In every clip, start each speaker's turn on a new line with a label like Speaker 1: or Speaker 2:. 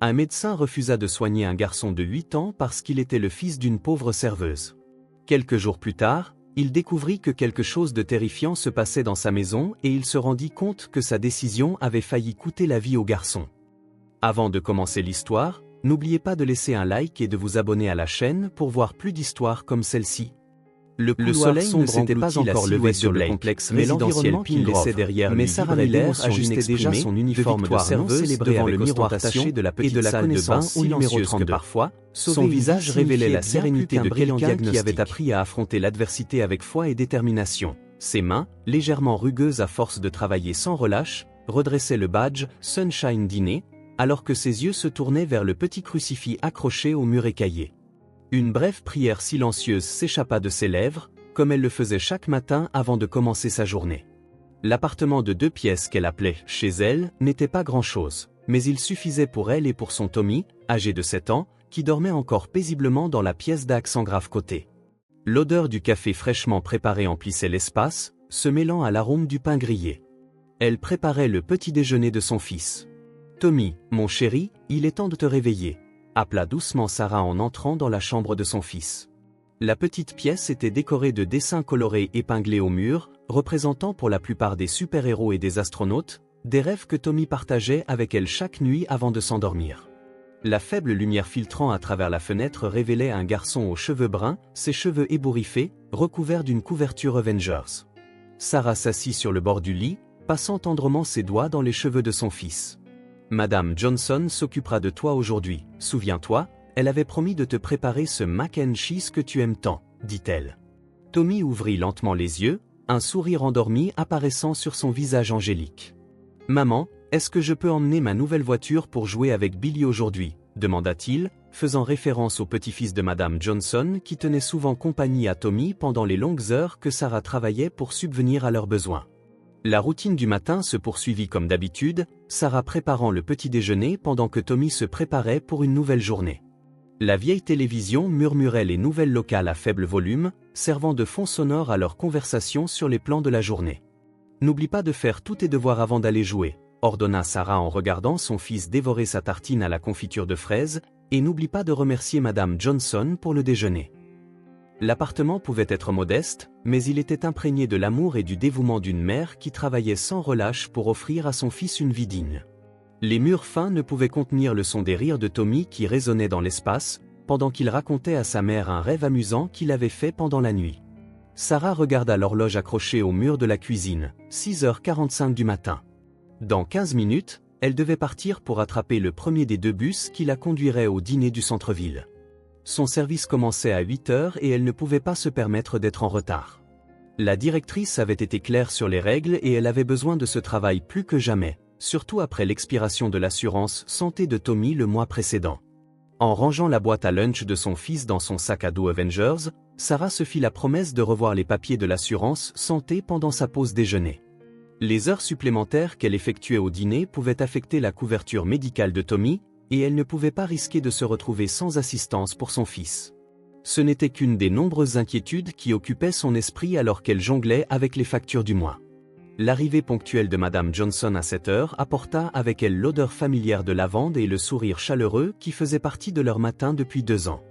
Speaker 1: Un médecin refusa de soigner un garçon de 8 ans parce qu'il était le fils d'une pauvre serveuse. Quelques jours plus tard, il découvrit que quelque chose de terrifiant se passait dans sa maison et il se rendit compte que sa décision avait failli coûter la vie au garçon. Avant de commencer l'histoire, n'oubliez pas de laisser un like et de vous abonner à la chaîne pour voir plus d'histoires comme celle-ci. Le soleil ne s'était pas encore levé sur le complexe résidentiel qu'il laissait derrière lui, mais Sarah Miller ajustait déjà son uniforme de serveuse devant le miroir taché de la petite salle de bain silencieuse que parfois, son visage révélait la sérénité de quelqu'un qui avait appris à affronter l'adversité avec foi et détermination. Ses mains, légèrement rugueuses à force de travailler sans relâche, redressaient le badge « Sunshine Dîner », alors que ses yeux se tournaient vers le petit crucifix accroché au mur écaillé. Une brève prière silencieuse s'échappa de ses lèvres, comme elle le faisait chaque matin avant de commencer sa journée. L'appartement de 2 pièces qu'elle appelait « chez elle » n'était pas grand-chose, mais il suffisait pour elle et pour son Tommy, âgé de 7 ans, qui dormait encore paisiblement dans la pièce d'accent grave côté. L'odeur du café fraîchement préparé emplissait l'espace, se mêlant à l'arôme du pain grillé. Elle préparait le petit déjeuner de son fils. « Tommy, mon chéri, il est temps de te réveiller », appela doucement Sarah en entrant dans la chambre de son fils. La petite pièce était décorée de dessins colorés épinglés au mur, représentant pour la plupart des super-héros et des astronautes, des rêves que Tommy partageait avec elle chaque nuit avant de s'endormir. La faible lumière filtrant à travers la fenêtre révélait un garçon aux cheveux bruns, ses cheveux ébouriffés, recouverts d'une couverture Avengers. Sarah s'assit sur le bord du lit, passant tendrement ses doigts dans les cheveux de son fils. Madame Johnson s'occupera de toi aujourd'hui, souviens-toi, elle avait promis de te préparer ce mac and cheese que tu aimes tant, dit-elle. Tommy ouvrit lentement les yeux, un sourire endormi apparaissant sur son visage angélique. « Maman, est-ce que je peux emmener ma nouvelle voiture pour jouer avec Billy aujourd'hui ?» demanda-t-il, faisant référence au petit-fils de Madame Johnson qui tenait souvent compagnie à Tommy pendant les longues heures que Sarah travaillait pour subvenir à leurs besoins. La routine du matin se poursuivit comme d'habitude, Sarah préparant le petit déjeuner pendant que Tommy se préparait pour une nouvelle journée. La vieille télévision murmurait les nouvelles locales à faible volume, servant de fond sonore à leur conversation sur les plans de la journée. « N'oublie pas de faire tous tes devoirs avant d'aller jouer », ordonna Sarah en regardant son fils dévorer sa tartine à la confiture de fraises, et n'oublie pas de remercier Madame Johnson pour le déjeuner. L'appartement pouvait être modeste, mais il était imprégné de l'amour et du dévouement d'une mère qui travaillait sans relâche pour offrir à son fils une vie digne. Les murs fins ne pouvaient contenir le son des rires de Tommy qui résonnait dans l'espace, pendant qu'il racontait à sa mère un rêve amusant qu'il avait fait pendant la nuit. Sarah regarda l'horloge accrochée au mur de la cuisine, 6h45 du matin. Dans 15 minutes, elle devait partir pour attraper le premier des 2 bus qui la conduiraient au dîner du centre-ville. Son service commençait à 8 heures et elle ne pouvait pas se permettre d'être en retard. La directrice avait été claire sur les règles et elle avait besoin de ce travail plus que jamais, surtout après l'expiration de l'assurance santé de Tommy le mois précédent. En rangeant la boîte à lunch de son fils dans son sac à dos Avengers, Sarah se fit la promesse de revoir les papiers de l'assurance santé pendant sa pause déjeuner. Les heures supplémentaires qu'elle effectuait au dîner pouvaient affecter la couverture médicale de Tommy, et elle ne pouvait pas risquer de se retrouver sans assistance pour son fils. Ce n'était qu'une des nombreuses inquiétudes qui occupaient son esprit alors qu'elle jonglait avec les factures du mois. L'arrivée ponctuelle de Madame Johnson à 7 heures apporta avec elle l'odeur familière de lavande et le sourire chaleureux qui faisait partie de leur matin depuis 2 ans.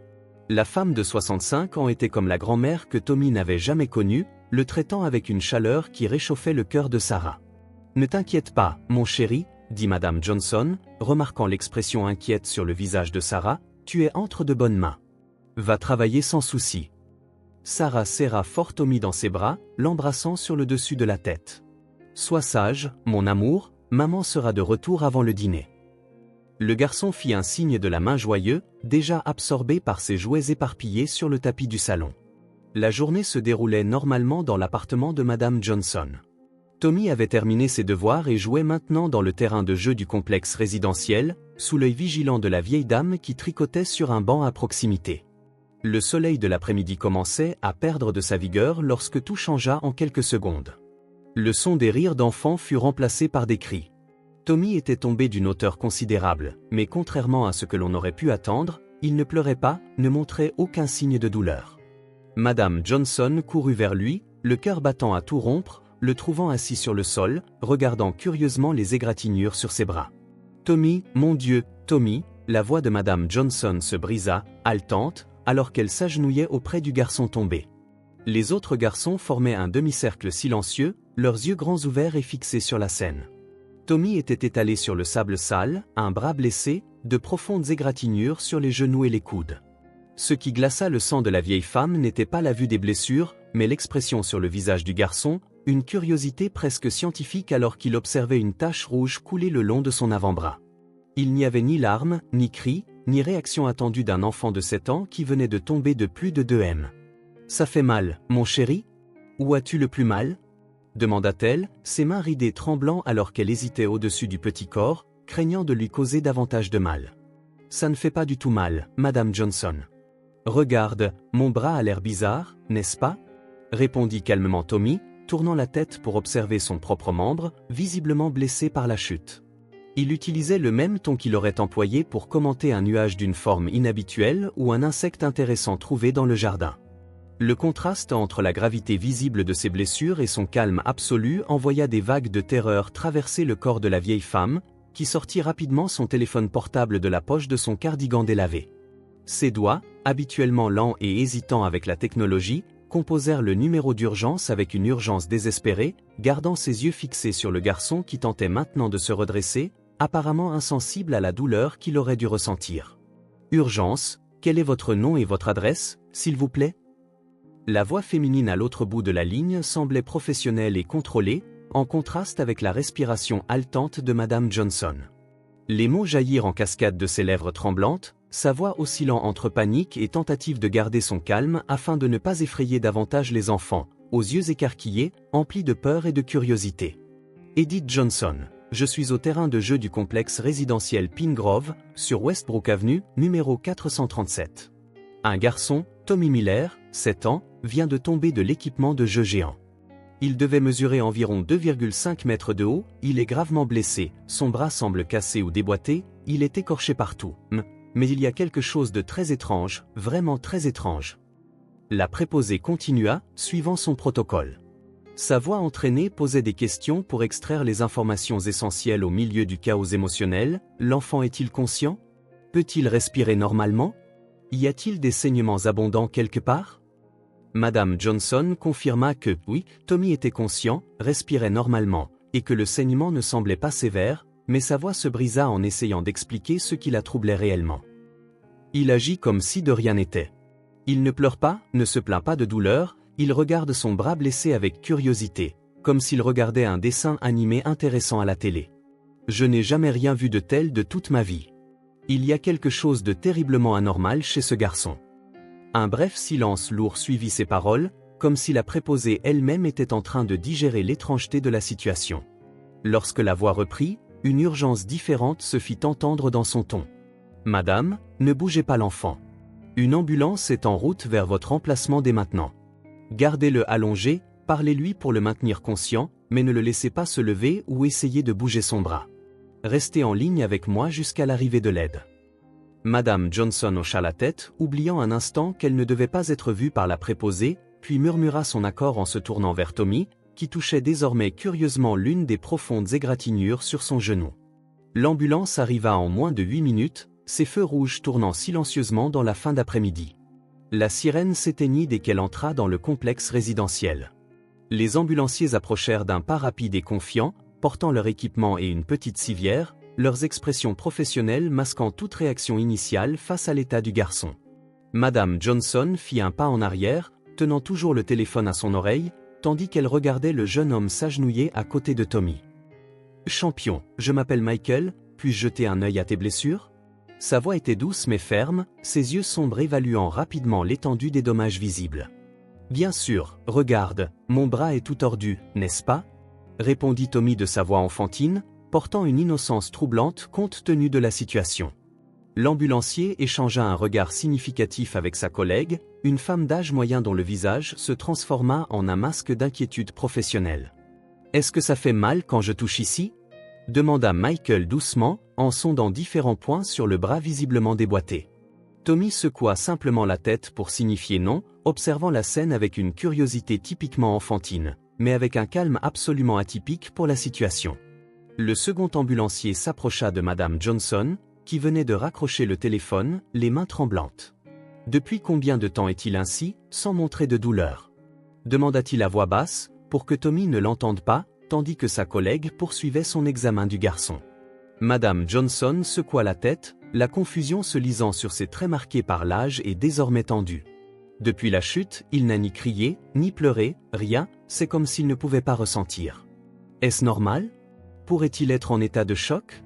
Speaker 1: La femme de 65 ans était comme la grand-mère que Tommy n'avait jamais connue, le traitant avec une chaleur qui réchauffait le cœur de Sarah. « Ne t'inquiète pas, mon chéri, » dit Madame Johnson, remarquant l'expression inquiète sur le visage de Sarah, « tu es entre de bonnes mains. Va travailler sans souci. » Sarah serra fort Tommy dans ses bras, l'embrassant sur le dessus de la tête. « Sois sage, mon amour, maman sera de retour avant le dîner. » Le garçon fit un signe de la main joyeux, déjà absorbé par ses jouets éparpillés sur le tapis du salon. La journée se déroulait normalement dans l'appartement de Madame Johnson. Tommy avait terminé ses devoirs et jouait maintenant dans le terrain de jeu du complexe résidentiel, sous l'œil vigilant de la vieille dame qui tricotait sur un banc à proximité. Le soleil de l'après-midi commençait à perdre de sa vigueur lorsque tout changea en quelques secondes. Le son des rires d'enfants fut remplacé par des cris. Tommy était tombé d'une hauteur considérable, mais contrairement à ce que l'on aurait pu attendre, il ne pleurait pas, ne montrait aucun signe de douleur. Madame Johnson courut vers lui, le cœur battant à tout rompre, le trouvant assis sur le sol, regardant curieusement les égratignures sur ses bras. « Tommy, mon Dieu, Tommy !» La voix de Madame Johnson se brisa, haletante, alors qu'elle s'agenouillait auprès du garçon tombé. Les autres garçons formaient un demi-cercle silencieux, leurs yeux grands ouverts et fixés sur la scène. Tommy était étalé sur le sable sale, un bras blessé, de profondes égratignures sur les genoux et les coudes. Ce qui glaça le sang de la vieille femme n'était pas la vue des blessures, mais l'expression sur le visage du garçon, une curiosité presque scientifique alors qu'il observait une tache rouge couler le long de son avant-bras. Il n'y avait ni larmes, ni cris, ni réaction attendue d'un enfant de 7 ans qui venait de tomber de plus de 2 m. « Ça fait mal, mon chéri? Où as-tu le plus mal ?» demanda-t-elle, ses mains ridées tremblant alors qu'elle hésitait au-dessus du petit corps, craignant de lui causer davantage de mal. « Ça ne fait pas du tout mal, Madame Johnson. »« Regarde, mon bras a l'air bizarre, n'est-ce pas ?» répondit calmement Tommy, tournant la tête pour observer son propre membre, visiblement blessé par la chute. Il utilisait le même ton qu'il aurait employé pour commenter un nuage d'une forme inhabituelle ou un insecte intéressant trouvé dans le jardin. Le contraste entre la gravité visible de ses blessures et son calme absolu envoya des vagues de terreur traverser le corps de la vieille femme, qui sortit rapidement son téléphone portable de la poche de son cardigan délavé. Ses doigts, habituellement lents et hésitants avec la technologie, composèrent le numéro d'urgence avec une urgence désespérée, gardant ses yeux fixés sur le garçon qui tentait maintenant de se redresser, apparemment insensible à la douleur qu'il aurait dû ressentir. « Urgence, quel est votre nom et votre adresse, s'il vous plaît ?» La voix féminine à l'autre bout de la ligne semblait professionnelle et contrôlée, en contraste avec la respiration haletante de Madame Johnson. Les mots jaillirent en cascade de ses lèvres tremblantes, sa voix oscillant entre panique et tentative de garder son calme afin de ne pas effrayer davantage les enfants, aux yeux écarquillés, emplis de peur et de curiosité. « Edith Johnson, je suis au terrain de jeu du complexe résidentiel Pine Grove, sur Westbrook Avenue, numéro 437. Un garçon, Tommy Miller, 7 ans, vient de tomber de l'équipement de jeu géant. Il devait mesurer environ 2,5 mètres de haut, il est gravement blessé, son bras semble cassé ou déboîté, il est écorché partout. Mais il y a quelque chose de très étrange, vraiment très étrange. » La préposée continua, suivant son protocole. Sa voix entraînée posait des questions pour extraire les informations essentielles au milieu du chaos émotionnel. L'enfant est-il conscient? Peut-il respirer normalement? Y a-t-il des saignements abondants quelque part? Madame Johnson confirma que, oui, Tommy était conscient, respirait normalement, et que le saignement ne semblait pas sévère, mais sa voix se brisa en essayant d'expliquer ce qui la troublait réellement. Il agit comme si de rien n'était. Il ne pleure pas, ne se plaint pas de douleur, il regarde son bras blessé avec curiosité, comme s'il regardait un dessin animé intéressant à la télé. Je n'ai jamais rien vu de tel de toute ma vie. Il y a quelque chose de terriblement anormal chez ce garçon. Un bref silence lourd suivit ces paroles, comme si la préposée elle-même était en train de digérer l'étrangeté de la situation. Lorsque la voix reprit, une urgence différente se fit entendre dans son ton. « Madame, ne bougez pas l'enfant. Une ambulance est en route vers votre emplacement dès maintenant. Gardez-le allongé, parlez-lui pour le maintenir conscient, mais ne le laissez pas se lever ou essayer de bouger son bras. Restez en ligne avec moi jusqu'à l'arrivée de l'aide. » Madame Johnson hocha la tête, oubliant un instant qu'elle ne devait pas être vue par la préposée, puis murmura son accord en se tournant vers Tommy, qui touchait désormais curieusement l'une des profondes égratignures sur son genou. L'ambulance arriva en moins de 8 minutes, ses feux rouges tournant silencieusement dans la fin d'après-midi. La sirène s'éteignit dès qu'elle entra dans le complexe résidentiel. Les ambulanciers approchèrent d'un pas rapide et confiant, portant leur équipement et une petite civière, leurs expressions professionnelles masquant toute réaction initiale face à l'état du garçon. Madame Johnson fit un pas en arrière, tenant toujours le téléphone à son oreille, tandis qu'elle regardait le jeune homme s'agenouiller à côté de Tommy. « Champion, je m'appelle Michael, puis-je jeter un œil à tes blessures ?» Sa voix était douce mais ferme, ses yeux sombres évaluant rapidement l'étendue des dommages visibles. « Bien sûr, regarde, mon bras est tout tordu, n'est-ce pas ?» répondit Tommy de sa voix enfantine, portant une innocence troublante compte tenu de la situation. L'ambulancier échangea un regard significatif avec sa collègue, une femme d'âge moyen dont le visage se transforma en un masque d'inquiétude professionnelle. « Est-ce que ça fait mal quand je touche ici ?» demanda Michael doucement, en sondant différents points sur le bras visiblement déboîté. Tommy secoua simplement la tête pour signifier non, observant la scène avec une curiosité typiquement enfantine, mais avec un calme absolument atypique pour la situation. Le second ambulancier s'approcha de Madame Johnson, qui venait de raccrocher le téléphone, les mains tremblantes. « Depuis combien de temps est-il ainsi, sans montrer de douleur ?» demanda-t-il à voix basse, pour que Tommy ne l'entende pas, tandis que sa collègue poursuivait son examen du garçon. Madame Johnson secoua la tête, la confusion se lisant sur ses traits marqués par l'âge et désormais tendus. Depuis la chute, il n'a ni crié, ni pleuré, rien, c'est comme s'il ne pouvait pas ressentir. Est-ce normal? Pourrait-il être en état de choc?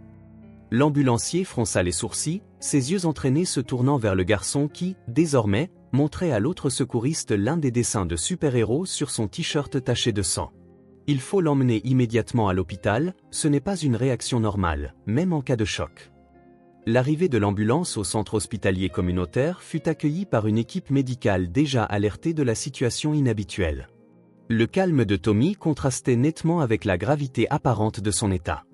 Speaker 1: L'ambulancier fronça les sourcils, ses yeux entraînés se tournant vers le garçon qui, désormais, montrait à l'autre secouriste l'un des dessins de super-héros sur son t-shirt taché de sang. Il faut l'emmener immédiatement à l'hôpital, ce n'est pas une réaction normale, même en cas de choc. L'arrivée de l'ambulance au centre hospitalier communautaire fut accueillie par une équipe médicale déjà alertée de la situation inhabituelle. Le calme de Tommy contrastait nettement avec la gravité apparente de son état.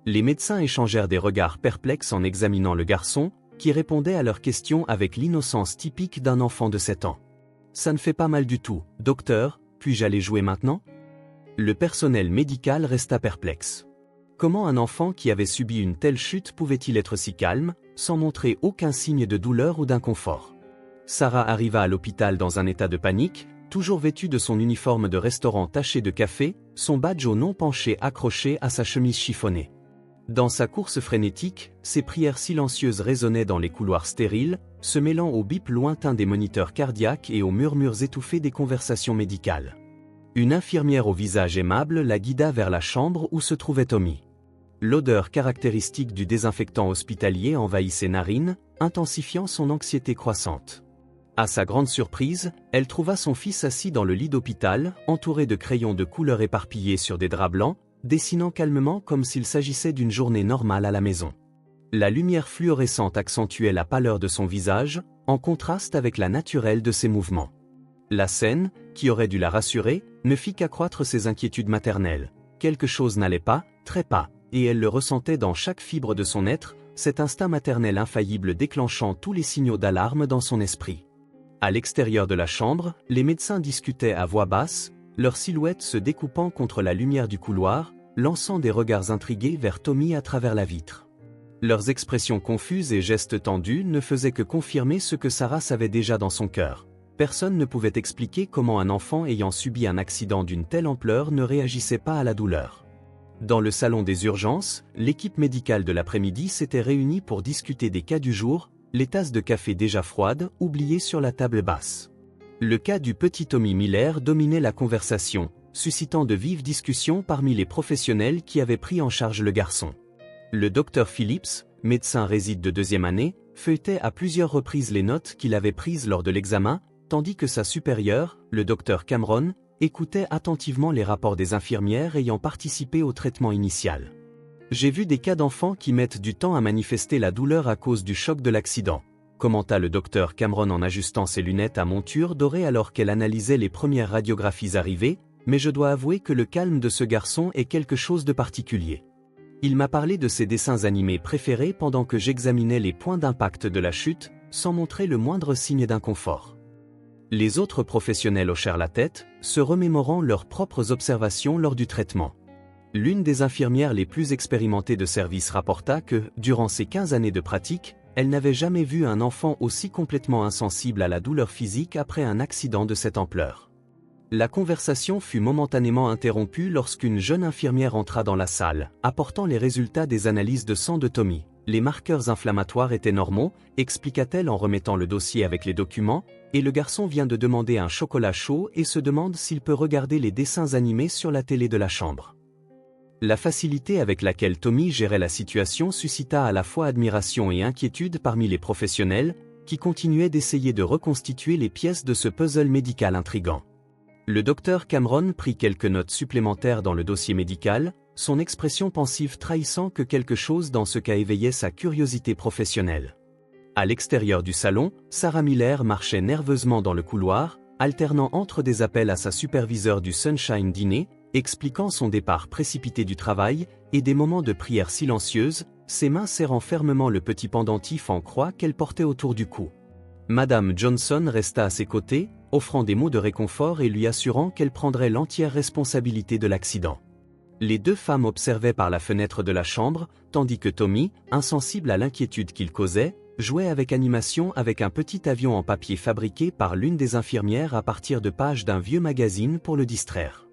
Speaker 1: Les médecins échangèrent des regards perplexes en examinant le garçon, qui répondait à leurs questions avec l'innocence typique d'un enfant de 7 ans. « Ça ne fait pas mal du tout, docteur, puis-je aller jouer maintenant ?» Le personnel médical resta perplexe. Comment un enfant qui avait subi une telle chute pouvait-il être si calme, sans montrer aucun signe de douleur ou d'inconfort? Sarah arriva à l'hôpital dans un état de panique, toujours vêtue de son uniforme de restaurant taché de café, son badge au nom penché accroché à sa chemise chiffonnée. Dans sa course frénétique, ses prières silencieuses résonnaient dans les couloirs stériles, se mêlant au bip lointain des moniteurs cardiaques et aux murmures étouffés des conversations médicales. Une infirmière au visage aimable la guida vers la chambre où se trouvait Tommy. L'odeur caractéristique du désinfectant hospitalier envahit ses narines, intensifiant son anxiété croissante. À sa grande surprise, elle trouva son fils assis dans le lit d'hôpital, entouré de crayons de couleur éparpillés sur des draps blancs, dessinant calmement comme s'il s'agissait d'une journée normale à la maison. La lumière fluorescente accentuait la pâleur de son visage, en contraste avec la naturelle de ses mouvements. La scène, qui aurait dû la rassurer, ne fit qu'accroître ses inquiétudes maternelles. Quelque chose n'allait pas, très pas, et elle le ressentait dans chaque fibre de son être, cet instinct maternel infaillible déclenchant tous les signaux d'alarme dans son esprit. À l'extérieur de la chambre, les médecins discutaient à voix basse, leurs silhouettes se découpant contre la lumière du couloir, lançant des regards intrigués vers Tommy à travers la vitre. Leurs expressions confuses et gestes tendus ne faisaient que confirmer ce que Sarah savait déjà dans son cœur. Personne ne pouvait expliquer comment un enfant ayant subi un accident d'une telle ampleur ne réagissait pas à la douleur. Dans le salon des urgences, l'équipe médicale de l'après-midi s'était réunie pour discuter des cas du jour, les tasses de café déjà froides, oubliées sur la table basse. Le cas du petit Tommy Miller dominait la conversation, suscitant de vives discussions parmi les professionnels qui avaient pris en charge le garçon. Le docteur Phillips, médecin réside de 2e année, feuilletait à plusieurs reprises les notes qu'il avait prises lors de l'examen, tandis que sa supérieure, le docteur Cameron, écoutait attentivement les rapports des infirmières ayant participé au traitement initial. « J'ai vu des cas d'enfants qui mettent du temps à manifester la douleur à cause du choc de l'accident », commenta le docteur Cameron en ajustant ses lunettes à monture dorée alors qu'elle analysait les premières radiographies arrivées, mais je dois avouer que le calme de ce garçon est quelque chose de particulier. Il m'a parlé de ses dessins animés préférés pendant que j'examinais les points d'impact de la chute, sans montrer le moindre signe d'inconfort. Les autres professionnels hochèrent la tête, se remémorant leurs propres observations lors du traitement. L'une des infirmières les plus expérimentées de service rapporta que, durant ses 15 années de pratique, elle n'avait jamais vu un enfant aussi complètement insensible à la douleur physique après un accident de cette ampleur. La conversation fut momentanément interrompue lorsqu'une jeune infirmière entra dans la salle, apportant les résultats des analyses de sang de Tommy. Les marqueurs inflammatoires étaient normaux, expliqua-t-elle en remettant le dossier avec les documents, et le garçon vient de demander un chocolat chaud et se demande s'il peut regarder les dessins animés sur la télé de la chambre. La facilité avec laquelle Tommy gérait la situation suscita à la fois admiration et inquiétude parmi les professionnels, qui continuaient d'essayer de reconstituer les pièces de ce puzzle médical intrigant. Le docteur Cameron prit quelques notes supplémentaires dans le dossier médical, son expression pensive trahissant que quelque chose dans ce cas éveillait sa curiosité professionnelle. À l'extérieur du salon, Sarah Miller marchait nerveusement dans le couloir, alternant entre des appels à sa superviseure du Sunshine Dîner, expliquant son départ précipité du travail, et des moments de prière silencieuse, ses mains serrant fermement le petit pendentif en croix qu'elle portait autour du cou. Madame Johnson resta à ses côtés, offrant des mots de réconfort et lui assurant qu'elle prendrait l'entière responsabilité de l'accident. Les deux femmes observaient par la fenêtre de la chambre, tandis que Tommy, insensible à l'inquiétude qu'il causait, jouait avec animation avec un petit avion en papier fabriqué par l'une des infirmières à partir de pages d'un vieux magazine pour le distraire.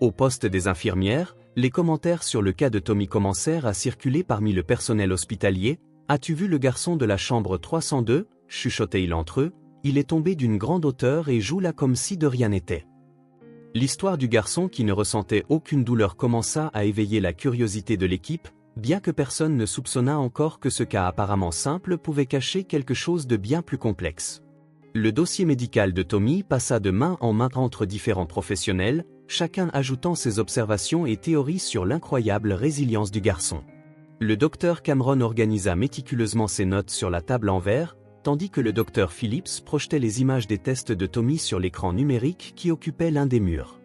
Speaker 1: Au poste des infirmières, les commentaires sur le cas de Tommy commencèrent à circuler parmi le personnel hospitalier. « As-tu vu le garçon de la chambre 302 » chuchotait-il entre eux, « il est tombé d'une grande hauteur et joue là comme si de rien n'était. » L'histoire du garçon qui ne ressentait aucune douleur commença à éveiller la curiosité de l'équipe, bien que personne ne soupçonna encore que ce cas apparemment simple pouvait cacher quelque chose de bien plus complexe. Le dossier médical de Tommy passa de main en main entre différents professionnels, chacun ajoutant ses observations et théories sur l'incroyable résilience du garçon. Le docteur Cameron organisa méticuleusement ses notes sur la table en verre, tandis que le docteur Phillips projetait les images des tests de Tommy sur l'écran numérique qui occupait l'un des murs.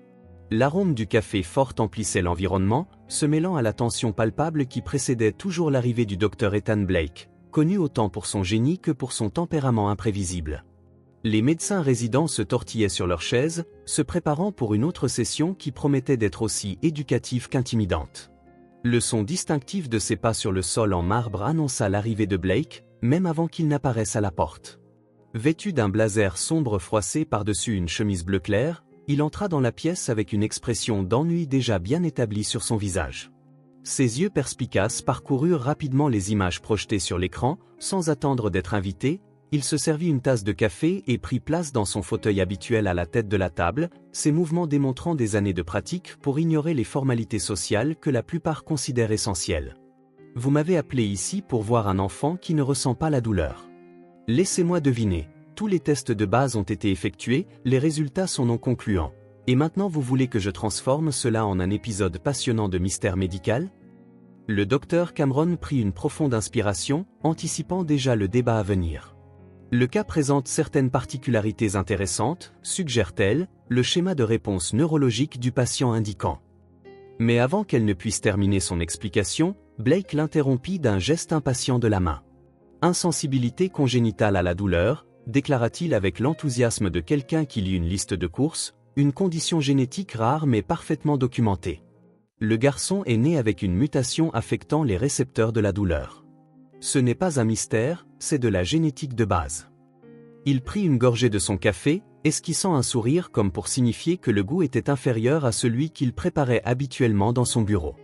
Speaker 1: L'arôme du café fort emplissait l'environnement, se mêlant à la tension palpable qui précédait toujours l'arrivée du docteur Ethan Blake, connu autant pour son génie que pour son tempérament imprévisible. Les médecins résidents se tortillaient sur leurs chaises, se préparant pour une autre session qui promettait d'être aussi éducative qu'intimidante. Le son distinctif de ses pas sur le sol en marbre annonça l'arrivée de Blake, même avant qu'il n'apparaisse à la porte. Vêtu d'un blazer sombre froissé par-dessus une chemise bleu clair, il entra dans la pièce avec une expression d'ennui déjà bien établie sur son visage. Ses yeux perspicaces parcoururent rapidement les images projetées sur l'écran, sans attendre d'être invité. Il se servit une tasse de café et prit place dans son fauteuil habituel à la tête de la table, ses mouvements démontrant des années de pratique pour ignorer les formalités sociales que la plupart considèrent essentielles. « Vous m'avez appelé ici pour voir un enfant qui ne ressent pas la douleur. Laissez-moi deviner, tous les tests de base ont été effectués, les résultats sont non concluants. Et maintenant vous voulez que je transforme cela en un épisode passionnant de mystère médical ?» Le docteur Cameron prit une profonde inspiration, anticipant déjà le débat à venir. Le cas présente certaines particularités intéressantes, suggère-t-elle, le schéma de réponse neurologique du patient indiquant. Mais avant qu'elle ne puisse terminer son explication, Blake l'interrompit d'un geste impatient de la main. Insensibilité congénitale à la douleur, déclara-t-il avec l'enthousiasme de quelqu'un qui lit une liste de courses, une condition génétique rare mais parfaitement documentée. Le garçon est né avec une mutation affectant les récepteurs de la douleur. Ce n'est pas un mystère, c'est de la génétique de base. Il prit une gorgée de son café, esquissant un sourire comme pour signifier que le goût était inférieur à celui qu'il préparait habituellement dans son bureau.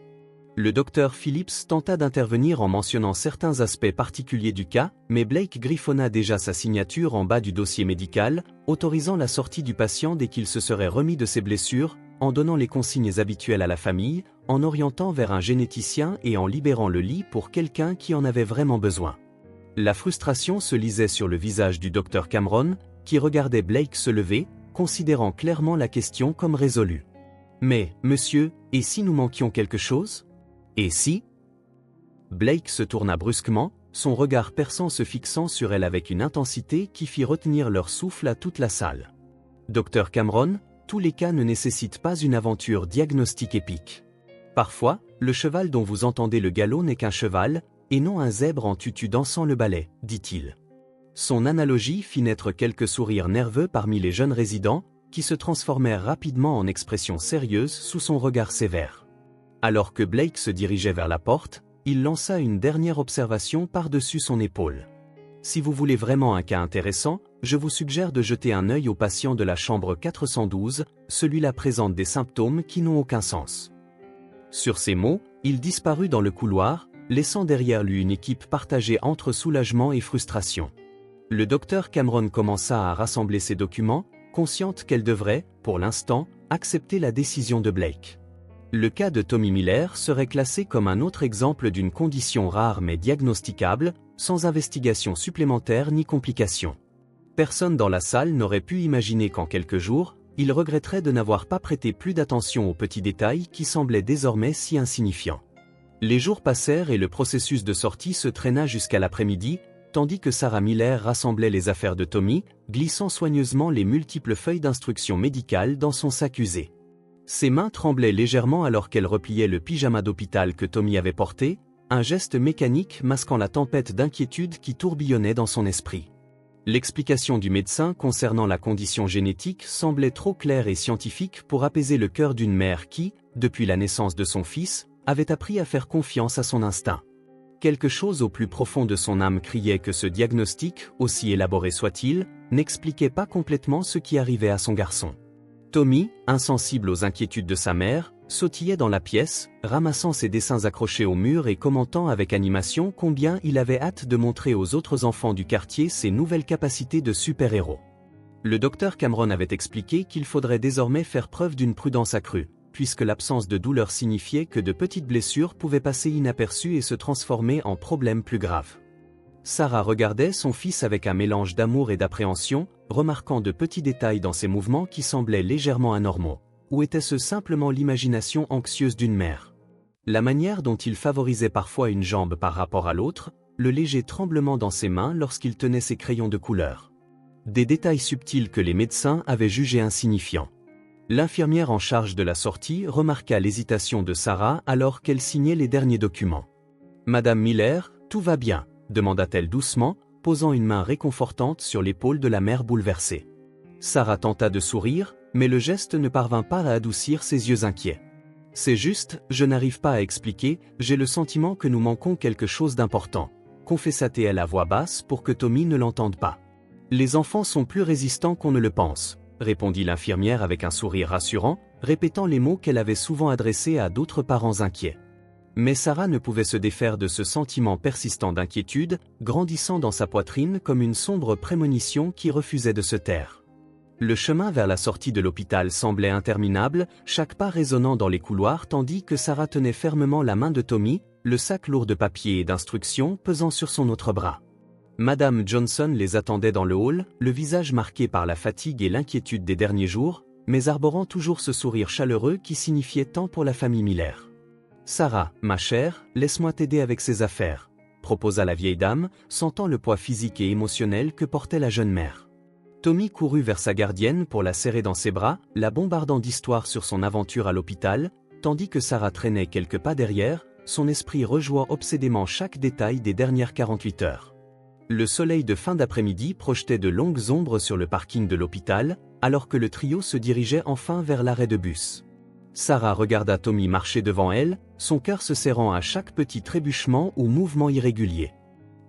Speaker 1: Le docteur Phillips tenta d'intervenir en mentionnant certains aspects particuliers du cas, mais Blake griffonna déjà sa signature en bas du dossier médical, autorisant la sortie du patient dès qu'il se serait remis de ses blessures, en donnant les consignes habituelles à la famille, en orientant vers un généticien et en libérant le lit pour quelqu'un qui en avait vraiment besoin. La frustration se lisait sur le visage du docteur Cameron, qui regardait Blake se lever, considérant clairement la question comme résolue. « Mais, monsieur, et si nous manquions quelque chose ? Et si ?» Blake se tourna brusquement, son regard perçant se fixant sur elle avec une intensité qui fit retenir leur souffle à toute la salle. « Docteur Cameron, tous les cas ne nécessitent pas une aventure diagnostique épique. Parfois, le cheval dont vous entendez le galop n'est qu'un cheval, et non un zèbre en tutu dansant le ballet, dit-il. » Son analogie fit naître quelques sourires nerveux parmi les jeunes résidents, qui se transformèrent rapidement en expressions sérieuses sous son regard sévère. Alors que Blake se dirigeait vers la porte, il lança une dernière observation par-dessus son épaule. « Si vous voulez vraiment un cas intéressant, je vous suggère de jeter un œil au patient de la chambre 412, celui-là présente des symptômes qui n'ont aucun sens. » Sur ces mots, il disparut dans le couloir, laissant derrière lui une équipe partagée entre soulagement et frustration. Le docteur Cameron commença à rassembler ses documents, consciente qu'elle devrait, pour l'instant, accepter la décision de Blake. Le cas de Tommy Miller serait classé comme un autre exemple d'une condition rare mais diagnosticable, sans investigation supplémentaire ni complication. Personne dans la salle n'aurait pu imaginer qu'en quelques jours, il regretterait de n'avoir pas prêté plus d'attention aux petits détails qui semblaient désormais si insignifiants. Les jours passèrent et le processus de sortie se traîna jusqu'à l'après-midi, tandis que Sarah Miller rassemblait les affaires de Tommy, glissant soigneusement les multiples feuilles d'instructions médicales dans son sac usé. Ses mains tremblaient légèrement alors qu'elle repliait le pyjama d'hôpital que Tommy avait porté, un geste mécanique masquant la tempête d'inquiétude qui tourbillonnait dans son esprit. L'explication du médecin concernant la condition génétique semblait trop claire et scientifique pour apaiser le cœur d'une mère qui, depuis la naissance de son fils, avait appris à faire confiance à son instinct. Quelque chose au plus profond de son âme criait que ce diagnostic, aussi élaboré soit-il, n'expliquait pas complètement ce qui arrivait à son garçon. Tommy, insensible aux inquiétudes de sa mère, sautillait dans la pièce, ramassant ses dessins accrochés au mur et commentant avec animation combien il avait hâte de montrer aux autres enfants du quartier ses nouvelles capacités de super-héros. Le docteur Cameron avait expliqué qu'il faudrait désormais faire preuve d'une prudence accrue, puisque l'absence de douleur signifiait que de petites blessures pouvaient passer inaperçues et se transformer en problèmes plus graves. Sarah regardait son fils avec un mélange d'amour et d'appréhension, remarquant de petits détails dans ses mouvements qui semblaient légèrement anormaux. Ou était-ce simplement l'imagination anxieuse d'une mère? La manière dont il favorisait parfois une jambe par rapport à l'autre, le léger tremblement dans ses mains lorsqu'il tenait ses crayons de couleur. Des détails subtils que les médecins avaient jugés insignifiants. L'infirmière en charge de la sortie remarqua l'hésitation de Sarah alors qu'elle signait les derniers documents. « Madame Miller, tout va bien ?» demanda-t-elle doucement, posant une main réconfortante sur l'épaule de la mère bouleversée. Sarah tenta de sourire, mais le geste ne parvint pas à adoucir ses yeux inquiets. « C'est juste, je n'arrive pas à expliquer, j'ai le sentiment que nous manquons quelque chose d'important, » confessa-t-elle à voix basse pour que Tommy ne l'entende pas. « Les enfants sont plus résistants qu'on ne le pense, » répondit l'infirmière avec un sourire rassurant, répétant les mots qu'elle avait souvent adressés à d'autres parents inquiets. Mais Sarah ne pouvait se défaire de ce sentiment persistant d'inquiétude, grandissant dans sa poitrine comme une sombre prémonition qui refusait de se taire. Le chemin vers la sortie de l'hôpital semblait interminable, chaque pas résonnant dans les couloirs tandis que Sarah tenait fermement la main de Tommy, le sac lourd de papiers et d'instructions pesant sur son autre bras. Madame Johnson les attendait dans le hall, le visage marqué par la fatigue et l'inquiétude des derniers jours, mais arborant toujours ce sourire chaleureux qui signifiait tant pour la famille Miller. « Sarah, ma chère, laisse-moi t'aider avec ces affaires », proposa la vieille dame, sentant le poids physique et émotionnel que portait la jeune mère. Tommy courut vers sa gardienne pour la serrer dans ses bras, la bombardant d'histoires sur son aventure à l'hôpital, tandis que Sarah traînait quelques pas derrière, son esprit rejouant obsédément chaque détail des dernières 48 heures. Le soleil de fin d'après-midi projetait de longues ombres sur le parking de l'hôpital, alors que le trio se dirigeait enfin vers l'arrêt de bus. Sarah regarda Tommy marcher devant elle, son cœur se serrant à chaque petit trébuchement ou mouvement irrégulier.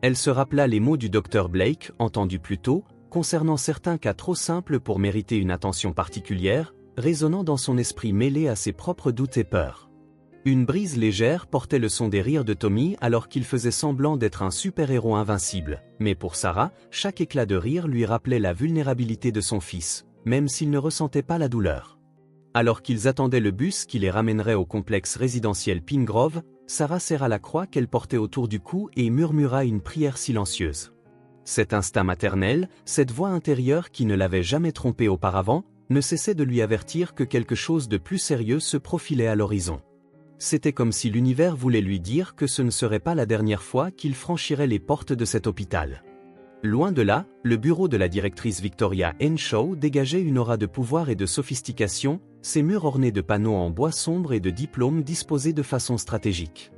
Speaker 1: Elle se rappela les mots du docteur Blake, entendus plus tôt, concernant certains cas trop simples pour mériter une attention particulière, résonnant dans son esprit mêlé à ses propres doutes et peurs. Une brise légère portait le son des rires de Tommy alors qu'il faisait semblant d'être un super-héros invincible, mais pour Sarah, chaque éclat de rire lui rappelait la vulnérabilité de son fils, même s'il ne ressentait pas la douleur. Alors qu'ils attendaient le bus qui les ramènerait au complexe résidentiel Pingrove, Sarah serra la croix qu'elle portait autour du cou et murmura une prière silencieuse. Cet instinct maternel, cette voix intérieure qui ne l'avait jamais trompée auparavant, ne cessait de lui avertir que quelque chose de plus sérieux se profilait à l'horizon. C'était comme si l'univers voulait lui dire que ce ne serait pas la dernière fois qu'il franchirait les portes de cet hôpital. Loin de là, le bureau de la directrice Victoria Henshaw dégageait une aura de pouvoir et de sophistication, ses murs ornés de panneaux en bois sombre et de diplômes disposés de façon stratégique.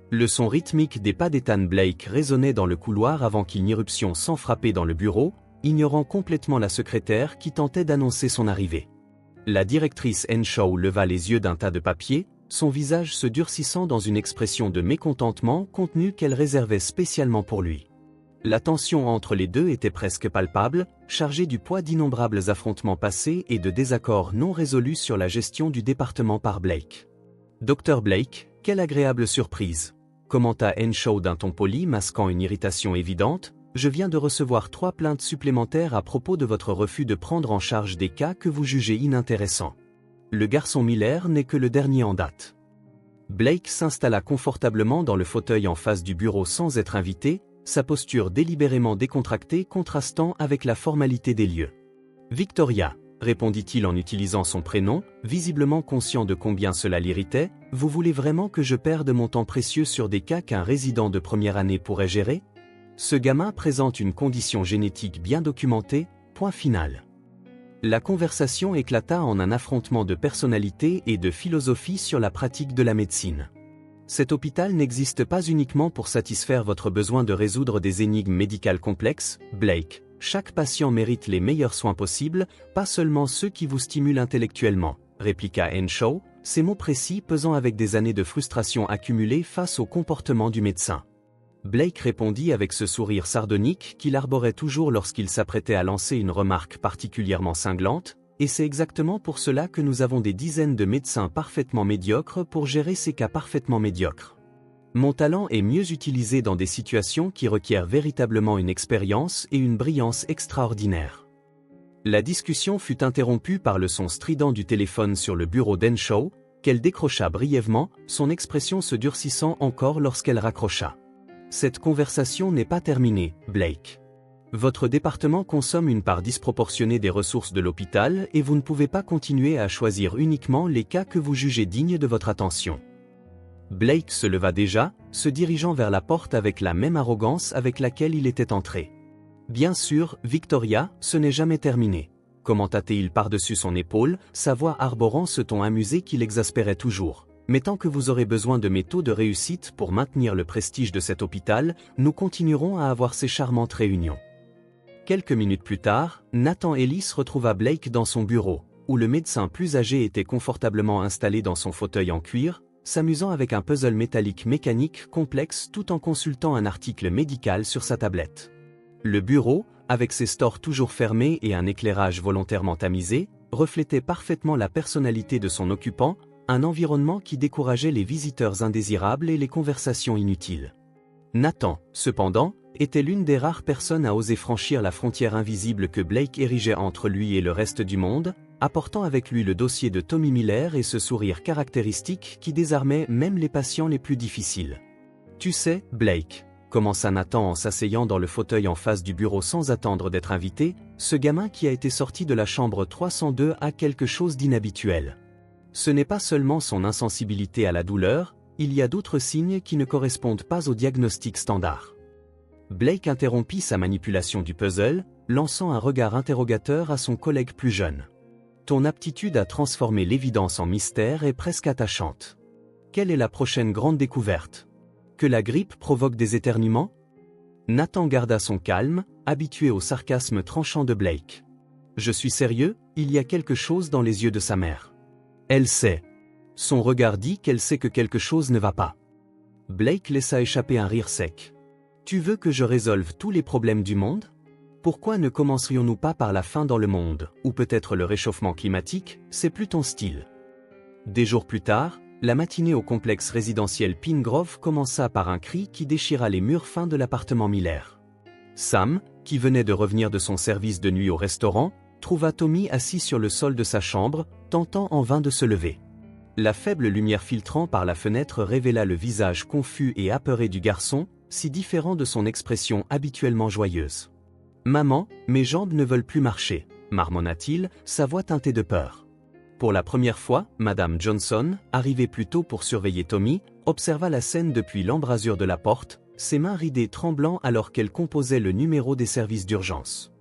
Speaker 1: Le son rythmique des pas d'Ethan Blake résonnait dans le couloir avant qu'une irruption sans frapper dans le bureau, ignorant complètement la secrétaire qui tentait d'annoncer son arrivée. La directrice Henshaw leva les yeux d'un tas de papier, son visage se durcissant dans une expression de mécontentement contenue qu'elle réservait spécialement pour lui. La tension entre les deux était presque palpable, chargée du poids d'innombrables affrontements passés et de désaccords non résolus sur la gestion du département par Blake. « Dr Blake, quelle agréable surprise !» commenta Henshaw d'un ton poli masquant une irritation évidente. « Je viens de recevoir 3 plaintes supplémentaires à propos de votre refus de prendre en charge des cas que vous jugez inintéressants. Le garçon Miller n'est que le dernier en date. » Blake s'installa confortablement dans le fauteuil en face du bureau sans être invité, sa posture délibérément décontractée contrastant avec la formalité des lieux. « Victoria, » répondit-il en utilisant son prénom, visiblement conscient de combien cela l'irritait, « vous voulez vraiment que je perde mon temps précieux sur des cas qu'un résident de première année pourrait gérer? Ce gamin présente une condition génétique bien documentée, point final. » La conversation éclata en un affrontement de personnalité et de philosophie sur la pratique de la médecine. Cet hôpital n'existe pas uniquement pour satisfaire votre besoin de résoudre des énigmes médicales complexes, Blake, chaque patient mérite les meilleurs soins possibles, pas seulement ceux qui vous stimulent intellectuellement, répliqua Henshaw, ces mots précis pesant avec des années de frustration accumulées face au comportement du médecin. Blake répondit avec ce sourire sardonique qu'il arborait toujours lorsqu'il s'apprêtait à lancer une remarque particulièrement cinglante, et c'est exactement pour cela que nous avons des dizaines de médecins parfaitement médiocres pour gérer ces cas parfaitement médiocres. Mon talent est mieux utilisé dans des situations qui requièrent véritablement une expérience et une brillance extraordinaires. La discussion fut interrompue par le son strident du téléphone sur le bureau d'Henshaw, qu'elle décrocha brièvement, son expression se durcissant encore lorsqu'elle raccrocha. Cette conversation n'est pas terminée, Blake. Votre département consomme une part disproportionnée des ressources de l'hôpital et vous ne pouvez pas continuer à choisir uniquement les cas que vous jugez dignes de votre attention. Blake se leva déjà, se dirigeant vers la porte avec la même arrogance avec laquelle il était entré. Bien sûr, Victoria, ce n'est jamais terminé, commenta-t-il par-dessus son épaule, sa voix arborant ce ton amusé qui l'exaspérait toujours. Mais tant que vous aurez besoin de mes taux de réussite pour maintenir le prestige de cet hôpital, nous continuerons à avoir ces charmantes réunions. Quelques minutes plus tard, Nathan Ellis retrouva Blake dans son bureau, où le médecin plus âgé était confortablement installé dans son fauteuil en cuir, s'amusant avec un puzzle métallique mécanique complexe tout en consultant un article médical sur sa tablette. Le bureau, avec ses stores toujours fermés et un éclairage volontairement tamisé, reflétait parfaitement la personnalité de son occupant, un environnement qui décourageait les visiteurs indésirables et les conversations inutiles. Nathan, cependant, était l'une des rares personnes à oser franchir la frontière invisible que Blake érigeait entre lui et le reste du monde, apportant avec lui le dossier de Tommy Miller et ce sourire caractéristique qui désarmait même les patients les plus difficiles. « Tu sais, Blake », commença Nathan en s'asseyant dans le fauteuil en face du bureau sans attendre d'être invité, ce gamin qui a été sorti de la chambre 302 a quelque chose d'inhabituel. Ce n'est pas seulement son insensibilité à la douleur, il y a d'autres signes qui ne correspondent pas au diagnostic standard. Blake interrompit sa manipulation du puzzle, lançant un regard interrogateur à son collègue plus jeune. « Ton aptitude à transformer l'évidence en mystère est presque attachante. Quelle est la prochaine grande découverte? Que la grippe provoque des éternuements ?» Nathan garda son calme, habitué au sarcasme tranchant de Blake. « Je suis sérieux, il y a quelque chose dans les yeux de sa mère. Elle sait. » Son regard dit qu'elle sait que quelque chose ne va pas. Blake laissa échapper un rire sec. « Tu veux que je résolve tous les problèmes du monde? Pourquoi ne commencerions-nous pas par la faim dans le monde, ou peut-être le réchauffement climatique, c'est plus ton style. » Des jours plus tard, la matinée au complexe résidentiel Pine Grove commença par un cri qui déchira les murs fins de l'appartement Miller. Sam, qui venait de revenir de son service de nuit au restaurant, trouva Tommy assis sur le sol de sa chambre, tentant en vain de se lever. La faible lumière filtrant par la fenêtre révéla le visage confus et apeuré du garçon, si différent de son expression habituellement joyeuse. « Maman, mes jambes ne veulent plus marcher », marmonna-t-il, sa voix teintée de peur. Pour la première fois, Madame Johnson, arrivée plus tôt pour surveiller Tommy, observa la scène depuis l'embrasure de la porte, ses mains ridées tremblant alors qu'elle composait le numéro des services d'urgence.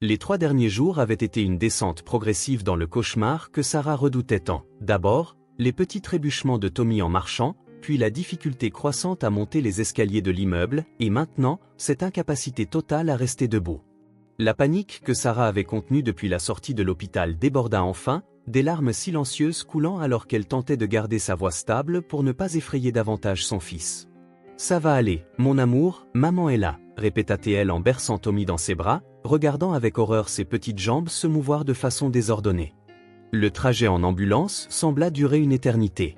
Speaker 1: Les 3 derniers jours avaient été une descente progressive dans le cauchemar que Sarah redoutait tant. D'abord, les petits trébuchements de Tommy en marchant, puis la difficulté croissante à monter les escaliers de l'immeuble, et maintenant, cette incapacité totale à rester debout. La panique que Sarah avait contenue depuis la sortie de l'hôpital déborda enfin, des larmes silencieuses coulant alors qu'elle tentait de garder sa voix stable pour ne pas effrayer davantage son fils. « Ça va aller, mon amour, maman est là », répéta-t-elle en berçant Tommy dans ses bras, regardant avec horreur ses petites jambes se mouvoir de façon désordonnée. Le trajet en ambulance sembla durer une éternité.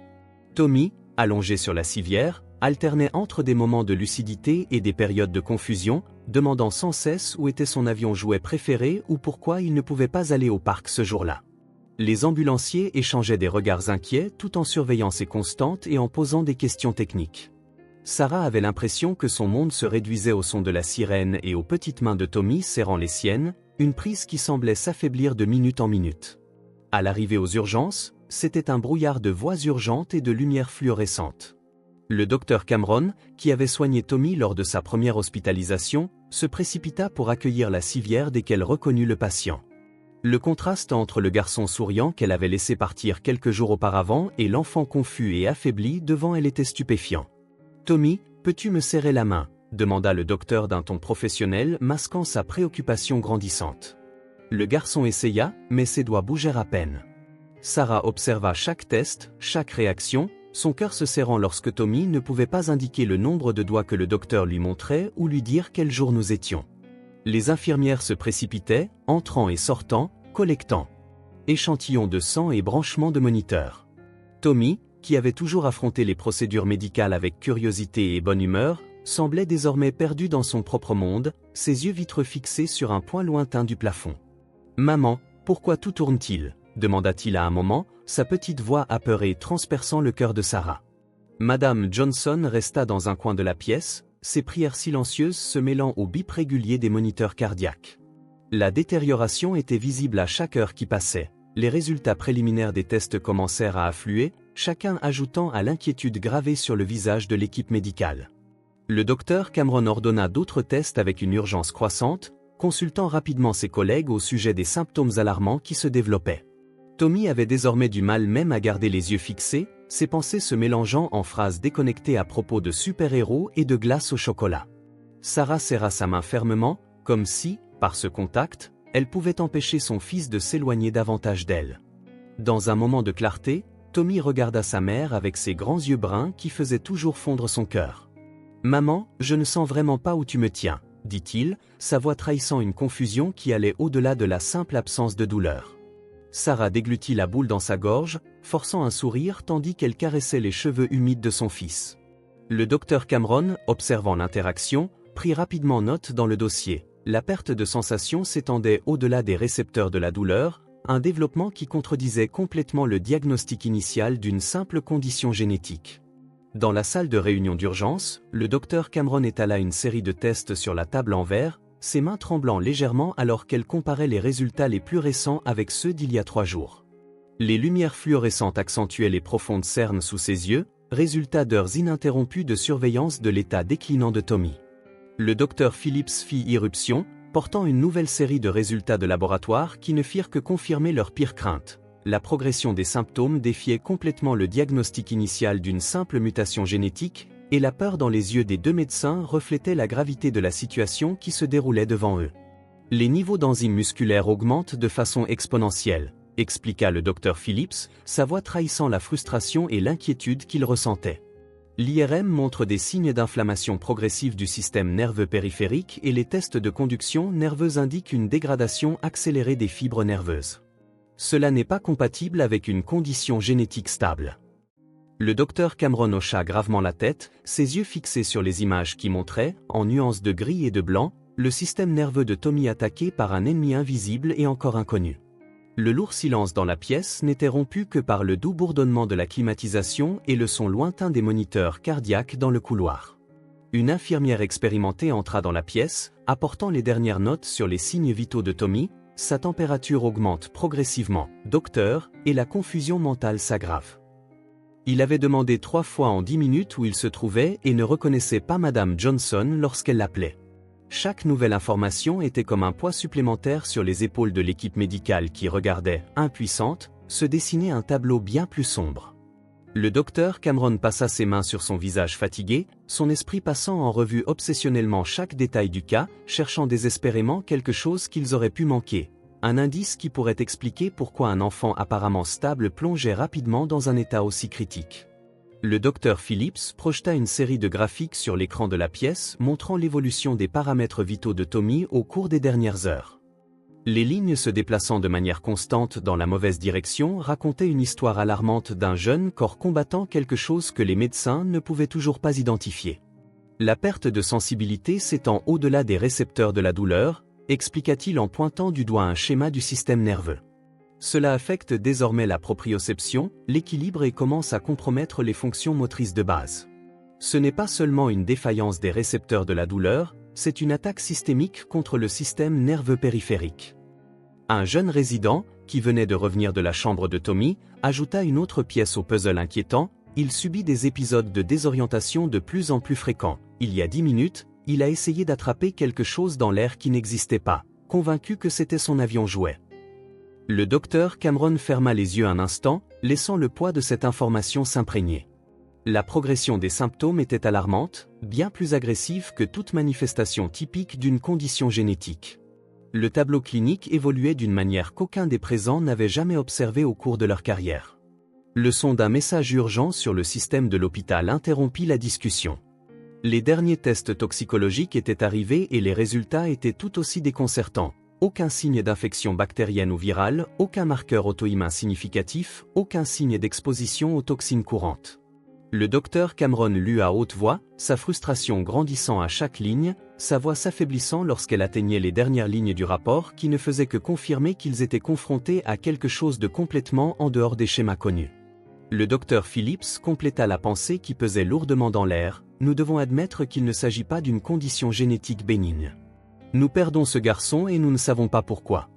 Speaker 1: Tommy, allongé sur la civière, alternait entre des moments de lucidité et des périodes de confusion, demandant sans cesse où était son avion jouet préféré ou pourquoi il ne pouvait pas aller au parc ce jour-là. Les ambulanciers échangeaient des regards inquiets tout en surveillant ses constantes et en posant des questions techniques. Sarah avait l'impression que son monde se réduisait au son de la sirène et aux petites mains de Tommy serrant les siennes, une prise qui semblait s'affaiblir de minute en minute. À l'arrivée aux urgences, c'était un brouillard de voix urgentes et de lumières fluorescentes. Le docteur Cameron, qui avait soigné Tommy lors de sa première hospitalisation, se précipita pour accueillir la civière dès qu'elle reconnut le patient. Le contraste entre le garçon souriant qu'elle avait laissé partir quelques jours auparavant et l'enfant confus et affaibli devant elle était stupéfiant. « Tommy, peux-tu me serrer la main » demanda le docteur d'un ton professionnel, masquant sa préoccupation grandissante. Le garçon essaya, mais ses doigts bougèrent à peine. Sarah observa chaque test, chaque réaction, son cœur se serrant lorsque Tommy ne pouvait pas indiquer le nombre de doigts que le docteur lui montrait ou lui dire quel jour nous étions. Les infirmières se précipitaient, entrant et sortant, collectant échantillons de sang et branchements de moniteurs. Tommy, qui avait toujours affronté les procédures médicales avec curiosité et bonne humeur, semblait désormais perdu dans son propre monde, ses yeux vitreux fixés sur un point lointain du plafond. « Maman, pourquoi tout tourne-t-il » demanda-t-il à un moment, sa petite voix apeurée transperçant le cœur de Sarah. Madame Johnson resta dans un coin de la pièce, ses prières silencieuses se mêlant au bip régulier des moniteurs cardiaques. La détérioration était visible à chaque heure qui passait. Les résultats préliminaires des tests commencèrent à affluer, chacun ajoutant à l'inquiétude gravée sur le visage de l'équipe médicale. Le docteur Cameron ordonna d'autres tests avec une urgence croissante, consultant rapidement ses collègues au sujet des symptômes alarmants qui se développaient. Tommy avait désormais du mal même à garder les yeux fixés, ses pensées se mélangeant en phrases déconnectées à propos de super-héros et de glace au chocolat. Sarah serra sa main fermement, comme si, par ce contact, elle pouvait empêcher son fils de s'éloigner davantage d'elle. Dans un moment de clarté, Tommy regarda sa mère avec ses grands yeux bruns qui faisaient toujours fondre son cœur. « Maman, je ne sens vraiment pas où tu me tiens », dit-il, sa voix trahissant une confusion qui allait au-delà de la simple absence de douleur. Sarah déglutit la boule dans sa gorge, forçant un sourire tandis qu'elle caressait les cheveux humides de son fils. Le docteur Cameron, observant l'interaction, prit rapidement note dans le dossier. La perte de sensation s'étendait au-delà des récepteurs de la douleur, un développement qui contredisait complètement le diagnostic initial d'une simple condition génétique. Dans la salle de réunion d'urgence, le docteur Cameron étala une série de tests sur la table en verre, ses mains tremblant légèrement alors qu'elle comparait les résultats les plus récents avec ceux d'il y a 3 jours. Les lumières fluorescentes accentuaient les profondes cernes sous ses yeux, résultat d'heures ininterrompues de surveillance de l'état déclinant de Tommy. Le docteur Phillips fit irruption, portant une nouvelle série de résultats de laboratoire qui ne firent que confirmer leurs pires craintes. La progression des symptômes défiait complètement le diagnostic initial d'une simple mutation génétique, et la peur dans les yeux des 2 médecins reflétait la gravité de la situation qui se déroulait devant eux. Les niveaux d'enzymes musculaires augmentent de façon exponentielle, expliqua le docteur Phillips, sa voix trahissant la frustration et l'inquiétude qu'il ressentait. L'IRM montre des signes d'inflammation progressive du système nerveux périphérique et les tests de conduction nerveuse indiquent une dégradation accélérée des fibres nerveuses. Cela n'est pas compatible avec une condition génétique stable. Le docteur Cameron hocha gravement la tête, ses yeux fixés sur les images qui montraient, en nuances de gris et de blanc, le système nerveux de Tommy attaqué par un ennemi invisible et encore inconnu. Le lourd silence dans la pièce n'était rompu que par le doux bourdonnement de la climatisation et le son lointain des moniteurs cardiaques dans le couloir. Une infirmière expérimentée entra dans la pièce, apportant les dernières notes sur les signes vitaux de Tommy. Sa température augmente progressivement, docteur, et la confusion mentale s'aggrave. Il avait demandé 3 fois en 10 minutes où il se trouvait et ne reconnaissait pas Madame Johnson lorsqu'elle l'appelait. Chaque nouvelle information était comme un poids supplémentaire sur les épaules de l'équipe médicale qui regardait, impuissante, se dessiner un tableau bien plus sombre. Le docteur Cameron passa ses mains sur son visage fatigué, son esprit passant en revue obsessionnellement chaque détail du cas, cherchant désespérément quelque chose qu'ils auraient pu manquer, un indice qui pourrait expliquer pourquoi un enfant apparemment stable plongeait rapidement dans un état aussi critique. Le docteur Phillips projeta une série de graphiques sur l'écran de la pièce montrant l'évolution des paramètres vitaux de Tommy au cours des dernières heures. Les lignes se déplaçant de manière constante dans la mauvaise direction racontaient une histoire alarmante d'un jeune corps combattant quelque chose que les médecins ne pouvaient toujours pas identifier. La perte de sensibilité s'étend au-delà des récepteurs de la douleur, expliqua-t-il en pointant du doigt un schéma du système nerveux. Cela affecte désormais la proprioception, l'équilibre et commence à compromettre les fonctions motrices de base. Ce n'est pas seulement une défaillance des récepteurs de la douleur, c'est une attaque systémique contre le système nerveux périphérique. Un jeune résident, qui venait de revenir de la chambre de Tommy, ajouta une autre pièce au puzzle inquiétant, il subit des épisodes de désorientation de plus en plus fréquents. Il y a 10 minutes, il a essayé d'attraper quelque chose dans l'air qui n'existait pas, convaincu que c'était son avion jouet. Le docteur Cameron ferma les yeux un instant, laissant le poids de cette information s'imprégner. La progression des symptômes était alarmante, bien plus agressive que toute manifestation typique d'une condition génétique. Le tableau clinique évoluait d'une manière qu'aucun des présents n'avait jamais observée au cours de leur carrière. Le son d'un message urgent sur le système de l'hôpital interrompit la discussion. Les derniers tests toxicologiques étaient arrivés et les résultats étaient tout aussi déconcertants. Aucun signe d'infection bactérienne ou virale, aucun marqueur auto-immun significatif, aucun signe d'exposition aux toxines courantes. Le docteur Cameron lut à haute voix, sa frustration grandissant à chaque ligne, sa voix s'affaiblissant lorsqu'elle atteignait les dernières lignes du rapport qui ne faisaient que confirmer qu'ils étaient confrontés à quelque chose de complètement en dehors des schémas connus. Le docteur Phillips compléta la pensée qui pesait lourdement dans l'air, nous devons admettre qu'il ne s'agit pas d'une condition génétique bénigne. Nous perdons ce garçon et nous ne savons pas pourquoi.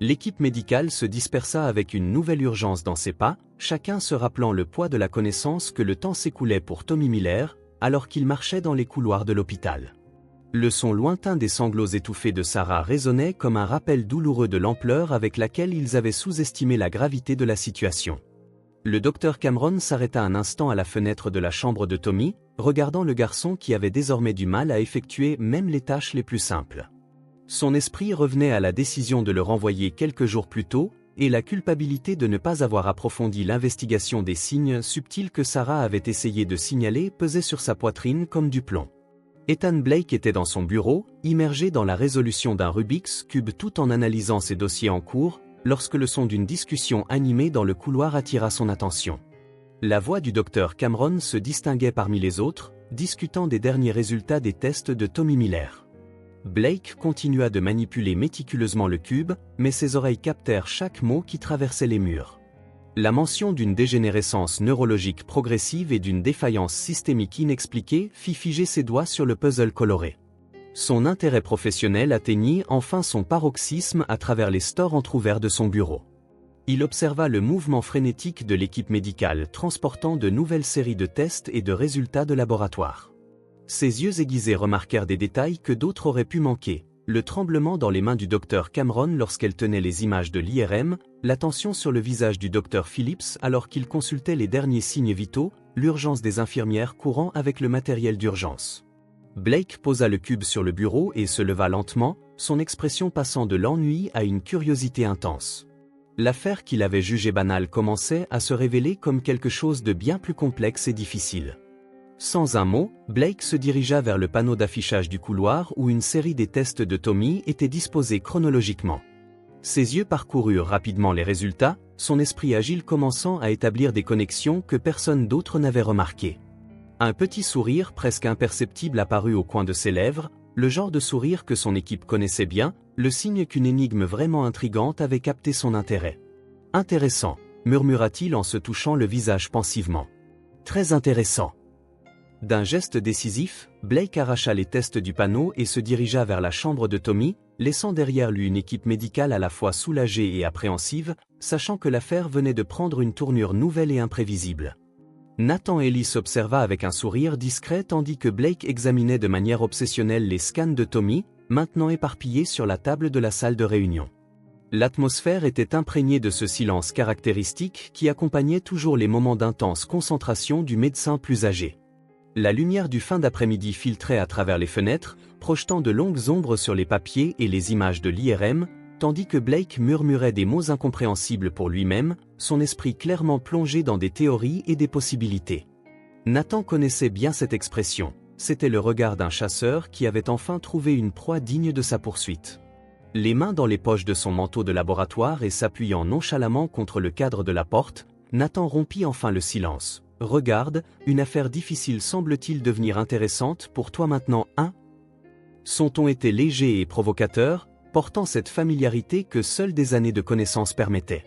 Speaker 1: L'équipe médicale se dispersa avec une nouvelle urgence dans ses pas, chacun se rappelant le poids de la connaissance que le temps s'écoulait pour Tommy Miller, alors qu'il marchait dans les couloirs de l'hôpital. Le son lointain des sanglots étouffés de Sarah résonnait comme un rappel douloureux de l'ampleur avec laquelle ils avaient sous-estimé la gravité de la situation. Le docteur Cameron s'arrêta un instant à la fenêtre de la chambre de Tommy, regardant le garçon qui avait désormais du mal à effectuer même les tâches les plus simples. Son esprit revenait à la décision de le renvoyer quelques jours plus tôt, et la culpabilité de ne pas avoir approfondi l'investigation des signes subtils que Sarah avait essayé de signaler pesait sur sa poitrine comme du plomb. Ethan Blake était dans son bureau, immergé dans la résolution d'un Rubik's Cube tout en analysant ses dossiers en cours, lorsque le son d'une discussion animée dans le couloir attira son attention. La voix du docteur Cameron se distinguait parmi les autres, discutant des derniers résultats des tests de Tommy Miller. Blake continua de manipuler méticuleusement le cube, mais ses oreilles captèrent chaque mot qui traversait les murs. La mention d'une dégénérescence neurologique progressive et d'une défaillance systémique inexpliquée fit figer ses doigts sur le puzzle coloré. Son intérêt professionnel atteignit enfin son paroxysme à travers les stores entr'ouverts de son bureau. Il observa le mouvement frénétique de l'équipe médicale transportant de nouvelles séries de tests et de résultats de laboratoire. Ses yeux aiguisés remarquèrent des détails que d'autres auraient pu manquer, le tremblement dans les mains du docteur Cameron lorsqu'elle tenait les images de l'IRM, l'attention sur le visage du docteur Phillips alors qu'il consultait les derniers signes vitaux, l'urgence des infirmières courant avec le matériel d'urgence. Blake posa le cube sur le bureau et se leva lentement, son expression passant de l'ennui à une curiosité intense. L'affaire qu'il avait jugée banale commençait à se révéler comme quelque chose de bien plus complexe et difficile. Sans un mot, Blake se dirigea vers le panneau d'affichage du couloir où une série des tests de Tommy était disposée chronologiquement. Ses yeux parcoururent rapidement les résultats, son esprit agile commençant à établir des connexions que personne d'autre n'avait remarquées. Un petit sourire presque imperceptible apparut au coin de ses lèvres, le genre de sourire que son équipe connaissait bien, le signe qu'une énigme vraiment intrigante avait capté son intérêt. « Intéressant », murmura-t-il en se touchant le visage pensivement. « Très intéressant ». D'un geste décisif, Blake arracha les tests du panneau et se dirigea vers la chambre de Tommy, laissant derrière lui une équipe médicale à la fois soulagée et appréhensive, sachant que l'affaire venait de prendre une tournure nouvelle et imprévisible. Nathan Ellis observa avec un sourire discret tandis que Blake examinait de manière obsessionnelle les scans de Tommy, maintenant éparpillés sur la table de la salle de réunion. L'atmosphère était imprégnée de ce silence caractéristique qui accompagnait toujours les moments d'intense concentration du médecin plus âgé. La lumière du fin d'après-midi filtrait à travers les fenêtres, projetant de longues ombres sur les papiers et les images de l'IRM, tandis que Blake murmurait des mots incompréhensibles pour lui-même, son esprit clairement plongé dans des théories et des possibilités. Nathan connaissait bien cette expression, c'était le regard d'un chasseur qui avait enfin trouvé une proie digne de sa poursuite. Les mains dans les poches de son manteau de laboratoire et s'appuyant nonchalamment contre le cadre de la porte, Nathan rompit enfin le silence. « Regarde, une affaire difficile semble-t-il devenir intéressante pour toi maintenant, hein ?» Son ton était léger et provocateur, portant cette familiarité que seules des années de connaissance permettaient.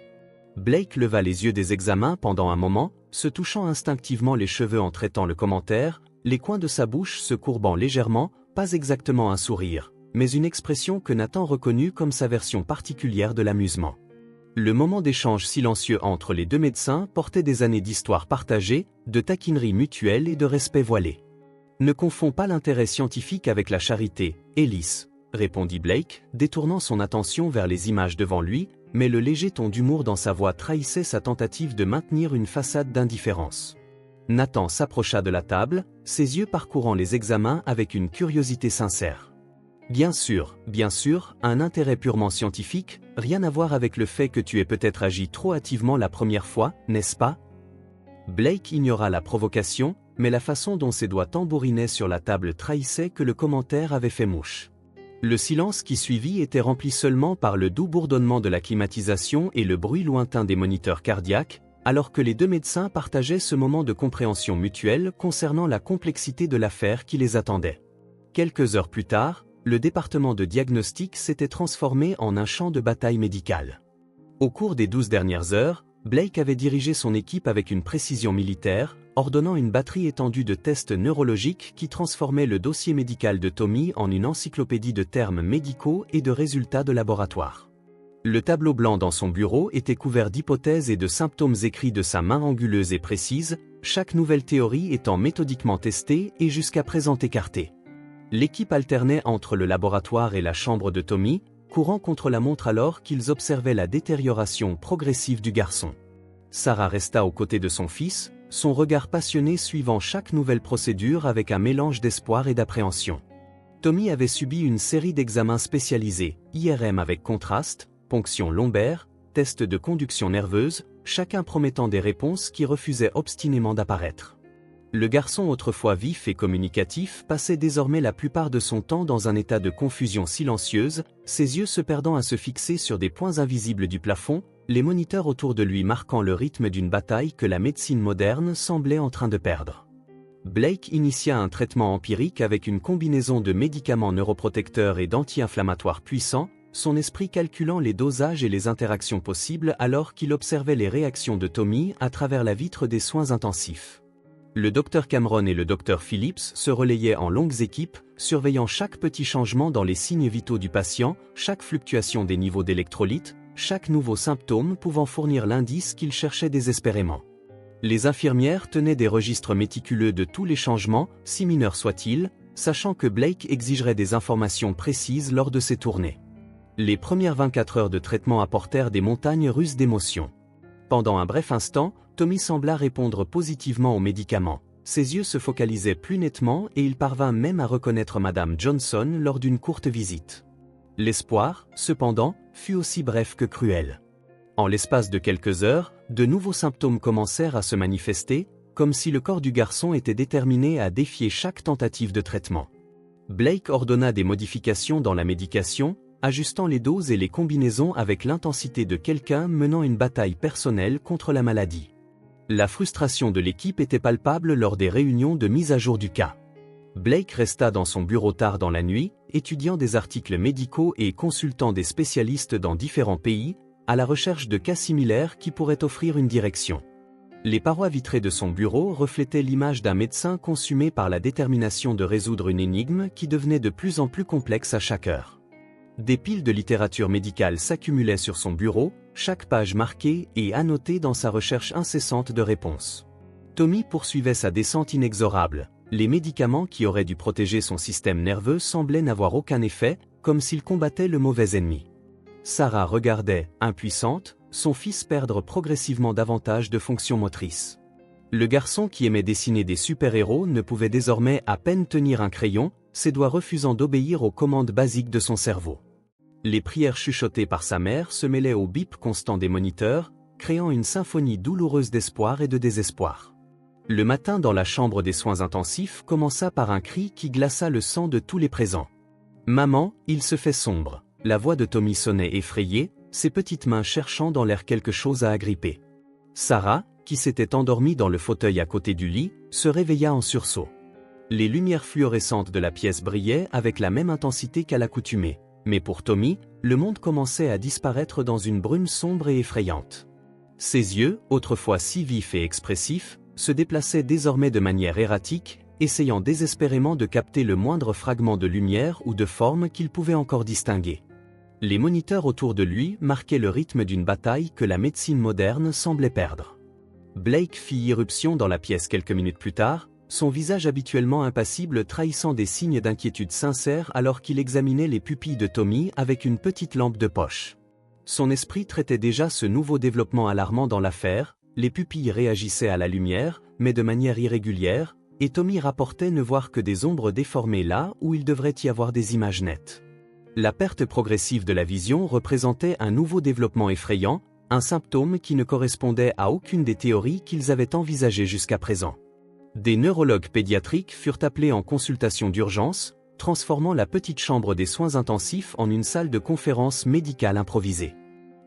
Speaker 1: Blake leva les yeux des examens pendant un moment, se touchant instinctivement les cheveux en traitant le commentaire, les coins de sa bouche se courbant légèrement, pas exactement un sourire, mais une expression que Nathan reconnut comme sa version particulière de l'amusement. Le moment d'échange silencieux entre les deux médecins portait des années d'histoire partagée, de taquinerie mutuelle et de respect voilé. « Ne confonds pas l'intérêt scientifique avec la charité, Ellis », répondit Blake, détournant son attention vers les images devant lui, mais le léger ton d'humour dans sa voix trahissait sa tentative de maintenir une façade d'indifférence. Nathan s'approcha de la table, ses yeux parcourant les examens avec une curiosité sincère. Bien sûr, un intérêt purement scientifique, rien à voir avec le fait que tu aies peut-être agi trop hâtivement la première fois, n'est-ce pas? Blake ignora la provocation, mais la façon dont ses doigts tambourinaient sur la table trahissait que le commentaire avait fait mouche. Le silence qui suivit était rempli seulement par le doux bourdonnement de la climatisation et le bruit lointain des moniteurs cardiaques, alors que les deux médecins partageaient ce moment de compréhension mutuelle concernant la complexité de l'affaire qui les attendait. Quelques heures plus tard, le département de diagnostic s'était transformé en un champ de bataille médical. Au cours des 12 dernières heures, Blake avait dirigé son équipe avec une précision militaire, ordonnant une batterie étendue de tests neurologiques qui transformaient le dossier médical de Tommy en une encyclopédie de termes médicaux et de résultats de laboratoire. Le tableau blanc dans son bureau était couvert d'hypothèses et de symptômes écrits de sa main anguleuse et précise, chaque nouvelle théorie étant méthodiquement testée et jusqu'à présent écartée. L'équipe alternait entre le laboratoire et la chambre de Tommy, courant contre la montre alors qu'ils observaient la détérioration progressive du garçon. Sarah resta aux côtés de son fils, son regard passionné suivant chaque nouvelle procédure avec un mélange d'espoir et d'appréhension. Tommy avait subi une série d'examens spécialisés, IRM avec contraste, ponction lombaire, test de conduction nerveuse, chacun promettant des réponses qui refusaient obstinément d'apparaître. Le garçon autrefois vif et communicatif passait désormais la plupart de son temps dans un état de confusion silencieuse, ses yeux se perdant à se fixer sur des points invisibles du plafond, les moniteurs autour de lui marquant le rythme d'une bataille que la médecine moderne semblait en train de perdre. Blake initia un traitement empirique avec une combinaison de médicaments neuroprotecteurs et d'anti-inflammatoires puissants, son esprit calculant les dosages et les interactions possibles alors qu'il observait les réactions de Tommy à travers la vitre des soins intensifs. Le Dr Cameron et le Dr Phillips se relayaient en longues équipes, surveillant chaque petit changement dans les signes vitaux du patient, chaque fluctuation des niveaux d'électrolytes, chaque nouveau symptôme pouvant fournir l'indice qu'ils cherchaient désespérément. Les infirmières tenaient des registres méticuleux de tous les changements, si mineurs soient-ils, sachant que Blake exigerait des informations précises lors de ses tournées. Les premières 24 heures de traitement apportèrent des montagnes russes d'émotions. Pendant un bref instant, Tommy sembla répondre positivement aux médicaments. Ses yeux se focalisaient plus nettement et il parvint même à reconnaître Madame Johnson lors d'une courte visite. L'espoir, cependant, fut aussi bref que cruel. En l'espace de quelques heures, de nouveaux symptômes commencèrent à se manifester, comme si le corps du garçon était déterminé à défier chaque tentative de traitement. Blake ordonna des modifications dans la médication, ajustant les doses et les combinaisons avec l'intensité de quelqu'un menant une bataille personnelle contre la maladie. La frustration de l'équipe était palpable lors des réunions de mise à jour du cas. Blake resta dans son bureau tard dans la nuit, étudiant des articles médicaux et consultant des spécialistes dans différents pays, à la recherche de cas similaires qui pourraient offrir une direction. Les parois vitrées de son bureau reflétaient l'image d'un médecin consumé par la détermination de résoudre une énigme qui devenait de plus en plus complexe à chaque heure. Des piles de littérature médicale s'accumulaient sur son bureau, chaque page marquée et annotée dans sa recherche incessante de réponses. Tommy poursuivait sa descente inexorable. Les médicaments qui auraient dû protéger son système nerveux semblaient n'avoir aucun effet, comme s'il combattait le mauvais ennemi. Sarah regardait, impuissante, son fils perdre progressivement davantage de fonctions motrices. Le garçon qui aimait dessiner des super-héros ne pouvait désormais à peine tenir un crayon, ses doigts refusant d'obéir aux commandes basiques de son cerveau. Les prières chuchotées par sa mère se mêlaient au bip constant des moniteurs, créant une symphonie douloureuse d'espoir et de désespoir. Le matin dans la chambre des soins intensifs commença par un cri qui glaça le sang de tous les présents. « Maman, il se fait sombre !» La voix de Tommy sonnait effrayée, ses petites mains cherchant dans l'air quelque chose à agripper. Sarah, qui s'était endormie dans le fauteuil à côté du lit, se réveilla en sursaut. Les lumières fluorescentes de la pièce brillaient avec la même intensité qu'à l'accoutumée. Mais pour Tommy, le monde commençait à disparaître dans une brume sombre et effrayante. Ses yeux, autrefois si vifs et expressifs, se déplaçaient désormais de manière erratique, essayant désespérément de capter le moindre fragment de lumière ou de forme qu'il pouvait encore distinguer. Les moniteurs autour de lui marquaient le rythme d'une bataille que la médecine moderne semblait perdre. Blake fit irruption dans la pièce quelques minutes plus tard, son visage habituellement impassible trahissant des signes d'inquiétude sincère alors qu'il examinait les pupilles de Tommy avec une petite lampe de poche. Son esprit traitait déjà ce nouveau développement alarmant dans l'affaire, les pupilles réagissaient à la lumière, mais de manière irrégulière, et Tommy rapportait ne voir que des ombres déformées là où il devrait y avoir des images nettes. La perte progressive de la vision représentait un nouveau développement effrayant, un symptôme qui ne correspondait à aucune des théories qu'ils avaient envisagées jusqu'à présent. Des neurologues pédiatriques furent appelés en consultation d'urgence, transformant la petite chambre des soins intensifs en une salle de conférence médicale improvisée.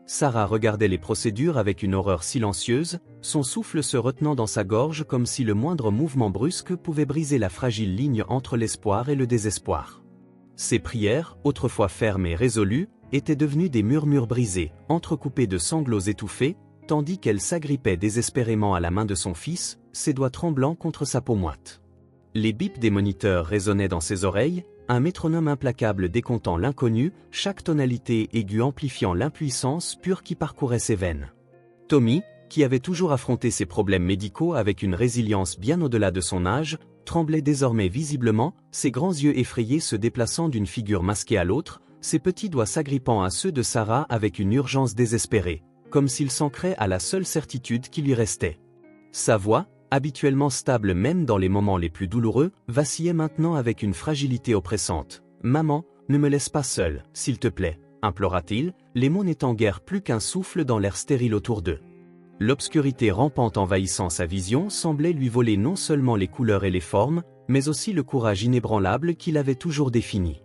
Speaker 1: Sarah regardait les procédures avec une horreur silencieuse, son souffle se retenant dans sa gorge comme si le moindre mouvement brusque pouvait briser la fragile ligne entre l'espoir et le désespoir. Ses prières, autrefois fermes et résolues, étaient devenues des murmures brisés, entrecoupés de sanglots étouffés, tandis qu'elle s'agrippait désespérément à la main de son fils, ses doigts tremblants contre sa peau moite. Les bips des moniteurs résonnaient dans ses oreilles, un métronome implacable décomptant l'inconnu, chaque tonalité aiguë amplifiant l'impuissance pure qui parcourait ses veines. Tommy, qui avait toujours affronté ses problèmes médicaux avec une résilience bien au-delà de son âge, tremblait désormais visiblement, ses grands yeux effrayés se déplaçant d'une figure masquée à l'autre, ses petits doigts s'agrippant à ceux de Sarah avec une urgence désespérée, comme s'il s'ancrait à la seule certitude qui lui restait. Sa voix, habituellement stable même dans les moments les plus douloureux, vacillait maintenant avec une fragilité oppressante. « Maman, ne me laisse pas seule, s'il te plaît », implora-t-il, les mots n'étant guère plus qu'un souffle dans l'air stérile autour d'eux. L'obscurité rampante envahissant sa vision semblait lui voler non seulement les couleurs et les formes, mais aussi le courage inébranlable qu'il avait toujours défini.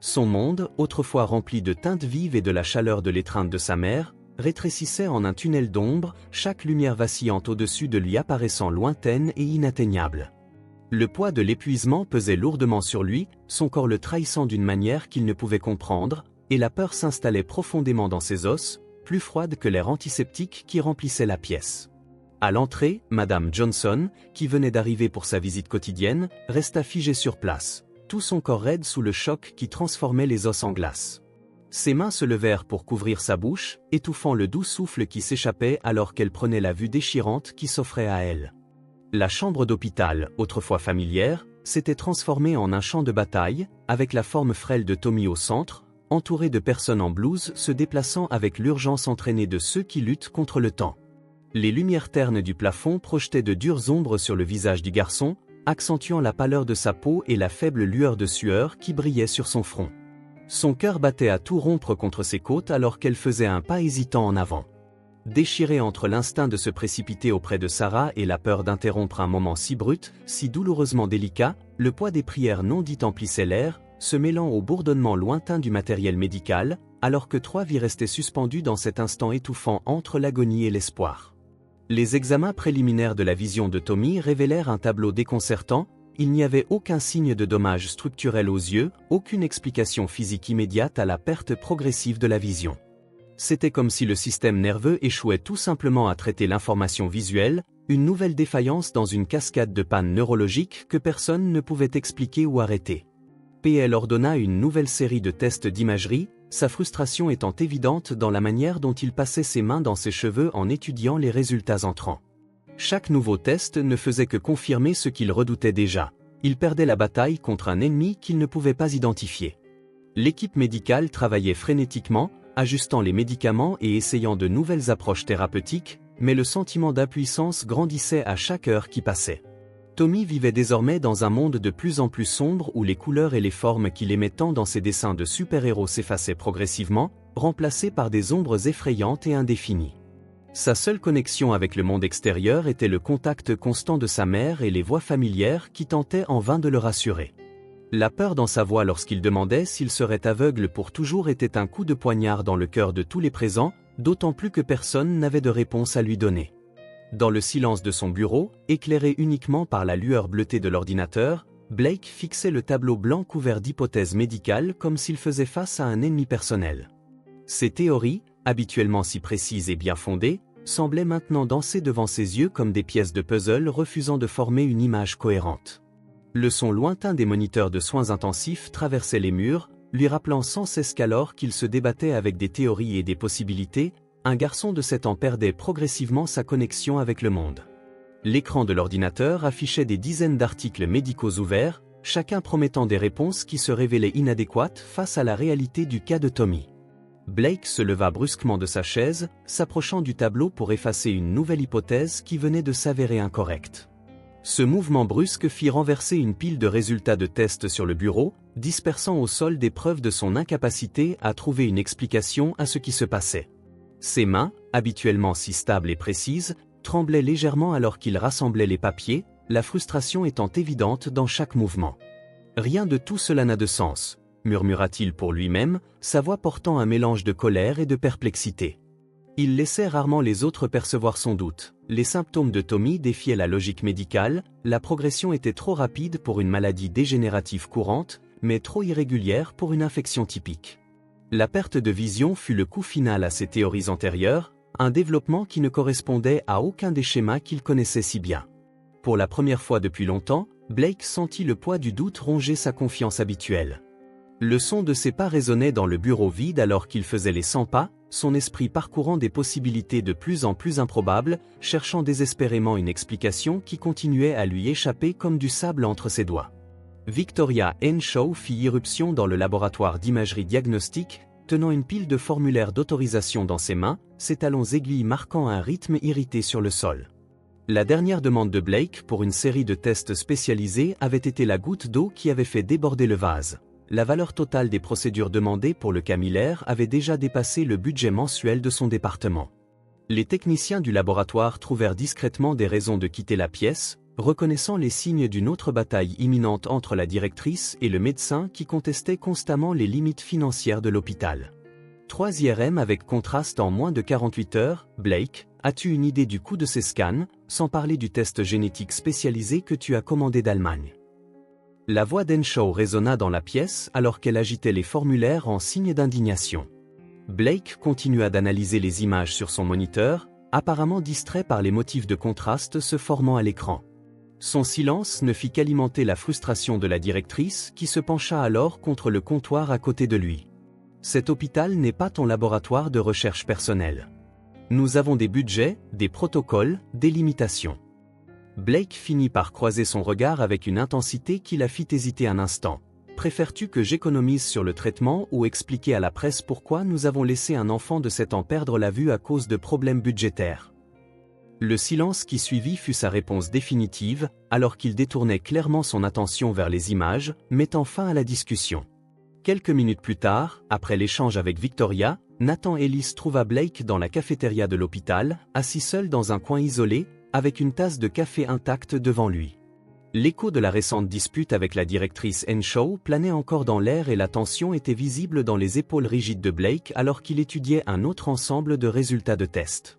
Speaker 1: Son monde, autrefois rempli de teintes vives et de la chaleur de l'étreinte de sa mère, rétrécissait en un tunnel d'ombre, chaque lumière vacillante au-dessus de lui apparaissant lointaine et inatteignable. Le poids de l'épuisement pesait lourdement sur lui, son corps le trahissant d'une manière qu'il ne pouvait comprendre, et la peur s'installait profondément dans ses os, plus froide que l'air antiseptique qui remplissait la pièce. À l'entrée, Madame Johnson, qui venait d'arriver pour sa visite quotidienne, resta figée sur place, tout son corps raide sous le choc qui transformait les os en glace. Ses mains se levèrent pour couvrir sa bouche, étouffant le doux souffle qui s'échappait alors qu'elle prenait la vue déchirante qui s'offrait à elle. La chambre d'hôpital, autrefois familière, s'était transformée en un champ de bataille, avec la forme frêle de Tommy au centre, entouré de personnes en blouse se déplaçant avec l'urgence entraînée de ceux qui luttent contre le temps. Les lumières ternes du plafond projetaient de dures ombres sur le visage du garçon, accentuant la pâleur de sa peau et la faible lueur de sueur qui brillait sur son front. Son cœur battait à tout rompre contre ses côtes alors qu'elle faisait un pas hésitant en avant. Déchirée entre l'instinct de se précipiter auprès de Sarah et la peur d'interrompre un moment si brut, si douloureusement délicat, le poids des prières non dites emplissait l'air, se mêlant au bourdonnement lointain du matériel médical, alors que 3 vies restaient suspendues dans cet instant étouffant entre l'agonie et l'espoir. Les examens préliminaires de la vision de Tommy révélèrent un tableau déconcertant. Il n'y avait aucun signe de dommage structurel aux yeux, aucune explication physique immédiate à la perte progressive de la vision. C'était comme si le système nerveux échouait tout simplement à traiter l'information visuelle, une nouvelle défaillance dans une cascade de pannes neurologiques que personne ne pouvait expliquer ou arrêter. PL ordonna une nouvelle série de tests d'imagerie, sa frustration étant évidente dans la manière dont il passait ses mains dans ses cheveux en étudiant les résultats entrants. Chaque nouveau test ne faisait que confirmer ce qu'il redoutait déjà. Il perdait la bataille contre un ennemi qu'il ne pouvait pas identifier. L'équipe médicale travaillait frénétiquement, ajustant les médicaments et essayant de nouvelles approches thérapeutiques, mais le sentiment d'impuissance grandissait à chaque heure qui passait. Tommy vivait désormais dans un monde de plus en plus sombre où les couleurs et les formes qu'il aimait tant dans ses dessins de super-héros s'effaçaient progressivement, remplacés par des ombres effrayantes et indéfinies. Sa seule connexion avec le monde extérieur était le contact constant de sa mère et les voix familières qui tentaient en vain de le rassurer. La peur dans sa voix lorsqu'il demandait s'il serait aveugle pour toujours était un coup de poignard dans le cœur de tous les présents, d'autant plus que personne n'avait de réponse à lui donner. Dans le silence de son bureau, éclairé uniquement par la lueur bleutée de l'ordinateur, Blake fixait le tableau blanc couvert d'hypothèses médicales comme s'il faisait face à un ennemi personnel. Ses théories, habituellement si précises et bien fondées, semblaient maintenant danser devant ses yeux comme des pièces de puzzle refusant de former une image cohérente. Le son lointain des moniteurs de soins intensifs traversait les murs, lui rappelant sans cesse qu'alors qu'il se débattait avec des théories et des possibilités, un garçon de 7 ans perdait progressivement sa connexion avec le monde. L'écran de l'ordinateur affichait des dizaines d'articles médicaux ouverts, chacun promettant des réponses qui se révélaient inadéquates face à la réalité du cas de Tommy. Blake se leva brusquement de sa chaise, s'approchant du tableau pour effacer une nouvelle hypothèse qui venait de s'avérer incorrecte. Ce mouvement brusque fit renverser une pile de résultats de tests sur le bureau, dispersant au sol des preuves de son incapacité à trouver une explication à ce qui se passait. Ses mains, habituellement si stables et précises, tremblaient légèrement alors qu'il rassemblait les papiers, la frustration étant évidente dans chaque mouvement. « Rien de tout cela n'a de sens », murmura-t-il pour lui-même, sa voix portant un mélange de colère et de perplexité. Il laissait rarement les autres percevoir son doute. Les symptômes de Tommy défiaient la logique médicale, la progression était trop rapide pour une maladie dégénérative courante, mais trop irrégulière pour une infection typique. La perte de vision fut le coup final à ses théories antérieures, un développement qui ne correspondait à aucun des schémas qu'il connaissait si bien. Pour la première fois depuis longtemps, Blake sentit le poids du doute ronger sa confiance habituelle. Le son de ses pas résonnait dans le bureau vide alors qu'il faisait les 100 pas, son esprit parcourant des possibilités de plus en plus improbables, cherchant désespérément une explication qui continuait à lui échapper comme du sable entre ses doigts. Victoria Henshaw fit irruption dans le laboratoire d'imagerie diagnostique, tenant une pile de formulaires d'autorisation dans ses mains, ses talons aiguilles marquant un rythme irrité sur le sol. La dernière demande de Blake pour une série de tests spécialisés avait été la goutte d'eau qui avait fait déborder le vase. La valeur totale des procédures demandées pour le cas Miller avait déjà dépassé le budget mensuel de son département. Les techniciens du laboratoire trouvèrent discrètement des raisons de quitter la pièce, reconnaissant les signes d'une autre bataille imminente entre la directrice et le médecin qui contestait constamment les limites financières de l'hôpital. 3 IRM avec contraste en moins de 48 heures, Blake, as-tu une idée du coût de ces scans, sans parler du test génétique spécialisé que tu as commandé d'Allemagne? La voix d'Henshaw résonna dans la pièce alors qu'elle agitait les formulaires en signe d'indignation. Blake continua d'analyser les images sur son moniteur, apparemment distrait par les motifs de contraste se formant à l'écran. Son silence ne fit qu'alimenter la frustration de la directrice qui se pencha alors contre le comptoir à côté de lui. « Cet hôpital n'est pas ton laboratoire de recherche personnelle. Nous avons des budgets, des protocoles, des limitations. » Blake finit par croiser son regard avec une intensité qui la fit hésiter un instant. « Préfères-tu que j'économise sur le traitement ou expliquer à la presse pourquoi nous avons laissé un enfant de 7 ans perdre la vue à cause de problèmes budgétaires ?» Le silence qui suivit fut sa réponse définitive, alors qu'il détournait clairement son attention vers les images, mettant fin à la discussion. Quelques minutes plus tard, après l'échange avec Victoria, Nathan Ellis trouva Blake dans la cafétéria de l'hôpital, assis seul dans un coin isolé, avec une tasse de café intacte devant lui. L'écho de la récente dispute avec la directrice Henshaw planait encore dans l'air et la tension était visible dans les épaules rigides de Blake alors qu'il étudiait un autre ensemble de résultats de tests.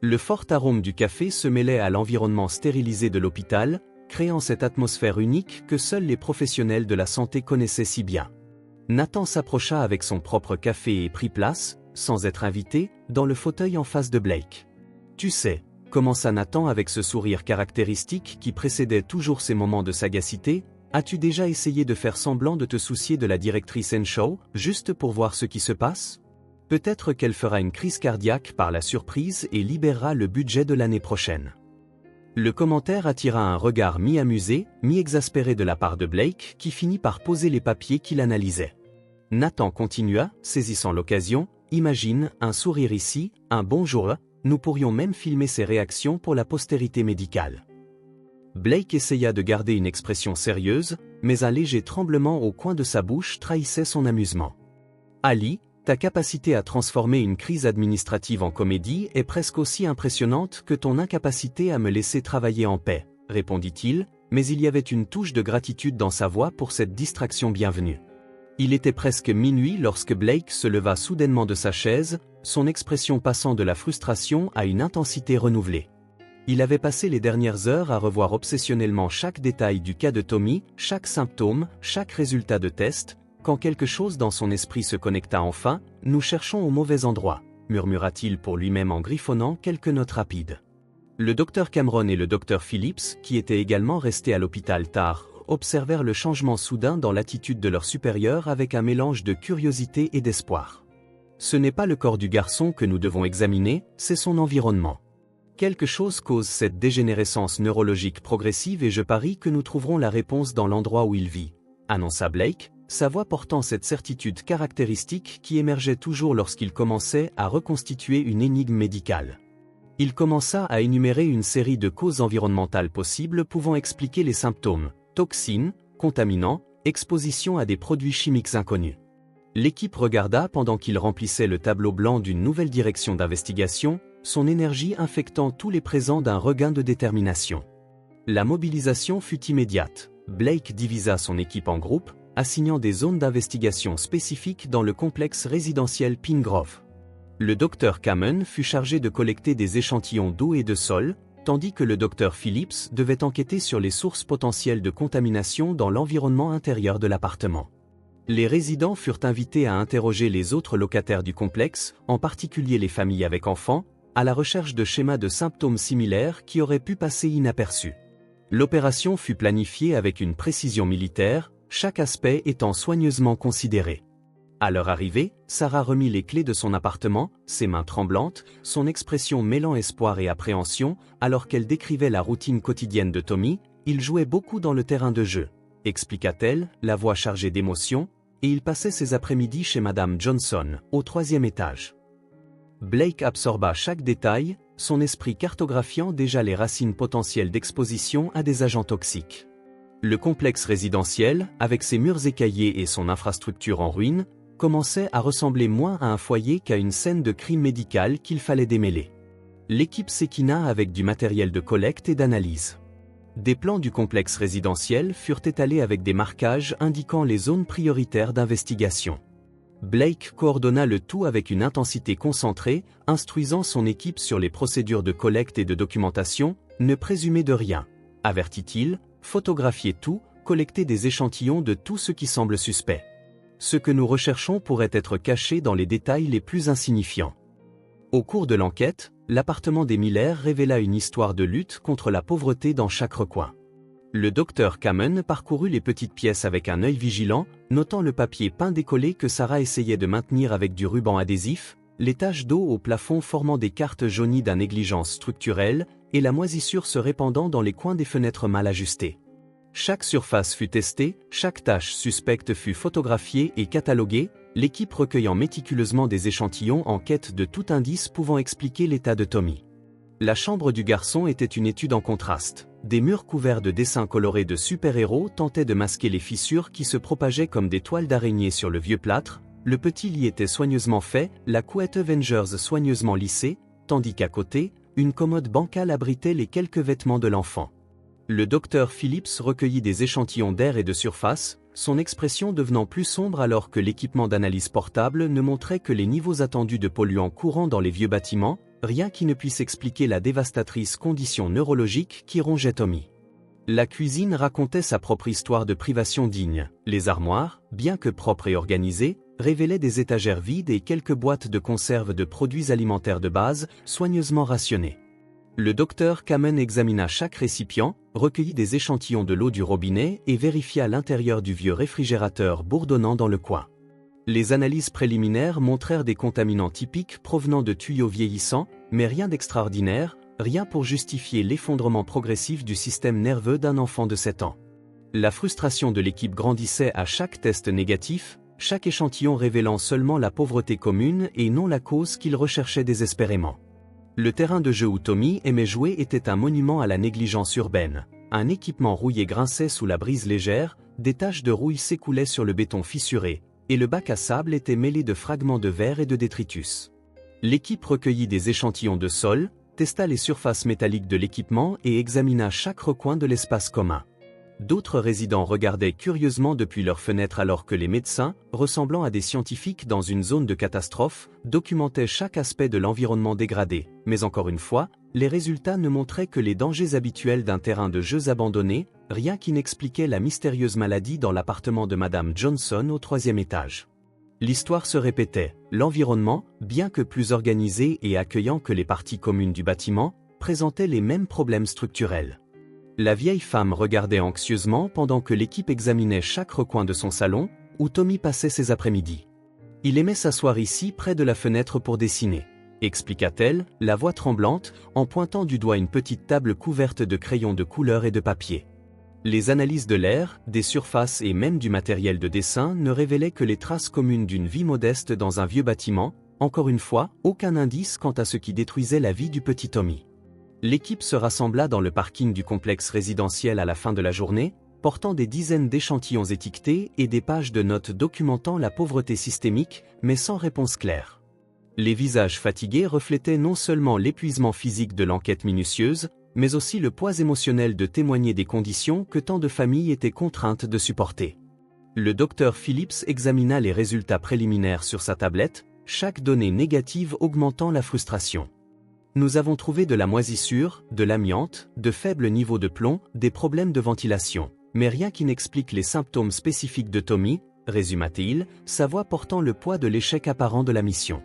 Speaker 1: Le fort arôme du café se mêlait à l'environnement stérilisé de l'hôpital, créant cette atmosphère unique que seuls les professionnels de la santé connaissaient si bien. Nathan s'approcha avec son propre café et prit place, sans être invité, dans le fauteuil en face de Blake. « Tu sais », commença Nathan avec ce sourire caractéristique qui précédait toujours ses moments de sagacité, « as-tu déjà essayé de faire semblant de te soucier de la directrice Henshaw, juste pour voir ce qui se passe ? Peut-être qu'elle fera une crise cardiaque par la surprise et libérera le budget de l'année prochaine. » Le commentaire attira un regard mi-amusé, mi-exaspéré de la part de Blake qui finit par poser les papiers qu'il analysait. Nathan continua, saisissant l'occasion, « Imagine, un sourire ici, un bonjour, nous pourrions même filmer ses réactions pour la postérité médicale. » Blake essaya de garder une expression sérieuse, mais un léger tremblement au coin de sa bouche trahissait son amusement. « Ali, ta capacité à transformer une crise administrative en comédie est presque aussi impressionnante que ton incapacité à me laisser travailler en paix, » répondit-il, mais il y avait une touche de gratitude dans sa voix pour cette distraction bienvenue. Il était presque minuit lorsque Blake se leva soudainement de sa chaise, son expression passant de la frustration à une intensité renouvelée. Il avait passé les dernières heures à revoir obsessionnellement chaque détail du cas de Tommy, chaque symptôme, chaque résultat de test. Quand quelque chose dans son esprit se connecta enfin, « Nous cherchons au mauvais endroit », murmura-t-il pour lui-même en griffonnant quelques notes rapides. Le docteur Cameron et le docteur Phillips, qui étaient également restés à l'hôpital tard, observèrent le changement soudain dans l'attitude de leur supérieur avec un mélange de curiosité et d'espoir. Ce n'est pas le corps du garçon que nous devons examiner, c'est son environnement. Quelque chose cause cette dégénérescence neurologique progressive et je parie que nous trouverons la réponse dans l'endroit où il vit, annonça Blake, sa voix portant cette certitude caractéristique qui émergeait toujours lorsqu'il commençait à reconstituer une énigme médicale. Il commença à énumérer une série de causes environnementales possibles pouvant expliquer les symptômes: toxines, contaminants, exposition à des produits chimiques inconnus. L'équipe regarda pendant qu'il remplissait le tableau blanc d'une nouvelle direction d'investigation, son énergie infectant tous les présents d'un regain de détermination. La mobilisation fut immédiate. Blake divisa son équipe en groupes, assignant des zones d'investigation spécifiques dans le complexe résidentiel Pine Grove. Le docteur Kamen fut chargé de collecter des échantillons d'eau et de sol, tandis que le docteur Phillips devait enquêter sur les sources potentielles de contamination dans l'environnement intérieur de l'appartement. Les résidents furent invités à interroger les autres locataires du complexe, en particulier les familles avec enfants, à la recherche de schémas de symptômes similaires qui auraient pu passer inaperçus. L'opération fut planifiée avec une précision militaire, chaque aspect étant soigneusement considéré. À leur arrivée, Sarah remit les clés de son appartement, ses mains tremblantes, son expression mêlant espoir et appréhension, alors qu'elle décrivait la routine quotidienne de Tommy. Il jouait beaucoup dans le terrain de jeu, expliqua-t-elle, la voix chargée d'émotion, et il passait ses après-midi chez Madame Johnson, au 3e étage. Blake absorba chaque détail, son esprit cartographiant déjà les racines potentielles d'exposition à des agents toxiques. Le complexe résidentiel, avec ses murs écaillés et son infrastructure en ruine, commençait à ressembler moins à un foyer qu'à une scène de crime médical qu'il fallait démêler. L'équipe s'équina avec du matériel de collecte et d'analyse. Des plans du complexe résidentiel furent étalés avec des marquages indiquant les zones prioritaires d'investigation. Blake coordonna le tout avec une intensité concentrée, instruisant son équipe sur les procédures de collecte et de documentation. Ne présumez de rien, avertit-il, photographiez tout, collectez des échantillons de tout ce qui semble suspect. Ce que nous recherchons pourrait être caché dans les détails les plus insignifiants. Au cours de l'enquête, l'appartement des Miller révéla une histoire de lutte contre la pauvreté dans chaque recoin. Le docteur Kamen parcourut les petites pièces avec un œil vigilant, notant le papier peint décollé que Sarah essayait de maintenir avec du ruban adhésif, les taches d'eau au plafond formant des cartes jaunies d'une négligence structurelle, et la moisissure se répandant dans les coins des fenêtres mal ajustées. Chaque surface fut testée, chaque tache suspecte fut photographiée et cataloguée, l'équipe recueillant méticuleusement des échantillons en quête de tout indice pouvant expliquer l'état de Tommy. La chambre du garçon était une étude en contraste. Des murs couverts de dessins colorés de super-héros tentaient de masquer les fissures qui se propageaient comme des toiles d'araignée sur le vieux plâtre, le petit lit était soigneusement fait, la couette Avengers soigneusement lissée, tandis qu'à côté, une commode bancale abritait les quelques vêtements de l'enfant. Le docteur Phillips recueillit des échantillons d'air et de surface, son expression devenant plus sombre alors que l'équipement d'analyse portable ne montrait que les niveaux attendus de polluants courants dans les vieux bâtiments, rien qui ne puisse expliquer la dévastatrice condition neurologique qui rongeait Tommy. La cuisine racontait sa propre histoire de privation digne. Les armoires, bien que propres et organisées, révélaient des étagères vides et quelques boîtes de conserve de produits alimentaires de base, soigneusement rationnés. Le docteur Kamen examina chaque récipient, recueillit des échantillons de l'eau du robinet et vérifia l'intérieur du vieux réfrigérateur bourdonnant dans le coin. Les analyses préliminaires montrèrent des contaminants typiques provenant de tuyaux vieillissants, mais rien d'extraordinaire, rien pour justifier l'effondrement progressif du système nerveux d'un enfant de 7 ans. La frustration de l'équipe grandissait à chaque test négatif, chaque échantillon révélant seulement la pauvreté commune et non la cause qu'ils recherchaient désespérément. Le terrain de jeu où Tommy aimait jouer était un monument à la négligence urbaine. Un équipement rouillé grinçait sous la brise légère, des taches de rouille s'écoulaient sur le béton fissuré, et le bac à sable était mêlé de fragments de verre et de détritus. L'équipe recueillit des échantillons de sol, testa les surfaces métalliques de l'équipement et examina chaque recoin de l'espace commun. D'autres résidents regardaient curieusement depuis leurs fenêtres alors que les médecins, ressemblant à des scientifiques dans une zone de catastrophe, documentaient chaque aspect de l'environnement dégradé. Mais encore une fois, les résultats ne montraient que les dangers habituels d'un terrain de jeux abandonné, rien qui n'expliquait la mystérieuse maladie dans l'appartement de Madame Johnson au 3e étage. L'histoire se répétait, l'environnement, bien que plus organisé et accueillant que les parties communes du bâtiment, présentait les mêmes problèmes structurels. La vieille femme regardait anxieusement pendant que l'équipe examinait chaque recoin de son salon, où Tommy passait ses après-midi. Il aimait s'asseoir ici près de la fenêtre pour dessiner, expliqua-t-elle, la voix tremblante, en pointant du doigt une petite table couverte de crayons de couleur et de papier. Les analyses de l'air, des surfaces et même du matériel de dessin ne révélaient que les traces communes d'une vie modeste dans un vieux bâtiment, encore une fois, aucun indice quant à ce qui détruisait la vie du petit Tommy. L'équipe se rassembla dans le parking du complexe résidentiel à la fin de la journée, portant des dizaines d'échantillons étiquetés et des pages de notes documentant la pauvreté systémique, mais sans réponse claire. Les visages fatigués reflétaient non seulement l'épuisement physique de l'enquête minutieuse, mais aussi le poids émotionnel de témoigner des conditions que tant de familles étaient contraintes de supporter. Le docteur Phillips examina les résultats préliminaires sur sa tablette, chaque donnée négative augmentant la frustration. Nous avons trouvé de la moisissure, de l'amiante, de faibles niveaux de plomb, des problèmes de ventilation, mais rien qui n'explique les symptômes spécifiques de Tommy, résuma-t-il, sa voix portant le poids de l'échec apparent de la mission.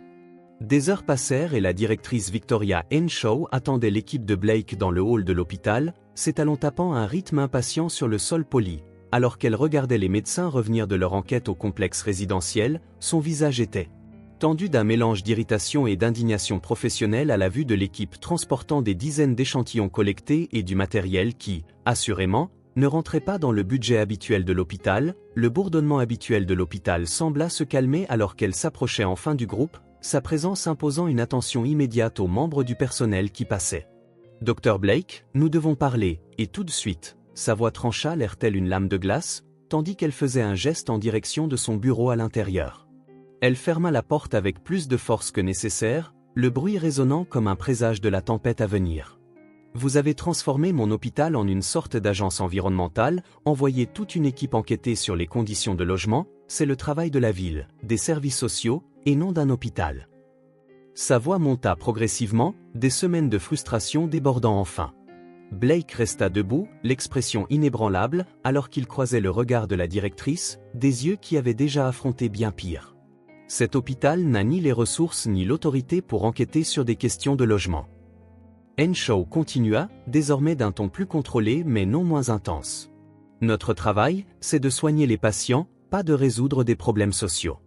Speaker 1: Des heures passèrent et la directrice Victoria Henshaw attendait l'équipe de Blake dans le hall de l'hôpital, s'étalant tapant un rythme impatient sur le sol poli. Alors qu'elle regardait les médecins revenir de leur enquête au complexe résidentiel, son visage était tendu d'un mélange d'irritation et d'indignation professionnelle à la vue de l'équipe transportant des dizaines d'échantillons collectés et du matériel qui, assurément, ne rentrait pas dans le budget habituel de l'hôpital. Le bourdonnement habituel de l'hôpital sembla se calmer alors qu'elle s'approchait enfin du groupe, sa présence imposant une attention immédiate aux membres du personnel qui passaient. « Dr Blake, nous devons parler, et tout de suite », sa voix trancha l'air telle une lame de glace, tandis qu'elle faisait un geste en direction de son bureau à l'intérieur. Elle ferma la porte avec plus de force que nécessaire, le bruit résonnant comme un présage de la tempête à venir. « Vous avez transformé mon hôpital en une sorte d'agence environnementale, envoyé toute une équipe enquêter sur les conditions de logement, c'est le travail de la ville, des services sociaux, et non d'un hôpital. » Sa voix monta progressivement, des semaines de frustration débordant enfin. Blake resta debout, l'expression inébranlable, alors qu'il croisait le regard de la directrice, des yeux qui avaient déjà affronté bien pire. Cet hôpital n'a ni les ressources ni l'autorité pour enquêter sur des questions de logement. Henshaw continua, désormais d'un ton plus contrôlé mais non moins intense. Notre travail, c'est de soigner les patients, pas de résoudre des problèmes sociaux.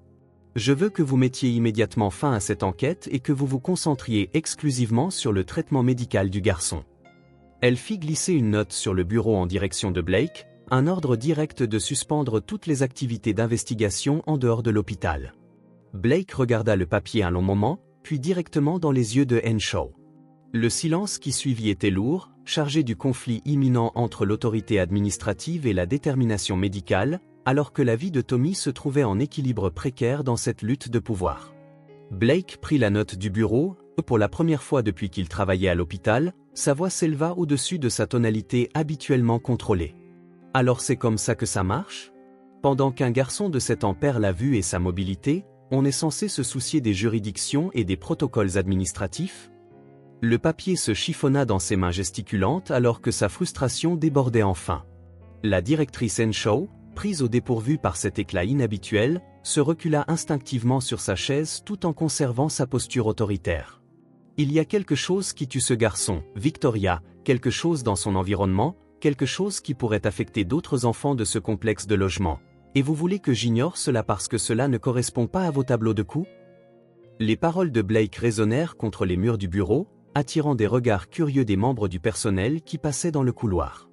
Speaker 1: Je veux que vous mettiez immédiatement fin à cette enquête et que vous vous concentriez exclusivement sur le traitement médical du garçon. Elle fit glisser une note sur le bureau en direction de Blake, un ordre direct de suspendre toutes les activités d'investigation en dehors de l'hôpital. Blake regarda le papier un long moment, puis directement dans les yeux de Henshaw. Le silence qui suivit était lourd, chargé du conflit imminent entre l'autorité administrative et la détermination médicale, alors que la vie de Tommy se trouvait en équilibre précaire dans cette lutte de pouvoir. Blake prit la note du bureau, pour la première fois depuis qu'il travaillait à l'hôpital, sa voix s'éleva au-dessus de sa tonalité habituellement contrôlée. « Alors c'est comme ça que ça marche ? Pendant qu'un garçon de 7 ans perd la vue et sa mobilité, on est censé se soucier des juridictions et des protocoles administratifs ?» Le papier se chiffonna dans ses mains gesticulantes alors que sa frustration débordait enfin. La directrice Henshaw, prise au dépourvu par cet éclat inhabituel, se recula instinctivement sur sa chaise tout en conservant sa posture autoritaire. « Il y a quelque chose qui tue ce garçon, Victoria, quelque chose dans son environnement, quelque chose qui pourrait affecter d'autres enfants de ce complexe de logement. Et vous voulez que j'ignore cela parce que cela ne correspond pas à vos tableaux de coups ?» Les paroles de Blake résonnèrent contre les murs du bureau, attirant des regards curieux des membres du personnel qui passaient dans le couloir.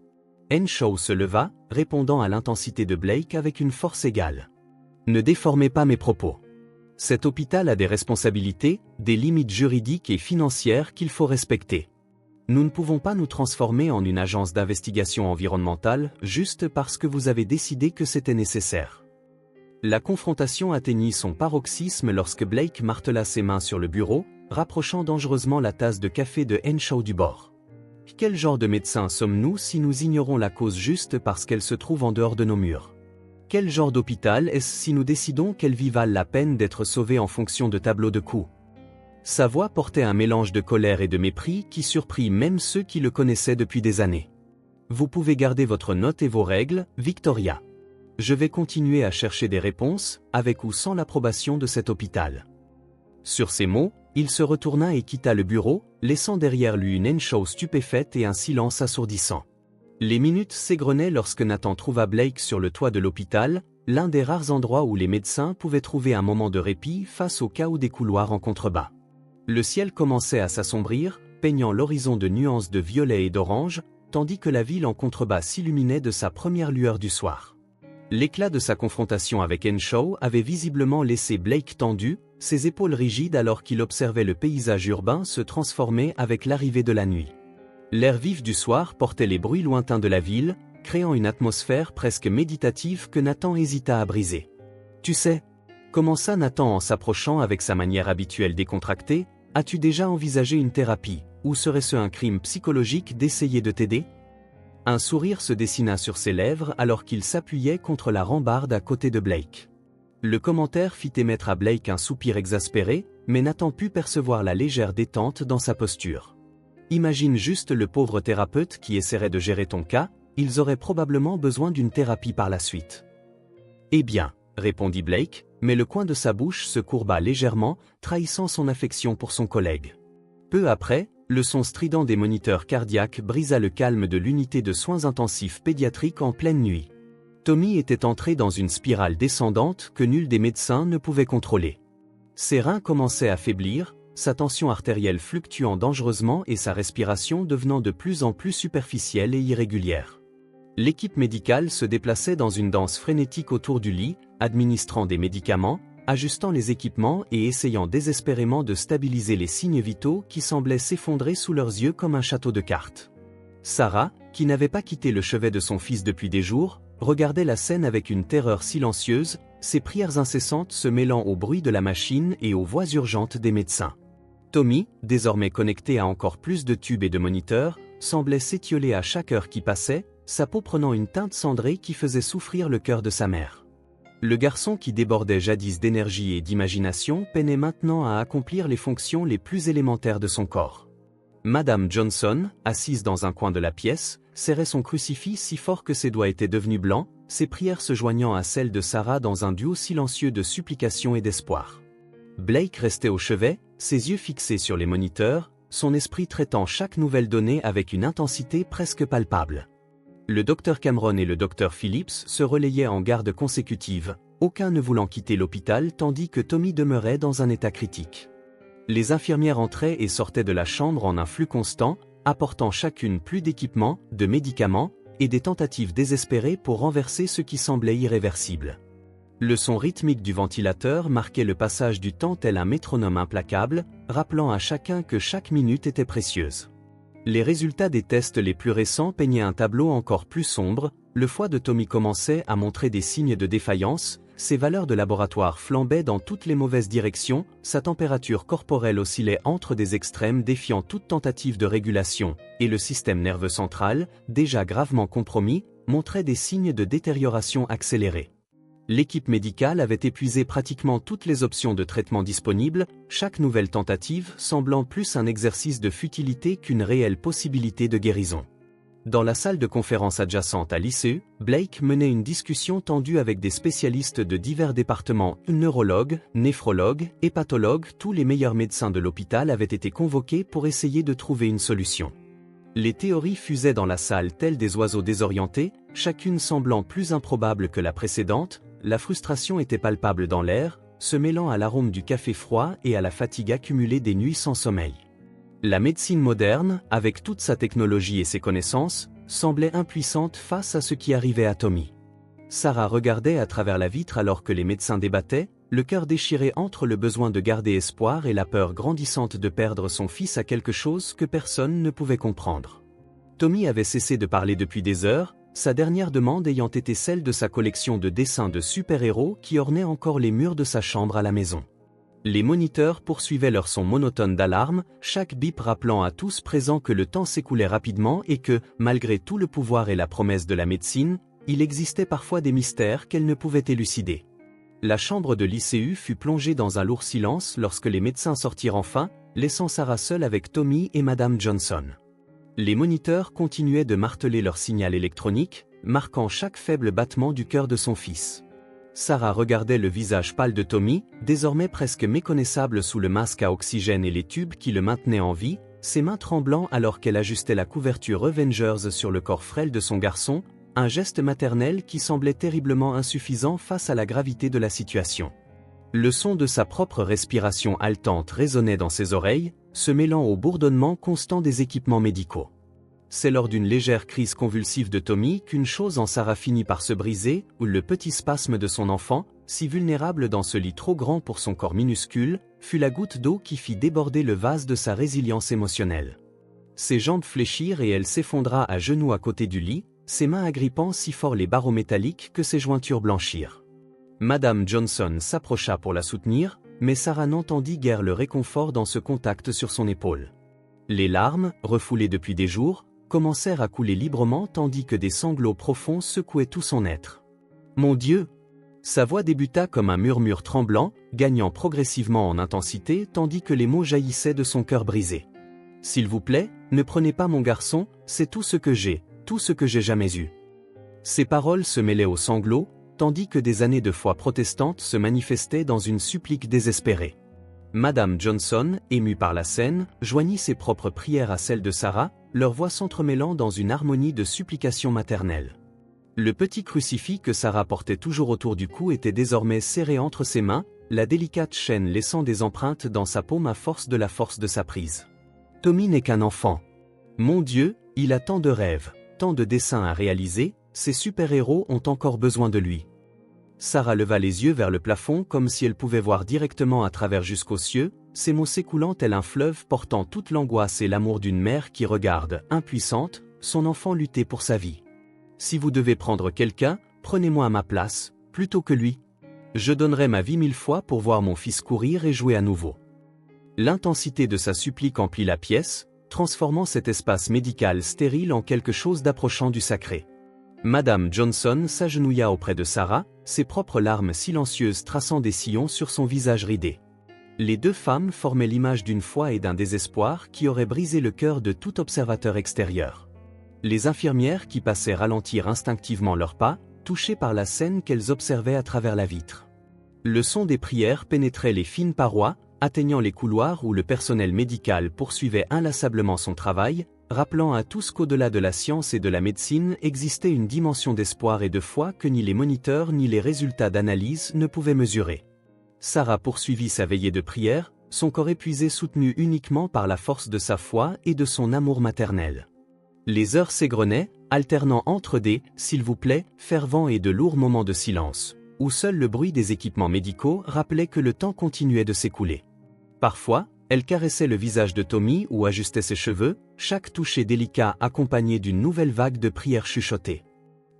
Speaker 1: Henshaw se leva, répondant à l'intensité de Blake avec une force égale. « Ne déformez pas mes propos. Cet hôpital a des responsabilités, des limites juridiques et financières qu'il faut respecter. Nous ne pouvons pas nous transformer en une agence d'investigation environnementale juste parce que vous avez décidé que c'était nécessaire. » La confrontation atteignit son paroxysme lorsque Blake martela ses mains sur le bureau, rapprochant dangereusement la tasse de café de Henshaw du bord. « Quel genre de médecins sommes-nous si nous ignorons la cause juste parce qu'elle se trouve en dehors de nos murs ? Quel genre d'hôpital est-ce si nous décidons qu'elle vie valent la peine d'être sauvée en fonction de tableaux de coups ?» Sa voix portait un mélange de colère et de mépris qui surprit même ceux qui le connaissaient depuis des années. « Vous pouvez garder votre note et vos règles, Victoria. Je vais continuer à chercher des réponses, avec ou sans l'approbation de cet hôpital. » Sur ces mots, il se retourna et quitta le bureau, laissant derrière lui une Henshaw stupéfaite et un silence assourdissant. Les minutes s'égrenaient lorsque Nathan trouva Blake sur le toit de l'hôpital, l'un des rares endroits où les médecins pouvaient trouver un moment de répit face au chaos des couloirs en contrebas. Le ciel commençait à s'assombrir, peignant l'horizon de nuances de violet et d'orange, tandis que la ville en contrebas s'illuminait de sa première lueur du soir. L'éclat de sa confrontation avec Henshaw avait visiblement laissé Blake tendu, ses épaules rigides alors qu'il observait le paysage urbain se transformer avec l'arrivée de la nuit. L'air vif du soir portait les bruits lointains de la ville, créant une atmosphère presque méditative que Nathan hésita à briser. « Tu sais, » commença Nathan en s'approchant avec sa manière habituelle décontractée, « as-tu déjà envisagé une thérapie, ou serait-ce un crime psychologique d'essayer de t'aider ?» Un sourire se dessina sur ses lèvres alors qu'il s'appuyait contre la rambarde à côté de Blake. Le commentaire fit émettre à Blake un soupir exaspéré, mais Nathan put percevoir la légère détente dans sa posture. Imagine juste le pauvre thérapeute qui essaierait de gérer ton cas, ils auraient probablement besoin d'une thérapie par la suite. Eh bien, répondit Blake, mais le coin de sa bouche se courba légèrement, trahissant son affection pour son collègue. Peu après, le son strident des moniteurs cardiaques brisa le calme de l'unité de soins intensifs pédiatriques en pleine nuit. Tommy était entré dans une spirale descendante que nul des médecins ne pouvait contrôler. Ses reins commençaient à faiblir, sa tension artérielle fluctuant dangereusement et sa respiration devenant de plus en plus superficielle et irrégulière. L'équipe médicale se déplaçait dans une danse frénétique autour du lit, administrant des médicaments, ajustant les équipements et essayant désespérément de stabiliser les signes vitaux qui semblaient s'effondrer sous leurs yeux comme un château de cartes. Sarah, qui n'avait pas quitté le chevet de son fils depuis des jours, regardait la scène avec une terreur silencieuse, ses prières incessantes se mêlant au bruit de la machine et aux voix urgentes des médecins. Tommy, désormais connecté à encore plus de tubes et de moniteurs, semblait s'étioler à chaque heure qui passait, sa peau prenant une teinte cendrée qui faisait souffrir le cœur de sa mère. Le garçon qui débordait jadis d'énergie et d'imagination peinait maintenant à accomplir les fonctions les plus élémentaires de son corps. Madame Johnson, assise dans un coin de la pièce, serrait son crucifix si fort que ses doigts étaient devenus blancs, ses prières se joignant à celles de Sarah dans un duo silencieux de supplication et d'espoir. Blake restait au chevet, ses yeux fixés sur les moniteurs, son esprit traitant chaque nouvelle donnée avec une intensité presque palpable. Le docteur Cameron et le docteur Phillips se relayaient en garde consécutive, aucun ne voulant quitter l'hôpital tandis que Tommy demeurait dans un état critique. Les infirmières entraient et sortaient de la chambre en un flux constant, apportant chacune plus d'équipements, de médicaments, et des tentatives désespérées pour renverser ce qui semblait irréversible. Le son rythmique du ventilateur marquait le passage du temps tel un métronome implacable, rappelant à chacun que chaque minute était précieuse. Les résultats des tests les plus récents peignaient un tableau encore plus sombre, le foie de Tommy commençait à montrer des signes de défaillance, ses valeurs de laboratoire flambaient dans toutes les mauvaises directions, sa température corporelle oscillait entre des extrêmes défiant toute tentative de régulation, et le système nerveux central, déjà gravement compromis, montrait des signes de détérioration accélérée. L'équipe médicale avait épuisé pratiquement toutes les options de traitement disponibles, chaque nouvelle tentative semblant plus un exercice de futilité qu'une réelle possibilité de guérison. Dans la salle de conférence adjacente à l'ICU, Blake menait une discussion tendue avec des spécialistes de divers départements, neurologues, néphrologues, hépatologues, tous les meilleurs médecins de l'hôpital avaient été convoqués pour essayer de trouver une solution. Les théories fusaient dans la salle telles des oiseaux désorientés, chacune semblant plus improbable que la précédente. La frustration était palpable dans l'air, se mêlant à l'arôme du café froid et à la fatigue accumulée des nuits sans sommeil. La médecine moderne, avec toute sa technologie et ses connaissances, semblait impuissante face à ce qui arrivait à Tommy. Sarah regardait à travers la vitre alors que les médecins débattaient, le cœur déchiré entre le besoin de garder espoir et la peur grandissante de perdre son fils à quelque chose que personne ne pouvait comprendre. Tommy avait cessé de parler depuis des heures, sa dernière demande ayant été celle de sa collection de dessins de super-héros qui ornait encore les murs de sa chambre à la maison. Les moniteurs poursuivaient leur son monotone d'alarme, chaque bip rappelant à tous présents que le temps s'écoulait rapidement et que, malgré tout le pouvoir et la promesse de la médecine, il existait parfois des mystères qu'elle ne pouvait élucider. La chambre de l'ICU fut plongée dans un lourd silence lorsque les médecins sortirent enfin, laissant Sarah seule avec Tommy et Madame Johnson. Les moniteurs continuaient de marteler leur signal électronique, marquant chaque faible battement du cœur de son fils. Sarah regardait le visage pâle de Tommy, désormais presque méconnaissable sous le masque à oxygène et les tubes qui le maintenaient en vie, ses mains tremblant alors qu'elle ajustait la couverture Avengers sur le corps frêle de son garçon, un geste maternel qui semblait terriblement insuffisant face à la gravité de la situation. Le son de sa propre respiration haletante résonnait dans ses oreilles, se mêlant au bourdonnement constant des équipements médicaux. c'est lors d'une légère crise convulsive de Tommy qu'une chose en Sarah finit par se briser, ou le petit spasme de son enfant, si vulnérable dans ce lit trop grand pour son corps minuscule, fut la goutte d'eau qui fit déborder le vase de sa résilience émotionnelle. Ses jambes fléchirent et elle s'effondra à genoux à côté du lit, ses mains agrippant si fort les barreaux métalliques que ses jointures blanchirent. Madame Johnson s'approcha pour la soutenir, mais Sarah n'entendit guère le réconfort dans ce contact sur son épaule. Les larmes, refoulées depuis des jours, commencèrent à couler librement tandis que des sanglots profonds secouaient tout son être. « Mon Dieu !» Sa voix débuta comme un murmure tremblant, gagnant progressivement en intensité tandis que les mots jaillissaient de son cœur brisé. « S'il vous plaît, ne prenez pas mon garçon, c'est tout ce que j'ai jamais eu. » Ces paroles se mêlaient aux sanglots, tandis que des années de foi protestante se manifestaient dans une supplique désespérée. Madame Johnson, émue par la scène, joignit ses propres prières à celles de Sarah, leurs voix s'entremêlant dans une harmonie de supplication maternelle. Le petit crucifix que Sarah portait toujours autour du cou était désormais serré entre ses mains, la délicate chaîne laissant des empreintes dans sa paume à force de la force de sa prise. Tommy n'est qu'un enfant. Mon Dieu, il a tant de rêves, tant de dessins à réaliser, ces super-héros ont encore besoin de lui. Sarah leva les yeux vers le plafond comme si elle pouvait voir directement à travers jusqu'aux cieux, ses mots s'écoulant tel un fleuve portant toute l'angoisse et l'amour d'une mère qui regarde, impuissante, son enfant lutter pour sa vie. Si vous devez prendre quelqu'un, prenez-moi à ma place, plutôt que lui. Je donnerai ma vie 1000 fois pour voir mon fils courir et jouer à nouveau. L'intensité de sa supplique emplit la pièce, transformant cet espace médical stérile en quelque chose d'approchant du sacré. Madame Johnson s'agenouilla auprès de Sarah, ses propres larmes silencieuses traçant des sillons sur son visage ridé. Les deux femmes formaient l'image d'une foi et d'un désespoir qui auraient brisé le cœur de tout observateur extérieur. Les infirmières qui passaient ralentirent instinctivement leurs pas, touchées par la scène qu'elles observaient à travers la vitre. Le son des prières pénétrait les fines parois, atteignant les couloirs où le personnel médical poursuivait inlassablement son travail, rappelant à tous qu'au-delà de la science et de la médecine existait une dimension d'espoir et de foi que ni les moniteurs ni les résultats d'analyse ne pouvaient mesurer. Sarah poursuivit sa veillée de prière, son corps épuisé soutenu uniquement par la force de sa foi et de son amour maternel. Les heures s'égrenaient, alternant entre des « s'il vous plaît » fervents et de lourds moments de silence, où seul le bruit des équipements médicaux rappelait que le temps continuait de s'écouler. Parfois, elle caressait le visage de Tommy ou ajustait ses cheveux, chaque toucher délicat accompagné d'une nouvelle vague de prières chuchotées.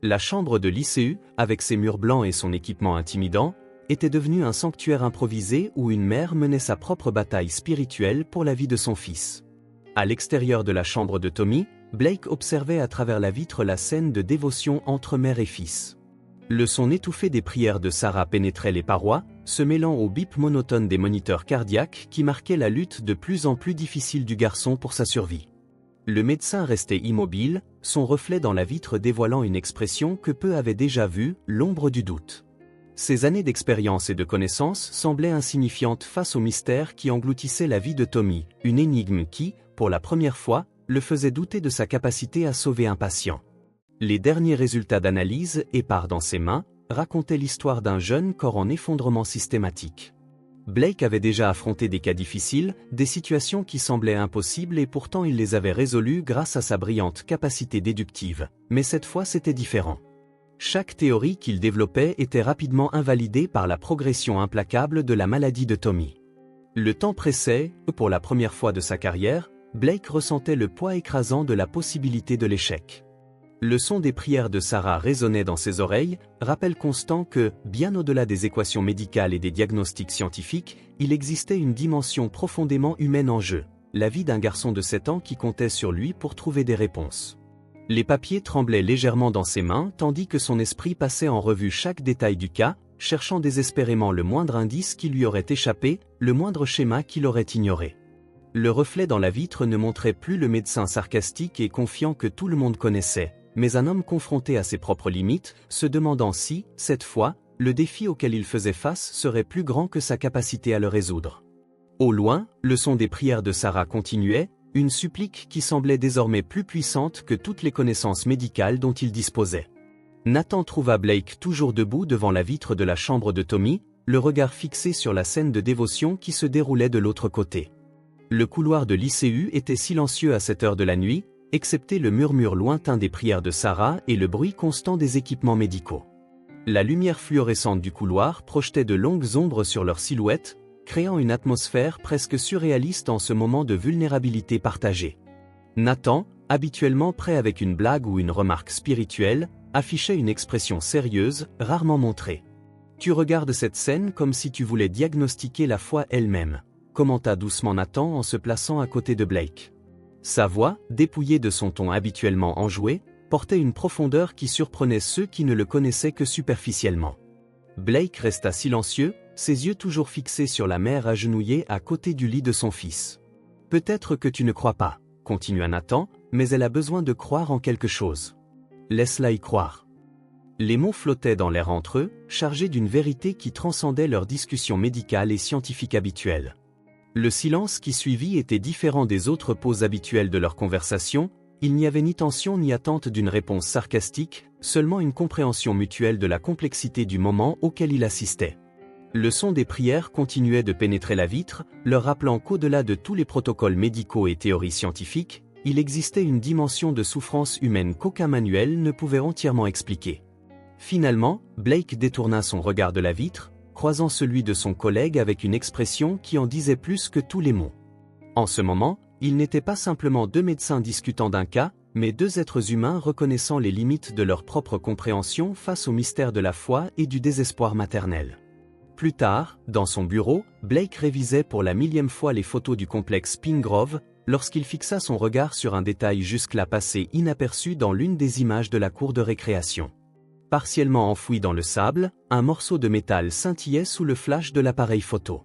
Speaker 1: La chambre de l'ICU, avec ses murs blancs et son équipement intimidant, était devenue un sanctuaire improvisé où une mère menait sa propre bataille spirituelle pour la vie de son fils. À l'extérieur de la chambre de Tommy, Blake observait à travers la vitre la scène de dévotion entre mère et fils. Le son étouffé des prières de Sarah pénétrait les parois, se mêlant au bip monotone des moniteurs cardiaques qui marquaient la lutte de plus en plus difficile du garçon pour sa survie. Le médecin restait immobile, son reflet dans la vitre dévoilant une expression que peu avaient déjà vue, l'ombre du doute. Ces années d'expérience et de connaissance semblaient insignifiantes face au mystère qui engloutissait la vie de Tommy, une énigme qui, pour la première fois, le faisait douter de sa capacité à sauver un patient. Les derniers résultats d'analyse, épars dans ses mains, racontaient l'histoire d'un jeune corps en effondrement systématique. Blake avait déjà affronté des cas difficiles, des situations qui semblaient impossibles et pourtant il les avait résolues grâce à sa brillante capacité déductive. Mais cette fois c'était différent. Chaque théorie qu'il développait était rapidement invalidée par la progression implacable de la maladie de Tommy. Le temps pressait, pour la première fois de sa carrière, Blake ressentait le poids écrasant de la possibilité de l'échec. Le son des prières de Sarah résonnait dans ses oreilles, rappel constant que, bien au-delà des équations médicales et des diagnostics scientifiques, il existait une dimension profondément humaine en jeu, la vie d'un garçon de 7 ans qui comptait sur lui pour trouver des réponses. Les papiers tremblaient légèrement dans ses mains tandis que son esprit passait en revue chaque détail du cas, cherchant désespérément le moindre indice qui lui aurait échappé, le moindre schéma qu'il aurait ignoré. Le reflet dans la vitre ne montrait plus le médecin sarcastique et confiant que tout le monde connaissait, mais un homme confronté à ses propres limites, se demandant si, cette fois, le défi auquel il faisait face serait plus grand que sa capacité à le résoudre. Au loin, le son des prières de Sarah continuait, une supplique qui semblait désormais plus puissante que toutes les connaissances médicales dont il disposait. Nathan trouva Blake toujours debout devant la vitre de la chambre de Tommy, le regard fixé sur la scène de dévotion qui se déroulait de l'autre côté. Le couloir de l'ICU était silencieux à cette heure de la nuit, excepté le murmure lointain des prières de Sarah et le bruit constant des équipements médicaux. La lumière fluorescente du couloir projetait de longues ombres sur leurs silhouettes, créant une atmosphère presque surréaliste en ce moment de vulnérabilité partagée. Nathan, habituellement prêt avec une blague ou une remarque spirituelle, affichait une expression sérieuse, rarement montrée. « Tu regardes cette scène comme si tu voulais diagnostiquer la foi elle-même », commenta doucement Nathan en se plaçant à côté de Blake. Sa voix, dépouillée de son ton habituellement enjoué, portait une profondeur qui surprenait ceux qui ne le connaissaient que superficiellement. Blake resta silencieux, ses yeux toujours fixés sur la mère agenouillée à côté du lit de son fils. « Peut-être que tu ne crois pas, » continua Nathan, « mais elle a besoin de croire en quelque chose. Laisse-la y croire. » Les mots flottaient dans l'air entre eux, chargés d'une vérité qui transcendait leurs discussions médicales et scientifiques habituelles. Le silence qui suivit était différent des autres pauses habituelles de leur conversation. Il n'y avait ni tension ni attente d'une réponse sarcastique, seulement une compréhension mutuelle de la complexité du moment auquel il assistait. Le son des prières continuait de pénétrer la vitre, leur rappelant qu'au-delà de tous les protocoles médicaux et théories scientifiques, il existait une dimension de souffrance humaine qu'aucun manuel ne pouvait entièrement expliquer. Finalement, Blake détourna son regard de la vitre, croisant celui de son collègue avec une expression qui en disait plus que tous les mots. En ce moment, ils n'étaient pas simplement deux médecins discutant d'un cas, mais deux êtres humains reconnaissant les limites de leur propre compréhension face au mystère de la foi et du désespoir maternel. Plus tard, dans son bureau, Blake révisait pour la 1000e fois les photos du complexe Pine Grove, lorsqu'il fixa son regard sur un détail jusque-là passé inaperçu dans l'une des images de la cour de récréation. Partiellement enfoui dans le sable, un morceau de métal scintillait sous le flash de l'appareil photo.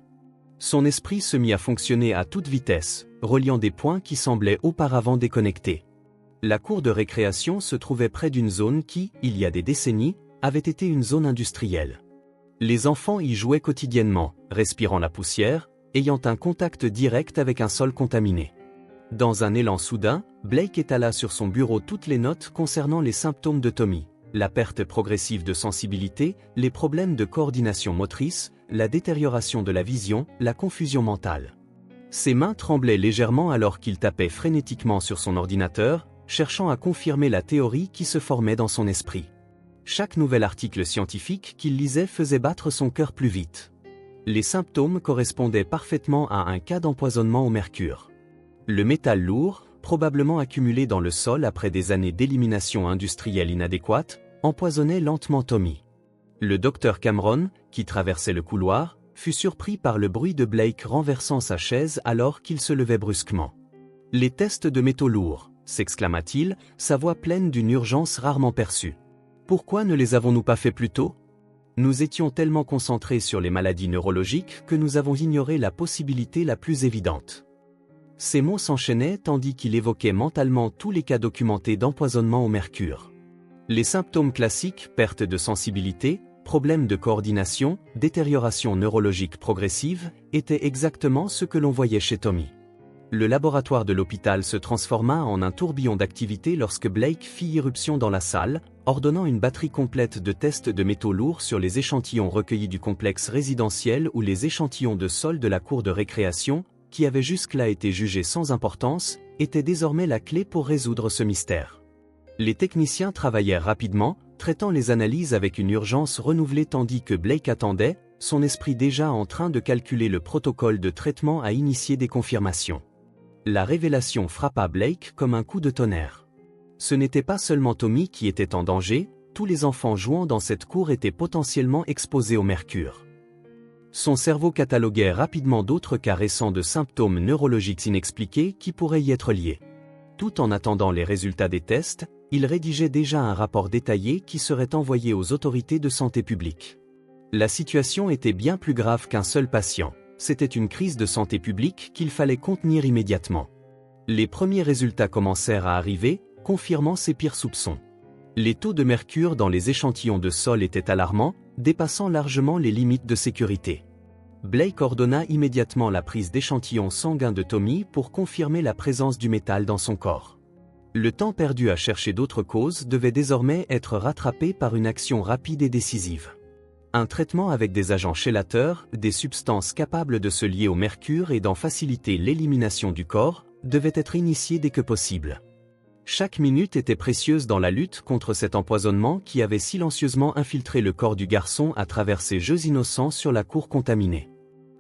Speaker 1: Son esprit se mit à fonctionner à toute vitesse, reliant des points qui semblaient auparavant déconnectés. La cour de récréation se trouvait près d'une zone qui, il y a des décennies, avait été une zone industrielle. Les enfants y jouaient quotidiennement, respirant la poussière, ayant un contact direct avec un sol contaminé. Dans un élan soudain, Blake étala sur son bureau toutes les notes concernant les symptômes de Tommy. La perte progressive de sensibilité, les problèmes de coordination motrice, la détérioration de la vision, la confusion mentale. Ses mains tremblaient légèrement alors qu'il tapait frénétiquement sur son ordinateur, cherchant à confirmer la théorie qui se formait dans son esprit. Chaque nouvel article scientifique qu'il lisait faisait battre son cœur plus vite. Les symptômes correspondaient parfaitement à un cas d'empoisonnement au mercure. Le métal lourd, probablement accumulé dans le sol après des années d'élimination industrielle inadéquate, empoisonnait lentement Tommy. Le docteur Cameron, qui traversait le couloir, fut surpris par le bruit de Blake renversant sa chaise alors qu'il se levait brusquement. « Les tests de métaux lourds !» s'exclama-t-il, sa voix pleine d'une urgence rarement perçue. « Pourquoi ne les avons-nous pas fait plus tôt ? Nous étions tellement concentrés sur les maladies neurologiques que nous avons ignoré la possibilité la plus évidente. » Ces mots s'enchaînaient tandis qu'il évoquait mentalement tous les cas documentés d'empoisonnement au mercure. Les symptômes classiques, perte de sensibilité, problèmes de coordination, détérioration neurologique progressive, étaient exactement ce que l'on voyait chez Tommy. Le laboratoire de l'hôpital se transforma en un tourbillon d'activité lorsque Blake fit irruption dans la salle, ordonnant une batterie complète de tests de métaux lourds sur les échantillons recueillis du complexe résidentiel ou les échantillons de sol de la cour de récréation, qui avaient jusque-là été jugés sans importance, étaient désormais la clé pour résoudre ce mystère. Les techniciens travaillèrent rapidement, traitant les analyses avec une urgence renouvelée tandis que Blake attendait, son esprit déjà en train de calculer le protocole de traitement à initier des confirmations. La révélation frappa Blake comme un coup de tonnerre. Ce n'était pas seulement Tommy qui était en danger, tous les enfants jouant dans cette cour étaient potentiellement exposés au mercure. Son cerveau cataloguait rapidement d'autres cas récents de symptômes neurologiques inexpliqués qui pourraient y être liés. Tout en attendant les résultats des tests, il rédigeait déjà un rapport détaillé qui serait envoyé aux autorités de santé publique. La situation était bien plus grave qu'un seul patient. C'était une crise de santé publique qu'il fallait contenir immédiatement. Les premiers résultats commencèrent à arriver, confirmant ses pires soupçons. Les taux de mercure dans les échantillons de sol étaient alarmants, dépassant largement les limites de sécurité. Blake ordonna immédiatement la prise d'échantillons sanguins de Tommy pour confirmer la présence du métal dans son corps. Le temps perdu à chercher d'autres causes devait désormais être rattrapé par une action rapide et décisive. Un traitement avec des agents chélateurs, des substances capables de se lier au mercure et d'en faciliter l'élimination du corps, devait être initié dès que possible. Chaque minute était précieuse dans la lutte contre cet empoisonnement qui avait silencieusement infiltré le corps du garçon à travers ses jeux innocents sur la cour contaminée.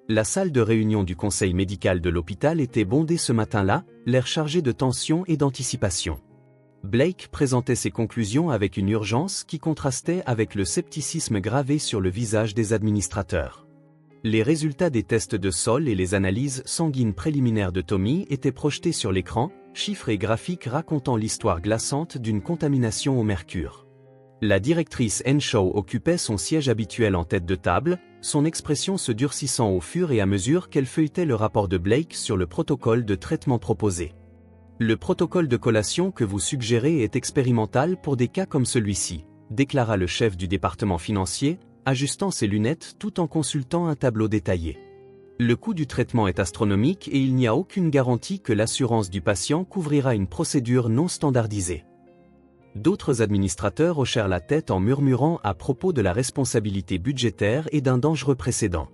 Speaker 1: La salle de réunion du conseil médical de l'hôpital était bondée ce matin-là, l'air chargé de tension et d'anticipation. Blake présentait ses conclusions avec une urgence qui contrastait avec le scepticisme gravé sur le visage des administrateurs. Les résultats des tests de sol et les analyses sanguines préliminaires de Tommy étaient projetés sur l'écran, chiffres et graphiques racontant l'histoire glaçante d'une contamination au mercure. La directrice Henshaw occupait son siège habituel en tête de table, son expression se durcissant au fur et à mesure qu'elle feuilletait le rapport de Blake sur le protocole de traitement proposé. Le protocole de collation que vous suggérez est expérimental pour des cas comme celui-ci, déclara le chef du département financier, ajustant ses lunettes tout en consultant un tableau détaillé. Le coût du traitement est astronomique et il n'y a aucune garantie que l'assurance du patient couvrira une procédure non standardisée. D'autres administrateurs hochèrent la tête en murmurant à propos de la responsabilité budgétaire et d'un dangereux précédent.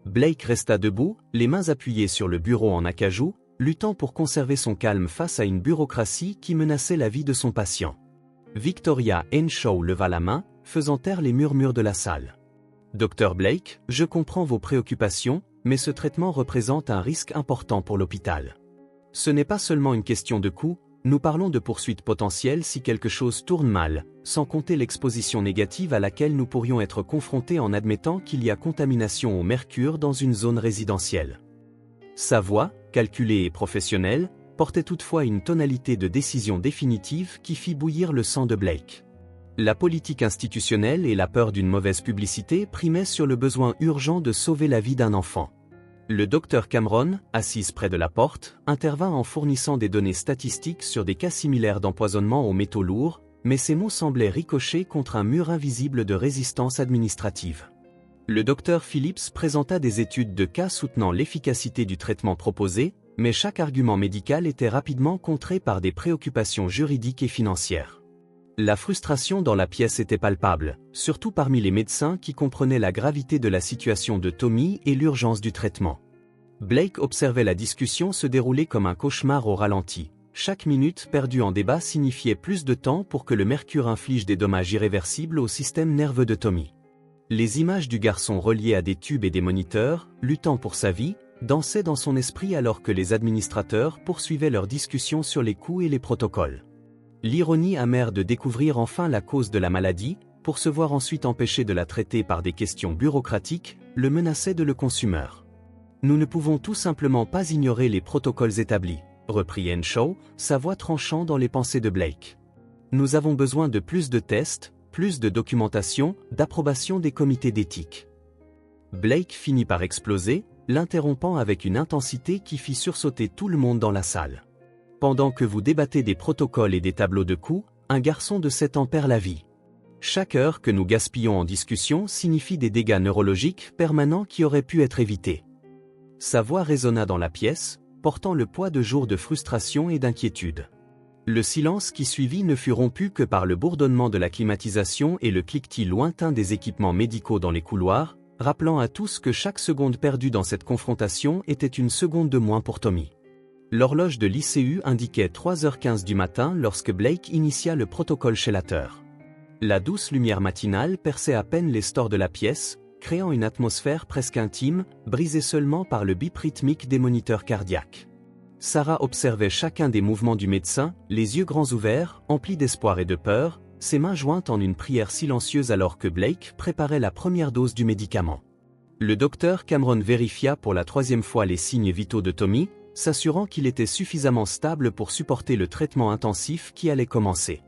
Speaker 1: Blake resta debout, les mains appuyées sur le bureau en acajou, luttant pour conserver son calme face à une bureaucratie qui menaçait la vie de son patient. Victoria Henshaw leva la main, faisant taire les murmures de la salle. « Dr Blake, je comprends vos préoccupations, mais ce traitement représente un risque important pour l'hôpital. Ce n'est pas seulement une question de coût, nous parlons de poursuites potentielles si quelque chose tourne mal, sans compter l'exposition négative à laquelle nous pourrions être confrontés en admettant qu'il y a contamination au mercure dans une zone résidentielle. » Sa voix, calculée et professionnelle, portait toutefois une tonalité de décision définitive qui fit bouillir le sang de Blake. La politique institutionnelle et la peur d'une mauvaise publicité primaient sur le besoin urgent de sauver la vie d'un enfant. Le docteur Cameron, assise près de la porte, intervint en fournissant des données statistiques sur des cas similaires d'empoisonnement aux métaux lourds, mais ces mots semblaient ricocher contre un mur invisible de résistance administrative. Le docteur Phillips présenta des études de cas soutenant l'efficacité du traitement proposé, mais chaque argument médical était rapidement contré par des préoccupations juridiques et financières. La frustration dans la pièce était palpable, surtout parmi les médecins qui comprenaient la gravité de la situation de Tommy et l'urgence du traitement. Blake observait la discussion se dérouler comme un cauchemar au ralenti. Chaque minute perdue en débat signifiait plus de temps pour que le mercure inflige des dommages irréversibles au système nerveux de Tommy. Les images du garçon relié à des tubes et des moniteurs, luttant pour sa vie, dansaient dans son esprit alors que les administrateurs poursuivaient leurs discussions sur les coûts et les protocoles. L'ironie amère de découvrir enfin la cause de la maladie, pour se voir ensuite empêché de la traiter par des questions bureaucratiques, le menaçait de le consumer. « Nous ne pouvons tout simplement pas ignorer les protocoles établis, » reprit Henshaw, sa voix tranchant dans les pensées de Blake. « Nous avons besoin de plus de tests, plus de documentation, d'approbation des comités d'éthique. » Blake finit par exploser, l'interrompant avec une intensité qui fit sursauter tout le monde dans la salle. Pendant que vous débattez des protocoles et des tableaux de coûts, un garçon de 7 ans perd la vie. Chaque heure que nous gaspillons en discussion signifie des dégâts neurologiques permanents qui auraient pu être évités. Sa voix résonna dans la pièce, portant le poids de jours de frustration et d'inquiétude. Le silence qui suivit ne fut rompu que par le bourdonnement de la climatisation et le cliquetis lointain des équipements médicaux dans les couloirs, rappelant à tous que chaque seconde perdue dans cette confrontation était une seconde de moins pour Tommy. L'horloge de l'ICU indiquait 3h15 du matin lorsque Blake initia le protocole chélateur. La douce lumière matinale perçait à peine les stores de la pièce, créant une atmosphère presque intime, brisée seulement par le bip rythmique des moniteurs cardiaques. Sarah observait chacun des mouvements du médecin, les yeux grands ouverts, emplis d'espoir et de peur, ses mains jointes en une prière silencieuse alors que Blake préparait la première dose du médicament. Le docteur Cameron vérifia pour la 3e fois les signes vitaux de Tommy, s'assurant qu'il était suffisamment stable pour supporter le traitement intensif qui allait commencer.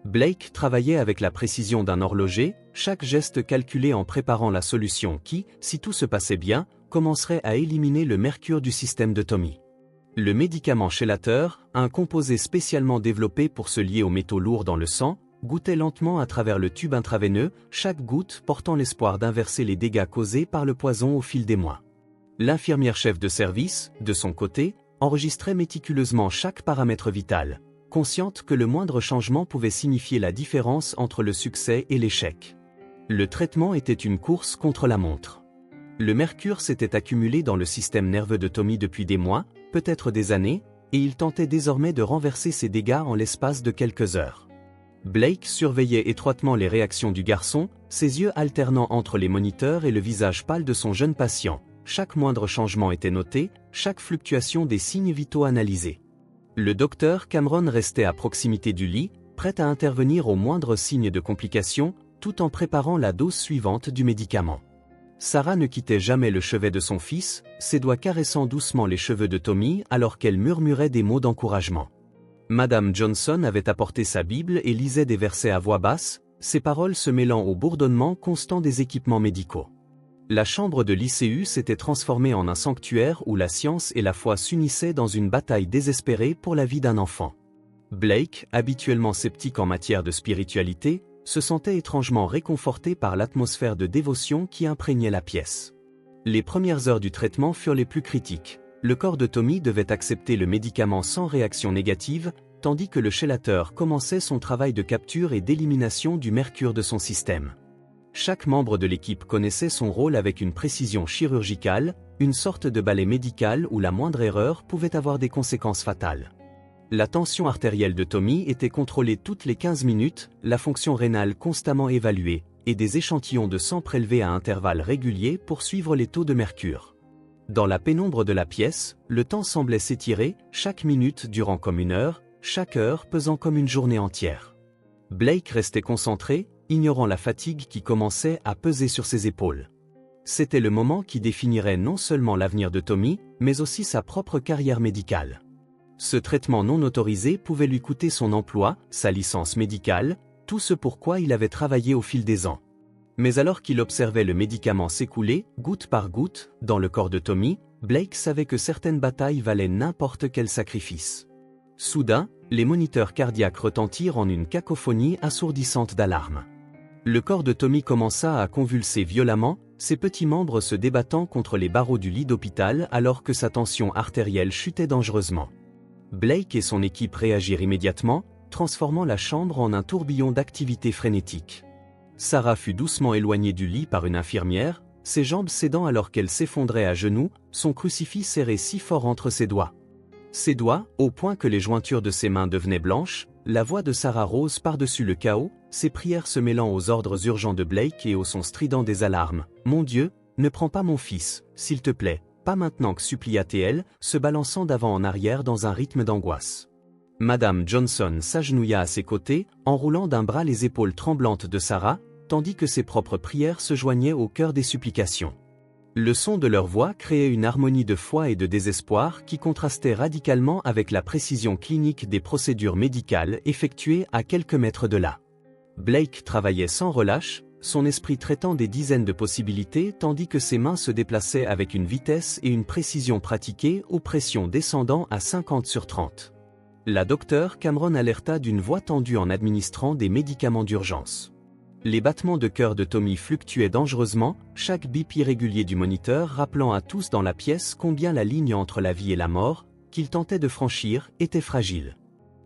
Speaker 1: Blake travaillait avec la précision d'un horloger, chaque geste calculé en préparant la solution qui, si tout se passait bien, commencerait à éliminer le mercure du système de Tommy. Le médicament chélateur, un composé spécialement développé pour se lier aux métaux lourds dans le sang, gouttait lentement à travers le tube intraveineux, chaque goutte portant l'espoir d'inverser les dégâts causés par le poison au fil des mois. L'infirmière chef de service, de son côté, enregistrait méticuleusement chaque paramètre vital, consciente que le moindre changement pouvait signifier la différence entre le succès et l'échec. Le traitement était une course contre la montre. Le mercure s'était accumulé dans le système nerveux de Tommy depuis des mois, peut-être des années, et il tentait désormais de renverser ses dégâts en l'espace de quelques heures. Blake surveillait étroitement les réactions du garçon, ses yeux alternant entre les moniteurs et le visage pâle de son jeune patient. Chaque moindre changement était noté, chaque fluctuation des signes vitaux analysée. Le docteur Cameron restait à proximité du lit, prêt à intervenir au moindre signe de complication, tout en préparant la dose suivante du médicament. Sarah ne quittait jamais le chevet de son fils, ses doigts caressant doucement les cheveux de Tommy alors qu'elle murmurait des mots d'encouragement. Madame Johnson avait apporté sa Bible et lisait des versets à voix basse, ses paroles se mêlant au bourdonnement constant des équipements médicaux. La chambre de Lycéus s'était transformée en un sanctuaire où la science et la foi s'unissaient dans une bataille désespérée pour la vie d'un enfant. Blake, habituellement sceptique en matière de spiritualité, se sentait étrangement réconforté par l'atmosphère de dévotion qui imprégnait la pièce. Les premières heures du traitement furent les plus critiques. Le corps de Tommy devait accepter le médicament sans réaction négative, tandis que le chélateur commençait son travail de capture et d'élimination du mercure de son système. Chaque membre de l'équipe connaissait son rôle avec une précision chirurgicale, une sorte de balai médical où la moindre erreur pouvait avoir des conséquences fatales. La tension artérielle de Tommy était contrôlée toutes les 15 minutes, la fonction rénale constamment évaluée, et des échantillons de sang prélevés à intervalles réguliers pour suivre les taux de mercure. Dans la pénombre de la pièce, le temps semblait s'étirer, chaque minute durant comme une heure, chaque heure pesant comme une journée entière. Blake restait concentré, ignorant la fatigue qui commençait à peser sur ses épaules. C'était le moment qui définirait non seulement l'avenir de Tommy, mais aussi sa propre carrière médicale. Ce traitement non autorisé pouvait lui coûter son emploi, sa licence médicale, tout ce pour quoi il avait travaillé au fil des ans. Mais alors qu'il observait le médicament s'écouler, goutte par goutte, dans le corps de Tommy, Blake savait que certaines batailles valaient n'importe quel sacrifice. Soudain, les moniteurs cardiaques retentirent en une cacophonie assourdissante d'alarmes. Le corps de Tommy commença à convulser violemment, ses petits membres se débattant contre les barreaux du lit d'hôpital alors que sa tension artérielle chutait dangereusement. Blake et son équipe réagirent immédiatement, transformant la chambre en un tourbillon d'activité frénétique. Sarah fut doucement éloignée du lit par une infirmière, ses jambes cédant alors qu'elle s'effondrait à genoux, son crucifix serré si fort entre ses doigts. Ses doigts, au point que les jointures de ses mains devenaient blanches, la voix de Sarah rose par-dessus le chaos, ses prières se mêlant aux ordres urgents de Blake et au son strident des alarmes. « Mon Dieu, ne prends pas mon fils, s'il te plaît, pas maintenant » que supplia-t-elle, se balançant d'avant en arrière dans un rythme d'angoisse. Madame Johnson s'agenouilla à ses côtés, enroulant d'un bras les épaules tremblantes de Sarah, tandis que ses propres prières se joignaient au cœur des supplications. Le son de leur voix créait une harmonie de foi et de désespoir qui contrastait radicalement avec la précision clinique des procédures médicales effectuées à quelques mètres de là. Blake travaillait sans relâche, son esprit traitant des dizaines de possibilités tandis que ses mains se déplaçaient avec une vitesse et une précision pratiquées aux pressions descendant à 50 sur 30. La docteure Cameron alerta d'une voix tendue en administrant des médicaments d'urgence. Les battements de cœur de Tommy fluctuaient dangereusement, chaque bip irrégulier du moniteur rappelant à tous dans la pièce combien la ligne entre la vie et la mort, qu'il tentait de franchir, était fragile.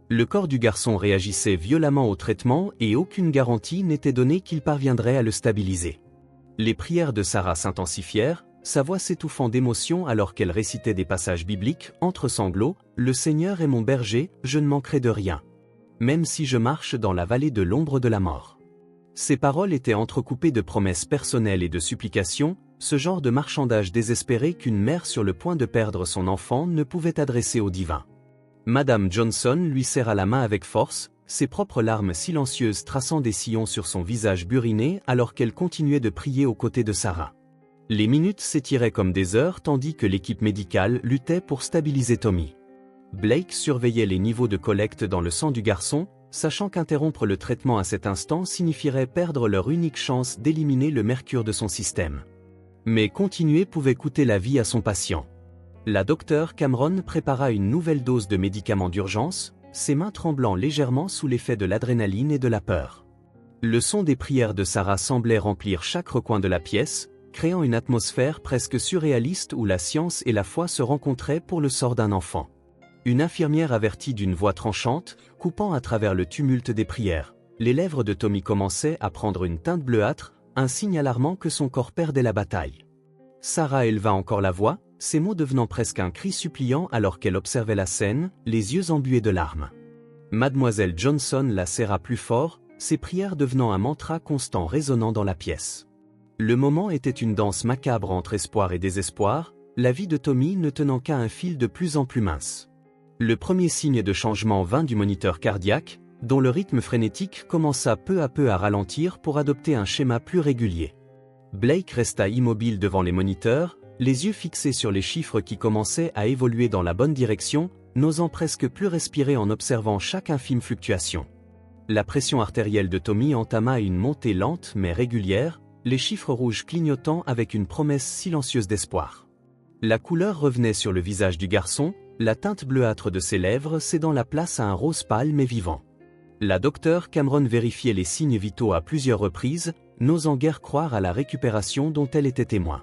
Speaker 1: Le corps du garçon réagissait violemment au traitement et aucune garantie n'était donnée qu'il parviendrait à le stabiliser. Les prières de Sarah s'intensifièrent, sa voix s'étouffant d'émotion alors qu'elle récitait des passages bibliques, entre sanglots, « Le Seigneur est mon berger, je ne manquerai de rien. Même si je marche dans la vallée de l'ombre de la mort. » Ces paroles étaient entrecoupées de promesses personnelles et de supplications, ce genre de marchandage désespéré qu'une mère sur le point de perdre son enfant ne pouvait adresser au divin. Madame Johnson lui serra la main avec force, ses propres larmes silencieuses traçant des sillons sur son visage buriné alors qu'elle continuait de prier aux côtés de Sarah. Les minutes s'étiraient comme des heures tandis que l'équipe médicale luttait pour stabiliser Tommy. Blake surveillait les niveaux de collecte dans le sang du garçon, sachant qu'interrompre le traitement à cet instant signifierait perdre leur unique chance d'éliminer le mercure de son système. Mais continuer pouvait coûter la vie à son patient. La docteure Cameron prépara une nouvelle dose de médicaments d'urgence, ses mains tremblant légèrement sous l'effet de l'adrénaline et de la peur. Le son des prières de Sarah semblait remplir chaque recoin de la pièce, créant une atmosphère presque surréaliste où la science et la foi se rencontraient pour le sort d'un enfant. Une infirmière avertit d'une voix tranchante, coupant à travers le tumulte des prières. Les lèvres de Tommy commençaient à prendre une teinte bleuâtre, un signe alarmant que son corps perdait la bataille. Sarah éleva encore la voix, ces mots devenant presque un cri suppliant alors qu'elle observait la scène, les yeux embués de larmes. Mademoiselle Johnson la serra plus fort, ses prières devenant un mantra constant résonnant dans la pièce. Le moment était une danse macabre entre espoir et désespoir, la vie de Tommy ne tenant qu'à un fil de plus en plus mince. Le premier signe de changement vint du moniteur cardiaque, dont le rythme frénétique commença peu à peu à ralentir pour adopter un schéma plus régulier. Blake resta immobile devant les moniteurs, les yeux fixés sur les chiffres qui commençaient à évoluer dans la bonne direction, n'osant presque plus respirer en observant chaque infime fluctuation. La pression artérielle de Tommy entama une montée lente mais régulière, les chiffres rouges clignotant avec une promesse silencieuse d'espoir. La couleur revenait sur le visage du garçon, la teinte bleuâtre de ses lèvres cédant la place à un rose pâle mais vivant. La docteure Cameron vérifiait les signes vitaux à plusieurs reprises, n'osant guère croire à la récupération dont elle était témoin.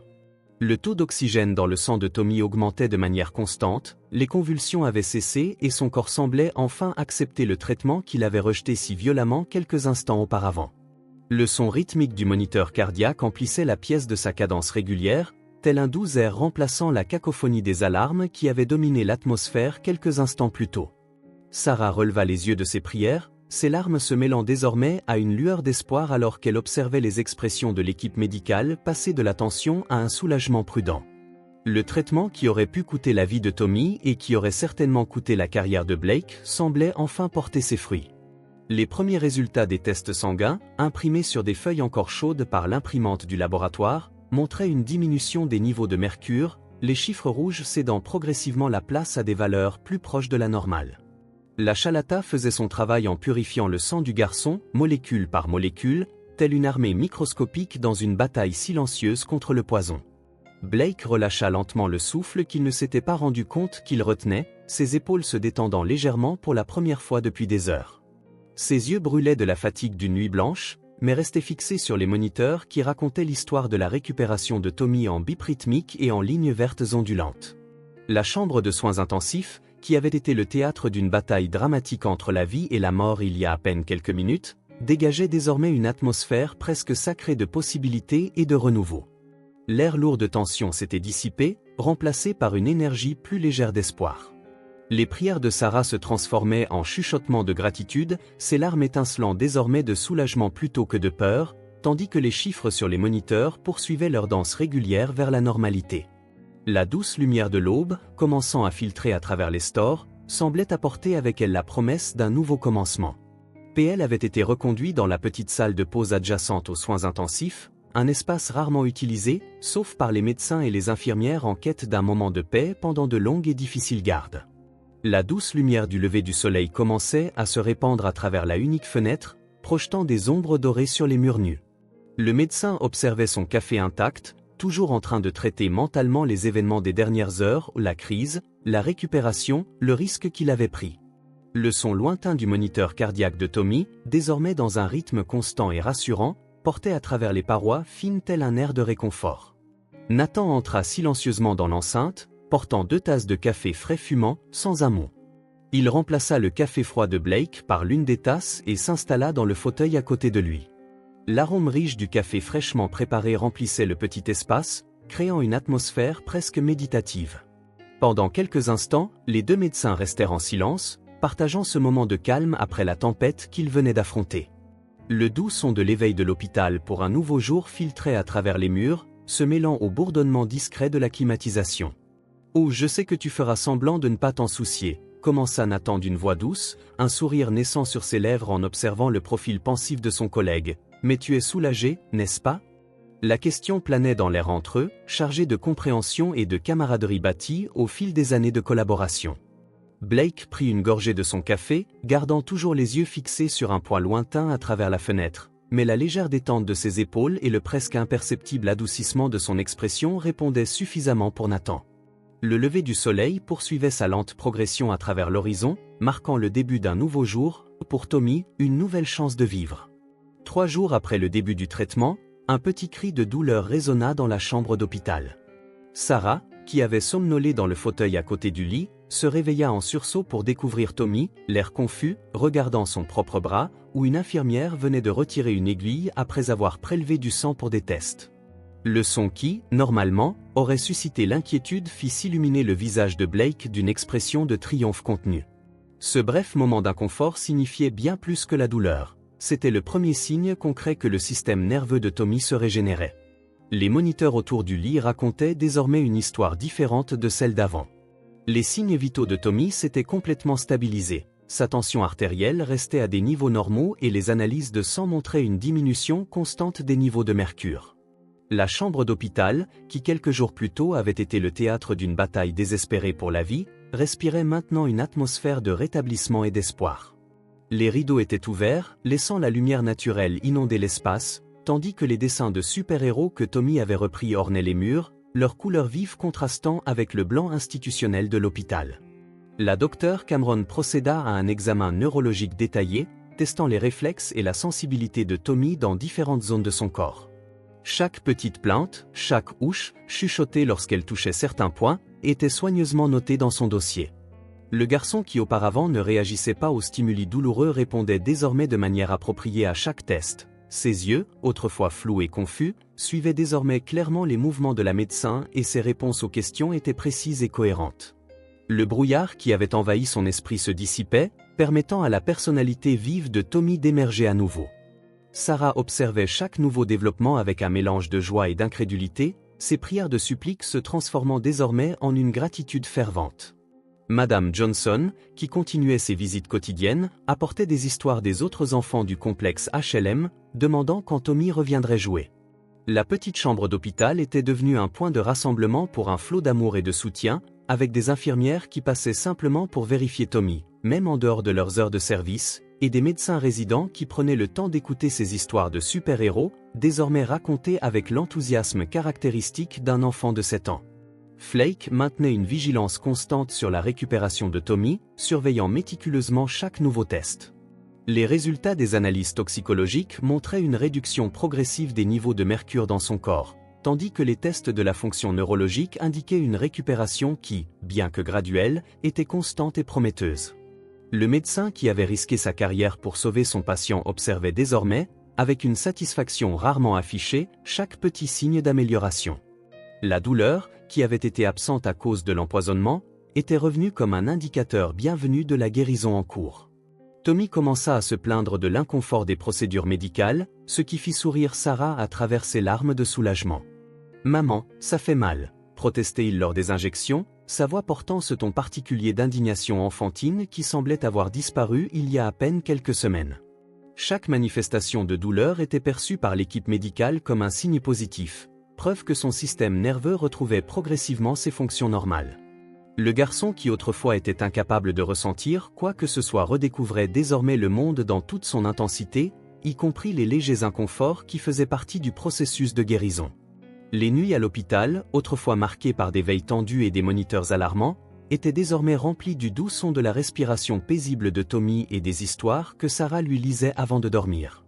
Speaker 1: Le taux d'oxygène dans le sang de Tommy augmentait de manière constante, les convulsions avaient cessé et son corps semblait enfin accepter le traitement qu'il avait rejeté si violemment quelques instants auparavant. Le son rythmique du moniteur cardiaque emplissait la pièce de sa cadence régulière, tel un doux air remplaçant la cacophonie des alarmes qui avait dominé l'atmosphère quelques instants plus tôt. Sarah releva les yeux de ses prières, ses larmes se mêlant désormais à une lueur d'espoir alors qu'elle observait les expressions de l'équipe médicale passer de la tension à un soulagement prudent. Le traitement qui aurait pu coûter la vie de Tommy et qui aurait certainement coûté la carrière de Blake semblait enfin porter ses fruits. Les premiers résultats des tests sanguins, imprimés sur des feuilles encore chaudes par l'imprimante du laboratoire, montraient une diminution des niveaux de mercure, les chiffres rouges cédant progressivement la place à des valeurs plus proches de la normale. La chalata faisait son travail en purifiant le sang du garçon, molécule par molécule, telle une armée microscopique dans une bataille silencieuse contre le poison. Blake relâcha lentement le souffle qu'il ne s'était pas rendu compte qu'il retenait, ses épaules se détendant légèrement pour la première fois depuis des heures. Ses yeux brûlaient de la fatigue d'une nuit blanche, mais restaient fixés sur les moniteurs qui racontaient l'histoire de la récupération de Tommy en bip rythmique et en lignes vertes ondulantes. La chambre de soins intensifs, qui avait été le théâtre d'une bataille dramatique entre la vie et la mort il y a à peine quelques minutes, dégageait désormais une atmosphère presque sacrée de possibilités et de renouveau. L'air lourd de tension s'était dissipé, remplacé par une énergie plus légère d'espoir. Les prières de Sarah se transformaient en chuchotements de gratitude, ses larmes étincelant désormais de soulagement plutôt que de peur, tandis que les chiffres sur les moniteurs poursuivaient leur danse régulière vers la normalité. La douce lumière de l'aube, commençant à filtrer à travers les stores, semblait apporter avec elle la promesse d'un nouveau commencement. PL avait été reconduit dans la petite salle de pause adjacente aux soins intensifs, un espace rarement utilisé, sauf par les médecins et les infirmières en quête d'un moment de paix pendant de longues et difficiles gardes. La douce lumière du lever du soleil commençait à se répandre à travers la unique fenêtre, projetant des ombres dorées sur les murs nus. Le médecin observait son café intact, toujours en train de traiter mentalement les événements des dernières heures, la crise, la récupération, le risque qu'il avait pris. Le son lointain du moniteur cardiaque de Tommy, désormais dans un rythme constant et rassurant, portait à travers les parois fines tel un air de réconfort. Nathan entra silencieusement dans l'enceinte, portant 2 tasses de café frais fumant, sans un mot. Il remplaça le café froid de Blake par l'une des tasses et s'installa dans le fauteuil à côté de lui. L'arôme riche du café fraîchement préparé remplissait le petit espace, créant une atmosphère presque méditative. Pendant quelques instants, les deux médecins restèrent en silence, partageant ce moment de calme après la tempête qu'ils venaient d'affronter. Le doux son de l'éveil de l'hôpital pour un nouveau jour filtrait à travers les murs, se mêlant au bourdonnement discret de la climatisation. « Oh, je sais que tu feras semblant de ne pas t'en soucier », commença Nathan d'une voix douce, un sourire naissant sur ses lèvres en observant le profil pensif de son collègue. « Mais tu es soulagé, n'est-ce pas ?» La question planait dans l'air entre eux, chargée de compréhension et de camaraderie bâtie au fil des années de collaboration. Blake prit une gorgée de son café, gardant toujours les yeux fixés sur un point lointain à travers la fenêtre, mais la légère détente de ses épaules et le presque imperceptible adoucissement de son expression répondaient suffisamment pour Nathan. Le lever du soleil poursuivait sa lente progression à travers l'horizon, marquant le début d'un nouveau jour, pour Tommy, une nouvelle chance de vivre. 3 jours après le début du traitement, un petit cri de douleur résonna dans la chambre d'hôpital. Sarah, qui avait somnolé dans le fauteuil à côté du lit, se réveilla en sursaut pour découvrir Tommy, l'air confus, regardant son propre bras, où une infirmière venait de retirer une aiguille après avoir prélevé du sang pour des tests. Le son qui, normalement, aurait suscité l'inquiétude fit s'illuminer le visage de Blake d'une expression de triomphe contenue. Ce bref moment d'inconfort signifiait bien plus que la douleur. C'était le premier signe concret que le système nerveux de Tommy se régénérait. Les moniteurs autour du lit racontaient désormais une histoire différente de celle d'avant. Les signes vitaux de Tommy s'étaient complètement stabilisés. Sa tension artérielle restait à des niveaux normaux et les analyses de sang montraient une diminution constante des niveaux de mercure. La chambre d'hôpital, qui quelques jours plus tôt avait été le théâtre d'une bataille désespérée pour la vie, respirait maintenant une atmosphère de rétablissement et d'espoir. Les rideaux étaient ouverts, laissant la lumière naturelle inonder l'espace, tandis que les dessins de super-héros que Tommy avait repris ornaient les murs, leurs couleurs vives contrastant avec le blanc institutionnel de l'hôpital. La docteure Cameron procéda à un examen neurologique détaillé, testant les réflexes et la sensibilité de Tommy dans différentes zones de son corps. Chaque petite plainte, chaque ouche, chuchotée lorsqu'elle touchait certains points, était soigneusement notée dans son dossier. Le garçon qui auparavant ne réagissait pas aux stimuli douloureux répondait désormais de manière appropriée à chaque test. Ses yeux, autrefois flous et confus, suivaient désormais clairement les mouvements de la médecin et ses réponses aux questions étaient précises et cohérentes. Le brouillard qui avait envahi son esprit se dissipait, permettant à la personnalité vive de Tommy d'émerger à nouveau. Sarah observait chaque nouveau développement avec un mélange de joie et d'incrédulité, ses prières de supplique se transformant désormais en une gratitude fervente. Madame Johnson, qui continuait ses visites quotidiennes, apportait des histoires des autres enfants du complexe HLM, demandant quand Tommy reviendrait jouer. La petite chambre d'hôpital était devenue un point de rassemblement pour un flot d'amour et de soutien, avec des infirmières qui passaient simplement pour vérifier Tommy, même en dehors de leurs heures de service, et des médecins résidents qui prenaient le temps d'écouter ces histoires de super-héros, désormais racontées avec l'enthousiasme caractéristique d'un enfant de 7 ans. Flake maintenait une vigilance constante sur la récupération de Tommy, surveillant méticuleusement chaque nouveau test. Les résultats des analyses toxicologiques montraient une réduction progressive des niveaux de mercure dans son corps, tandis que les tests de la fonction neurologique indiquaient une récupération qui, bien que graduelle, était constante et prometteuse. Le médecin qui avait risqué sa carrière pour sauver son patient observait désormais, avec une satisfaction rarement affichée, chaque petit signe d'amélioration. La douleur, qui avait été absente à cause de l'empoisonnement, était revenue comme un indicateur bienvenu de la guérison en cours. Tommy commença à se plaindre de l'inconfort des procédures médicales, ce qui fit sourire Sarah à travers ses larmes de soulagement. « Maman, ça fait mal », protestait-il lors des injections, sa voix portant ce ton particulier d'indignation enfantine qui semblait avoir disparu il y a à peine quelques semaines. Chaque manifestation de douleur était perçue par l'équipe médicale comme un signe positif, preuve que son système nerveux retrouvait progressivement ses fonctions normales. Le garçon qui autrefois était incapable de ressentir quoi que ce soit redécouvrait désormais le monde dans toute son intensité, y compris les légers inconforts qui faisaient partie du processus de guérison. Les nuits à l'hôpital, autrefois marquées par des veilles tendues et des moniteurs alarmants, étaient désormais remplies du doux son de la respiration paisible de Tommy et des histoires que Sarah lui lisait avant de dormir.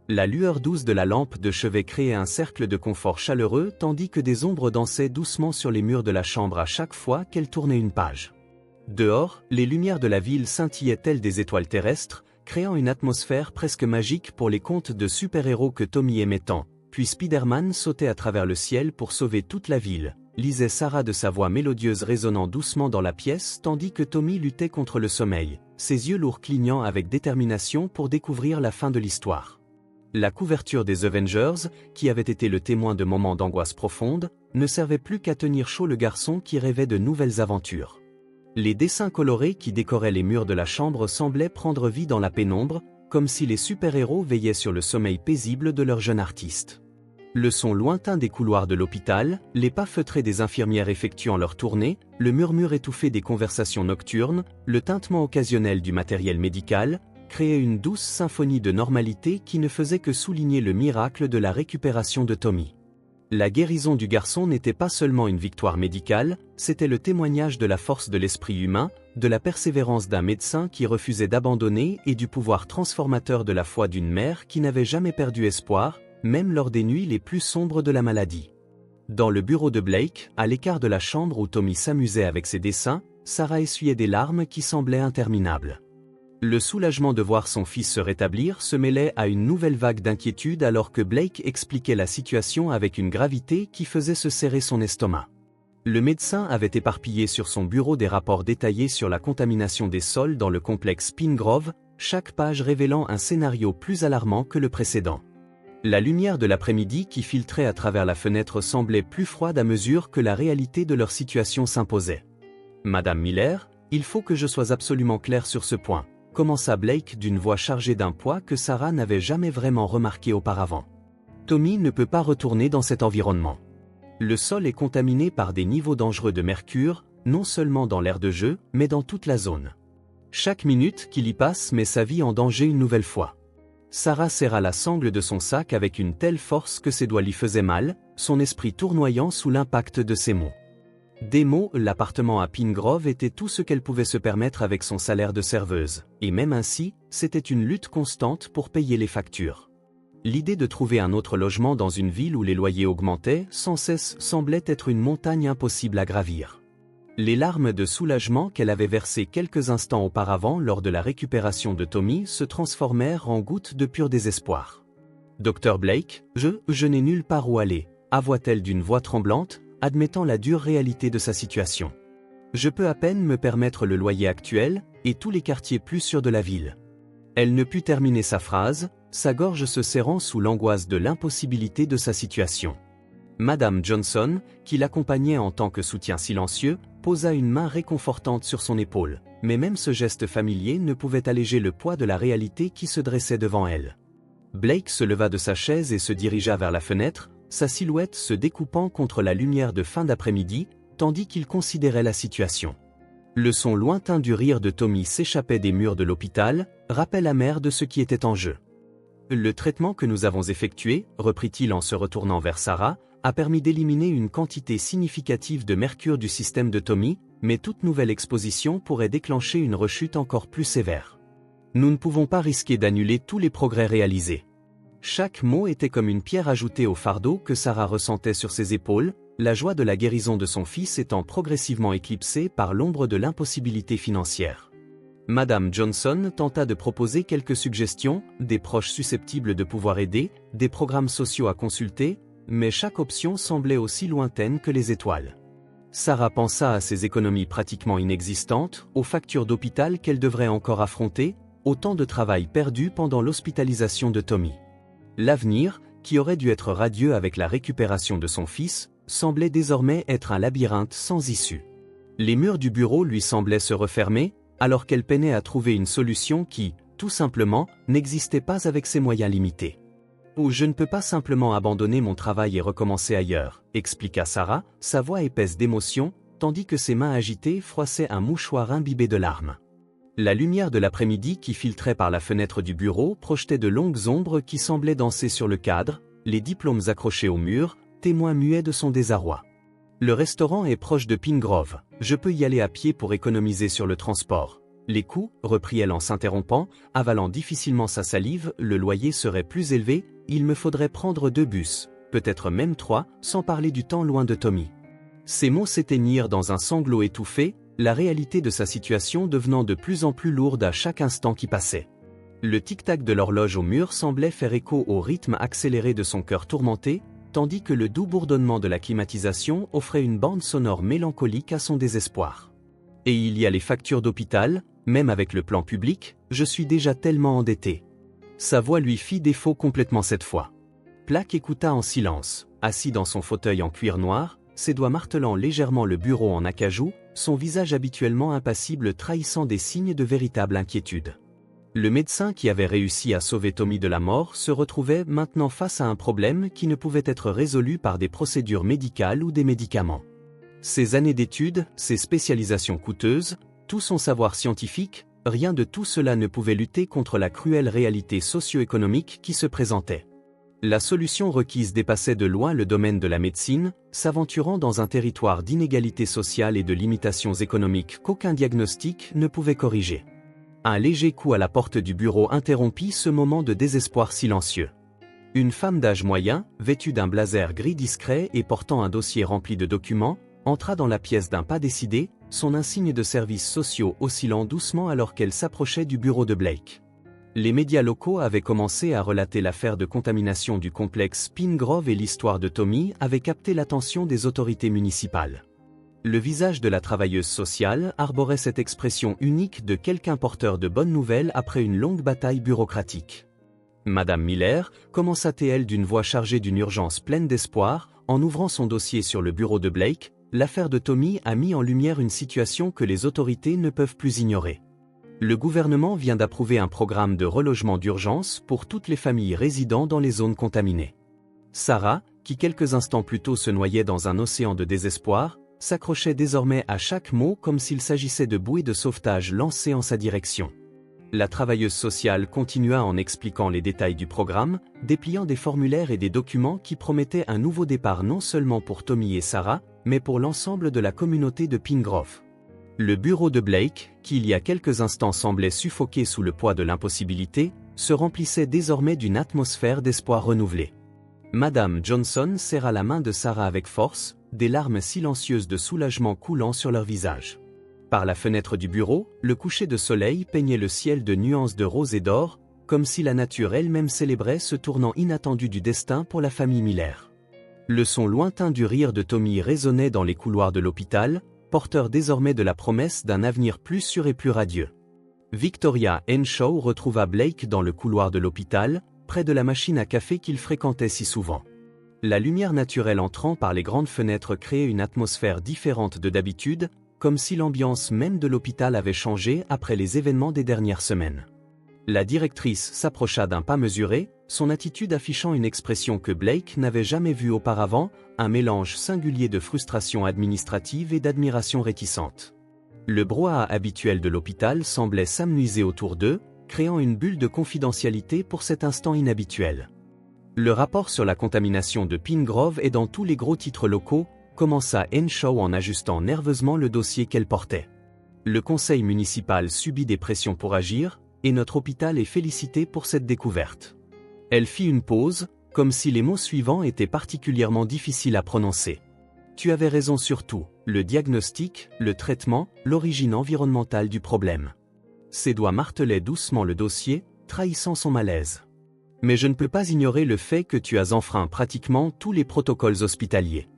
Speaker 1: La lueur douce de la lampe de chevet créait un cercle de confort chaleureux tandis que des ombres dansaient doucement sur les murs de la chambre à chaque fois qu'elle tournait une page. Dehors, les lumières de la ville scintillaient telles des étoiles terrestres, créant une atmosphère presque magique pour les contes de super-héros que Tommy aimait tant. Puis Spider-Man sautait à travers le ciel pour sauver toute la ville, lisait Sarah de sa voix mélodieuse résonnant doucement dans la pièce tandis que Tommy luttait contre le sommeil, ses yeux lourds clignant avec détermination pour découvrir la fin de l'histoire. La couverture des Avengers, qui avait été le témoin de moments d'angoisse profonde, ne servait plus qu'à tenir chaud le garçon qui rêvait de nouvelles aventures. Les dessins colorés qui décoraient les murs de la chambre semblaient prendre vie dans la pénombre, comme si les super-héros veillaient sur le sommeil paisible de leur jeune artiste. Le son lointain des couloirs de l'hôpital, les pas feutrés des infirmières effectuant leur tournée, le murmure étouffé des conversations nocturnes, le tintement occasionnel du matériel médical, créaient une douce symphonie de normalité qui ne faisait que souligner le miracle de la récupération de Tommy. La guérison du garçon n'était pas seulement une victoire médicale, c'était le témoignage de la force de l'esprit humain, de la persévérance d'un médecin qui refusait d'abandonner et du pouvoir transformateur de la foi d'une mère qui n'avait jamais perdu espoir, même lors des nuits les plus sombres de la maladie. Dans le bureau de Blake, à l'écart de la chambre où Tommy s'amusait avec ses dessins, Sarah essuyait des larmes qui semblaient interminables. Le soulagement de voir son fils se rétablir se mêlait à une nouvelle vague d'inquiétude alors que Blake expliquait la situation avec une gravité qui faisait se serrer son estomac. Le médecin avait éparpillé sur son bureau des rapports détaillés sur la contamination des sols dans le complexe Pine Grove, chaque page révélant un scénario plus alarmant que le précédent. La lumière de l'après-midi qui filtrait à travers la fenêtre semblait plus froide à mesure que la réalité de leur situation s'imposait. « Madame Miller, il faut que je sois absolument clair sur ce point », commença Blake d'une voix chargée d'un poids que Sarah n'avait jamais vraiment remarqué auparavant. « Tommy ne peut pas retourner dans cet environnement. Le sol est contaminé par des niveaux dangereux de mercure, non seulement dans l'aire de jeu, mais dans toute la zone. Chaque minute qu'il y passe met sa vie en danger une nouvelle fois. » Sarah serra la sangle de son sac avec une telle force que ses doigts lui faisaient mal, son esprit tournoyant sous l'impact de ses mots. Des mots, l'appartement à Pine Grove était tout ce qu'elle pouvait se permettre avec son salaire de serveuse, et même ainsi, c'était une lutte constante pour payer les factures. L'idée de trouver un autre logement dans une ville où les loyers augmentaient sans cesse semblait être une montagne impossible à gravir. Les larmes de soulagement qu'elle avait versées quelques instants auparavant lors de la récupération de Tommy se transformèrent en gouttes de pur désespoir. « Dr Blake, je n'ai nulle part où aller », avoua-t-elle d'une voix tremblante, admettant la dure réalité de sa situation. « Je peux à peine me permettre le loyer actuel, et tous les quartiers plus sûrs de la ville. » Elle ne put terminer sa phrase, sa gorge se serrant sous l'angoisse de l'impossibilité de sa situation. Madame Johnson, qui l'accompagnait en tant que soutien silencieux, posa une main réconfortante sur son épaule, mais même ce geste familier ne pouvait alléger le poids de la réalité qui se dressait devant elle. Blake se leva de sa chaise et se dirigea vers la fenêtre, sa silhouette se découpant contre la lumière de fin d'après-midi, tandis qu'il considérait la situation. Le son lointain du rire de Tommy s'échappait des murs de l'hôpital, rappel amer de ce qui était en jeu. « Le traitement que nous avons effectué, reprit-il en se retournant vers Sarah, a permis d'éliminer une quantité significative de mercure du système de Tommy, mais toute nouvelle exposition pourrait déclencher une rechute encore plus sévère. Nous ne pouvons pas risquer d'annuler tous les progrès réalisés. » Chaque mot était comme une pierre ajoutée au fardeau que Sarah ressentait sur ses épaules, la joie de la guérison de son fils étant progressivement éclipsée par l'ombre de l'impossibilité financière. Madame Johnson tenta de proposer quelques suggestions, des proches susceptibles de pouvoir aider, des programmes sociaux à consulter, mais chaque option semblait aussi lointaine que les étoiles. Sarah pensa à ses économies pratiquement inexistantes, aux factures d'hôpital qu'elle devrait encore affronter, au temps de travail perdu pendant l'hospitalisation de Tommy. L'avenir, qui aurait dû être radieux avec la récupération de son fils, semblait désormais être un labyrinthe sans issue. Les murs du bureau lui semblaient se refermer, alors qu'elle peinait à trouver une solution qui, tout simplement, n'existait pas avec ses moyens limités. « Ou je ne peux pas simplement abandonner mon travail et recommencer ailleurs », expliqua Sarah, sa voix épaisse d'émotion, tandis que ses mains agitées froissaient un mouchoir imbibé de larmes. La lumière de l'après-midi qui filtrait par la fenêtre du bureau projetait de longues ombres qui semblaient danser sur le cadre, les diplômes accrochés au mur, témoins muets de son désarroi. « Le restaurant est proche de Pine Grove, je peux y aller à pied pour économiser sur le transport. Les coûts, reprit-elle en s'interrompant, avalant difficilement sa salive, le loyer serait plus élevé, il me faudrait prendre 2 bus, peut-être même 3, sans parler du temps loin de Tommy. » Ces mots s'éteignirent dans un sanglot étouffé, la réalité de sa situation devenant de plus en plus lourde à chaque instant qui passait. Le tic-tac de l'horloge au mur semblait faire écho au rythme accéléré de son cœur tourmenté, tandis que le doux bourdonnement de la climatisation offrait une bande sonore mélancolique à son désespoir. « Et il y a les factures d'hôpital, même avec le plan public, je suis déjà tellement endetté. » Sa voix lui fit défaut complètement cette fois. Plaque écouta en silence, assis dans son fauteuil en cuir noir, ses doigts martelant légèrement le bureau en acajou, son visage habituellement impassible trahissant des signes de véritable inquiétude. Le médecin qui avait réussi à sauver Tommy de la mort se retrouvait maintenant face à un problème qui ne pouvait être résolu par des procédures médicales ou des médicaments. Ses années d'études, ses spécialisations coûteuses, tout son savoir scientifique, rien de tout cela ne pouvait lutter contre la cruelle réalité socio-économique qui se présentait. La solution requise dépassait de loin le domaine de la médecine, s'aventurant dans un territoire d'inégalité sociale et de limitations économiques qu'aucun diagnostic ne pouvait corriger. Un léger coup à la porte du bureau interrompit ce moment de désespoir silencieux. Une femme d'âge moyen, vêtue d'un blazer gris discret et portant un dossier rempli de documents, entra dans la pièce d'un pas décidé, son insigne de services sociaux oscillant doucement alors qu'elle s'approchait du bureau de Blake. Les médias locaux avaient commencé à relater l'affaire de contamination du complexe Pine Grove et l'histoire de Tommy avait capté l'attention des autorités municipales. Le visage de la travailleuse sociale arborait cette expression unique de quelqu'un porteur de bonnes nouvelles après une longue bataille bureaucratique. Madame Miller, commença-t-elle d'une voix chargée d'une urgence pleine d'espoir, en ouvrant son dossier sur le bureau de Blake, l'affaire de Tommy a mis en lumière une situation que les autorités ne peuvent plus ignorer. Le gouvernement vient d'approuver un programme de relogement d'urgence pour toutes les familles résidant dans les zones contaminées. Sarah, qui quelques instants plus tôt se noyait dans un océan de désespoir, s'accrochait désormais à chaque mot comme s'il s'agissait de bouées de sauvetage lancées en sa direction. La travailleuse sociale continua en expliquant les détails du programme, dépliant des formulaires et des documents qui promettaient un nouveau départ non seulement pour Tommy et Sarah, mais pour l'ensemble de la communauté de Pine Grove. Le bureau de Blake, qui il y a quelques instants semblait suffoquer sous le poids de l'impossibilité, se remplissait désormais d'une atmosphère d'espoir renouvelé. Madame Johnson serra la main de Sarah avec force, des larmes silencieuses de soulagement coulant sur leur visage. Par la fenêtre du bureau, le coucher de soleil peignait le ciel de nuances de rose et d'or, comme si la nature elle-même célébrait ce tournant inattendu du destin pour la famille Miller. Le son lointain du rire de Tommy résonnait dans les couloirs de l'hôpital, porteur désormais de la promesse d'un avenir plus sûr et plus radieux. Victoria Henshaw retrouva Blake dans le couloir de l'hôpital, près de la machine à café qu'il fréquentait si souvent. La lumière naturelle entrant par les grandes fenêtres créait une atmosphère différente de d'habitude, comme si l'ambiance même de l'hôpital avait changé après les événements des dernières semaines. La directrice s'approcha d'un pas mesuré, son attitude affichant une expression que Blake n'avait jamais vue auparavant, un mélange singulier de frustration administrative et d'admiration réticente. Le brouhaha habituel de l'hôpital semblait s'amenuiser autour d'eux, créant une bulle de confidentialité pour cet instant inhabituel. Le rapport sur la contamination de Pine Grove est dans tous les gros titres locaux, commença Henshaw en ajustant nerveusement le dossier qu'elle portait. Le conseil municipal subit des pressions pour agir, et notre hôpital est félicité pour cette découverte. Elle fit une pause, comme si les mots suivants étaient particulièrement difficiles à prononcer. Tu avais raison sur tout, le diagnostic, le traitement, l'origine environnementale du problème. Ses doigts martelaient doucement le dossier, trahissant son malaise. Mais je ne peux pas ignorer le fait que tu as enfreint pratiquement tous les protocoles hospitaliers.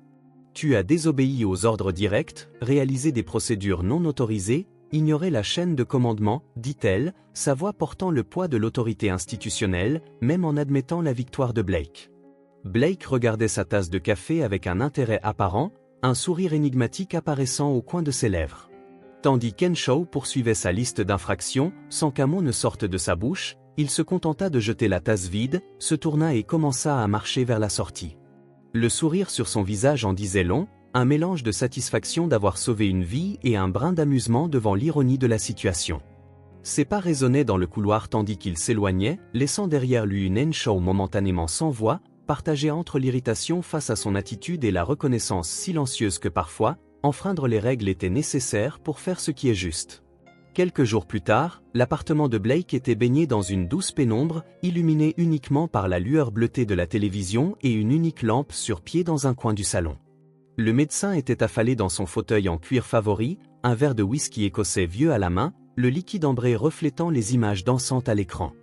Speaker 1: Tu as désobéi aux ordres directs, réalisé des procédures non autorisées, ignoré la chaîne de commandement, dit-elle, sa voix portant le poids de l'autorité institutionnelle, même en admettant la victoire de Blake. Blake regardait sa tasse de café avec un intérêt apparent, un sourire énigmatique apparaissant au coin de ses lèvres. Tandis qu'Henshaw poursuivait sa liste d'infractions, sans qu'un mot ne sorte de sa bouche, il se contenta de jeter la tasse vide, se tourna et commença à marcher vers la sortie. Le sourire sur son visage en disait long, un mélange de satisfaction d'avoir sauvé une vie et un brin d'amusement devant l'ironie de la situation. Ses pas résonnaient dans le couloir tandis qu'il s'éloignait, laissant derrière lui une Henshaw momentanément sans voix, partagée entre l'irritation face à son attitude et la reconnaissance silencieuse que parfois, enfreindre les règles était nécessaire pour faire ce qui est juste. Quelques jours plus tard, l'appartement de Blake était baigné dans une douce pénombre, illuminé uniquement par la lueur bleutée de la télévision et une unique lampe sur pied dans un coin du salon. Le médecin était affalé dans son fauteuil en cuir favori, un verre de whisky écossais vieux à la main, le liquide ambré reflétant les images dansantes à l'écran.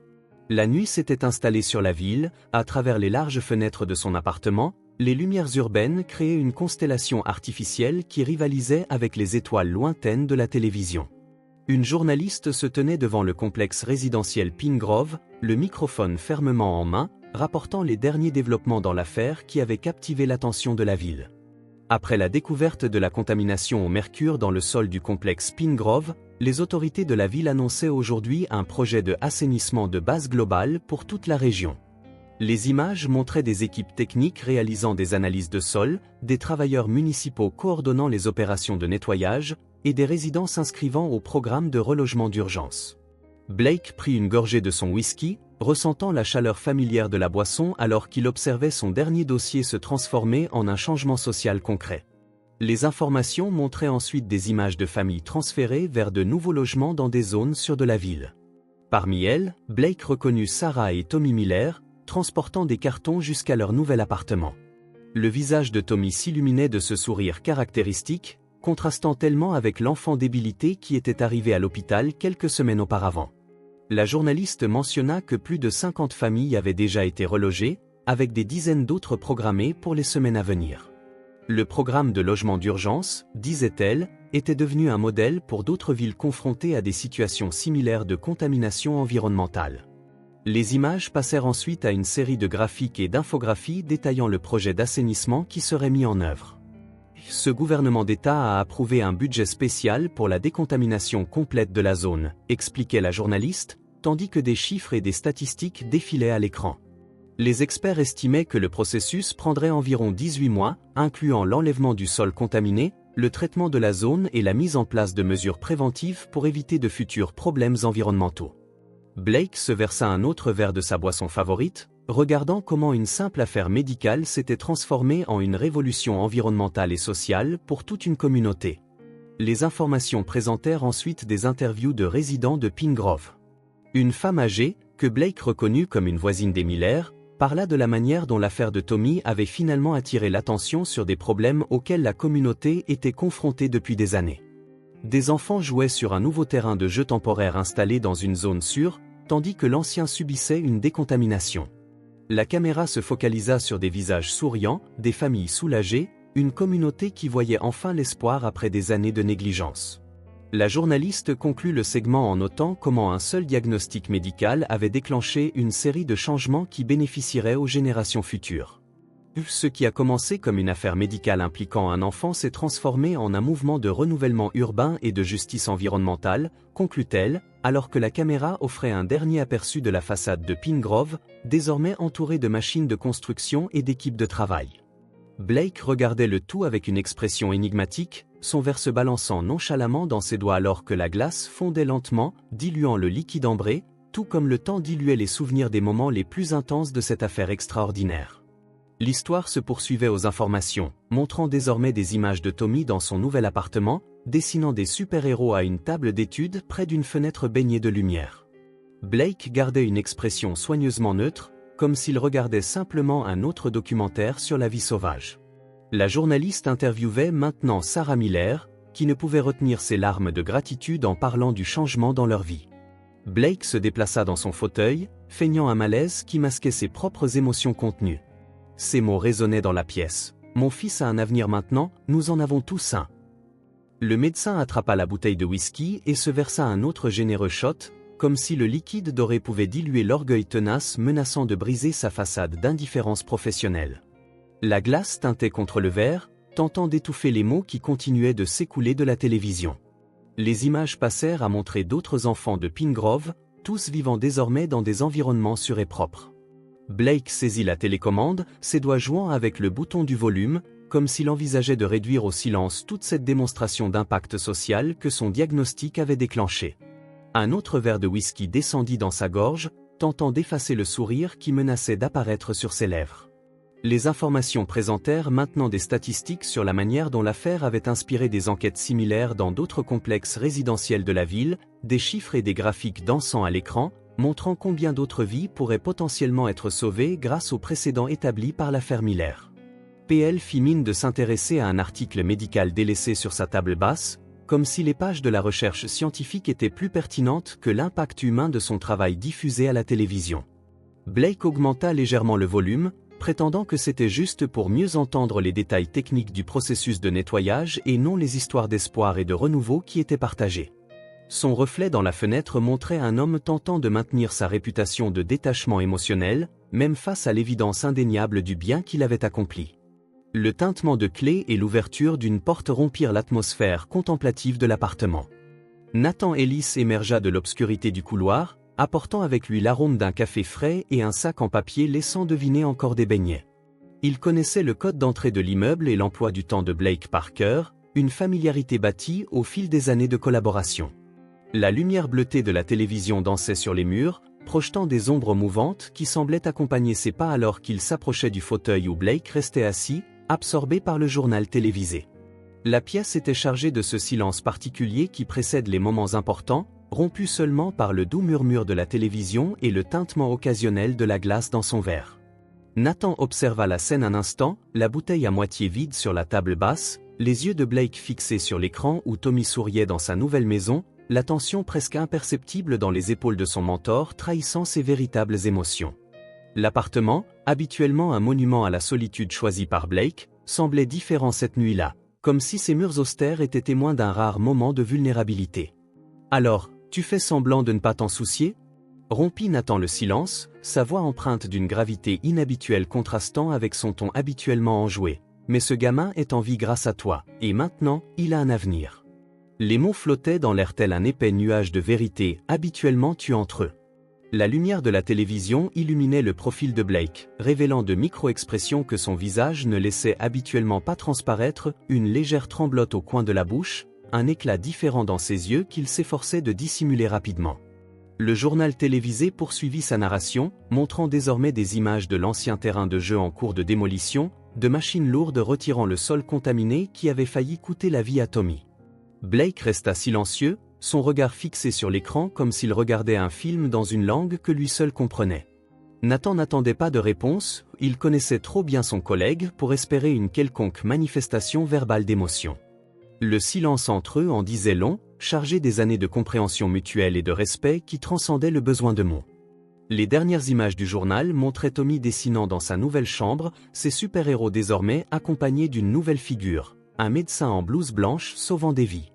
Speaker 1: La nuit s'était installée sur la ville, à travers les larges fenêtres de son appartement, les lumières urbaines créaient une constellation artificielle qui rivalisait avec les étoiles lointaines de la télévision. Une journaliste se tenait devant le complexe résidentiel Pine Grove, le microphone fermement en main, rapportant les derniers développements dans l'affaire qui avait captivé l'attention de la ville. Après la découverte de la contamination au mercure dans le sol du complexe Pine Grove, les autorités de la ville annonçaient aujourd'hui un projet de assainissement de base globale pour toute la région. Les images montraient des équipes techniques réalisant des analyses de sol, des travailleurs municipaux coordonnant les opérations de nettoyage, et des résidents s'inscrivant au programme de relogement d'urgence. Blake prit une gorgée de son whisky, ressentant la chaleur familière de la boisson alors qu'il observait son dernier dossier se transformer en un changement social concret. Les informations montraient ensuite des images de familles transférées vers de nouveaux logements dans des zones sûres de la ville. Parmi elles, Blake reconnut Sarah et Tommy Miller, transportant des cartons jusqu'à leur nouvel appartement. Le visage de Tommy s'illuminait de ce sourire caractéristique, contrastant tellement avec l'enfant débilité qui était arrivé à l'hôpital quelques semaines auparavant. La journaliste mentionna que plus de 50 familles avaient déjà été relogées, avec des dizaines d'autres programmées pour les semaines à venir. Le programme de logement d'urgence, disait-elle, était devenu un modèle pour d'autres villes confrontées à des situations similaires de contamination environnementale. Les images passèrent ensuite à une série de graphiques et d'infographies détaillant le projet d'assainissement qui serait mis en œuvre. Ce gouvernement d'État a approuvé un budget spécial pour la décontamination complète de la zone, expliquait la journaliste, tandis que des chiffres et des statistiques défilaient à l'écran. Les experts estimaient que le processus prendrait environ 18 mois, incluant l'enlèvement du sol contaminé, le traitement de la zone et la mise en place de mesures préventives pour éviter de futurs problèmes environnementaux. Blake se versa un autre verre de sa boisson favorite, regardant comment une simple affaire médicale s'était transformée en une révolution environnementale et sociale pour toute une communauté. Les informations présentèrent ensuite des interviews de résidents de Pine Grove. Une femme âgée, que Blake reconnut comme une voisine des Miller, parla de la manière dont l'affaire de Tommy avait finalement attiré l'attention sur des problèmes auxquels la communauté était confrontée depuis des années. Des enfants jouaient sur un nouveau terrain de jeu temporaire installé dans une zone sûre, tandis que l'ancien subissait une décontamination. La caméra se focalisa sur des visages souriants, des familles soulagées, une communauté qui voyait enfin l'espoir après des années de négligence. La journaliste conclut le segment en notant comment un seul diagnostic médical avait déclenché une série de changements qui bénéficieraient aux générations futures. Ce qui a commencé comme une affaire médicale impliquant un enfant s'est transformé en un mouvement de renouvellement urbain et de justice environnementale, conclut-elle, alors que la caméra offrait un dernier aperçu de la façade de Pine Grove, désormais entourée de machines de construction et d'équipes de travail. Blake regardait le tout avec une expression énigmatique, son verre se balançant nonchalamment dans ses doigts alors que la glace fondait lentement, diluant le liquide ambré, tout comme le temps diluait les souvenirs des moments les plus intenses de cette affaire extraordinaire. L'histoire se poursuivait aux informations, montrant désormais des images de Tommy dans son nouvel appartement, dessinant des super-héros à une table d'études près d'une fenêtre baignée de lumière. Blake gardait une expression soigneusement neutre, comme s'il regardait simplement un autre documentaire sur la vie sauvage. La journaliste interviewait maintenant Sarah Miller, qui ne pouvait retenir ses larmes de gratitude en parlant du changement dans leur vie. Blake se déplaça dans son fauteuil, feignant un malaise qui masquait ses propres émotions contenues. Ces mots résonnaient dans la pièce. « Mon fils a un avenir maintenant, nous en avons tous un. » Le médecin attrapa la bouteille de whisky et se versa un autre généreux shot, comme si le liquide doré pouvait diluer l'orgueil tenace menaçant de briser sa façade d'indifférence professionnelle. La glace tintait contre le verre, tentant d'étouffer les mots qui continuaient de s'écouler de la télévision. Les images passèrent à montrer d'autres enfants de Pine Grove, tous vivant désormais dans des environnements sûrs et propres. Blake saisit la télécommande, ses doigts jouant avec le bouton du volume, comme s'il envisageait de réduire au silence toute cette démonstration d'impact social que son diagnostic avait déclenché. Un autre verre de whisky descendit dans sa gorge, tentant d'effacer le sourire qui menaçait d'apparaître sur ses lèvres. Les informations présentèrent maintenant des statistiques sur la manière dont l'affaire avait inspiré des enquêtes similaires dans d'autres complexes résidentiels de la ville, des chiffres et des graphiques dansant à l'écran, montrant combien d'autres vies pourraient potentiellement être sauvées grâce aux précédents établis par l'affaire Miller. PL fit mine de s'intéresser à un article médical délaissé sur sa table basse, comme si les pages de la recherche scientifique étaient plus pertinentes que l'impact humain de son travail diffusé à la télévision. Blake augmenta légèrement le volume, prétendant que c'était juste pour mieux entendre les détails techniques du processus de nettoyage et non les histoires d'espoir et de renouveau qui étaient partagées. Son reflet dans la fenêtre montrait un homme tentant de maintenir sa réputation de détachement émotionnel, même face à l'évidence indéniable du bien qu'il avait accompli. Le tintement de clés et l'ouverture d'une porte rompirent l'atmosphère contemplative de l'appartement. Nathan Ellis émergea de l'obscurité du couloir, apportant avec lui l'arôme d'un café frais et un sac en papier laissant deviner encore des beignets. Il connaissait le code d'entrée de l'immeuble et l'emploi du temps de Blake Parker, une familiarité bâtie au fil des années de collaboration. La lumière bleutée de la télévision dansait sur les murs, projetant des ombres mouvantes qui semblaient accompagner ses pas alors qu'il s'approchait du fauteuil où Blake restait assis, absorbé par le journal télévisé. La pièce était chargée de ce silence particulier qui précède les moments importants, rompu seulement par le doux murmure de la télévision et le tintement occasionnel de la glace dans son verre. Nathan observa la scène un instant, la bouteille à moitié vide sur la table basse, les yeux de Blake fixés sur l'écran où Tommy souriait dans sa nouvelle maison, la tension presque imperceptible dans les épaules de son mentor trahissant ses véritables émotions. L'appartement, habituellement un monument à la solitude choisi par Blake, semblait différent cette nuit-là, comme si ces murs austères étaient témoins d'un rare moment de vulnérabilité. « Alors, tu fais semblant de ne pas t'en soucier ?» rompit Nathan le silence, sa voix empreinte d'une gravité inhabituelle contrastant avec son ton habituellement enjoué. « Mais ce gamin est en vie grâce à toi, et maintenant, il a un avenir. » Les mots flottaient dans l'air tel un épais nuage de vérité, habituellement tuant entre eux. La lumière de la télévision illuminait le profil de Blake, révélant de micro-expressions que son visage ne laissait habituellement pas transparaître, une légère tremblote au coin de la bouche, un éclat différent dans ses yeux qu'il s'efforçait de dissimuler rapidement. Le journal télévisé poursuivit sa narration, montrant désormais des images de l'ancien terrain de jeu en cours de démolition, de machines lourdes retirant le sol contaminé qui avait failli coûter la vie à Tommy. Blake resta silencieux, son regard fixé sur l'écran comme s'il regardait un film dans une langue que lui seul comprenait. Nathan n'attendait pas de réponse, il connaissait trop bien son collègue pour espérer une quelconque manifestation verbale d'émotion. Le silence entre eux en disait long, chargé des années de compréhension mutuelle et de respect qui transcendaient le besoin de mots. Les dernières images du journal montraient Tommy dessinant dans sa nouvelle chambre, ses super-héros désormais accompagnés d'une nouvelle figure, un médecin en blouse blanche sauvant des vies.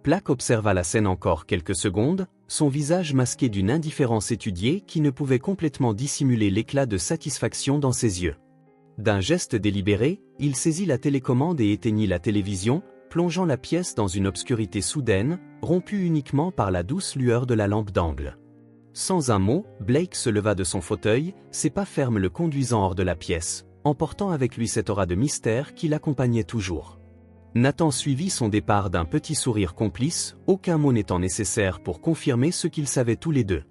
Speaker 1: Blake observa la scène encore quelques secondes, son visage masqué d'une indifférence étudiée qui ne pouvait complètement dissimuler l'éclat de satisfaction dans ses yeux. D'un geste délibéré, il saisit la télécommande et éteignit la télévision, plongeant la pièce dans une obscurité soudaine, rompue uniquement par la douce lueur de la lampe d'angle. Sans un mot, Blake se leva de son fauteuil, ses pas fermes le conduisant hors de la pièce, emportant avec lui cette aura de mystère qui l'accompagnait toujours. Nathan suivit son départ d'un petit sourire complice, aucun mot n'étant nécessaire pour confirmer ce qu'ils savaient tous les deux.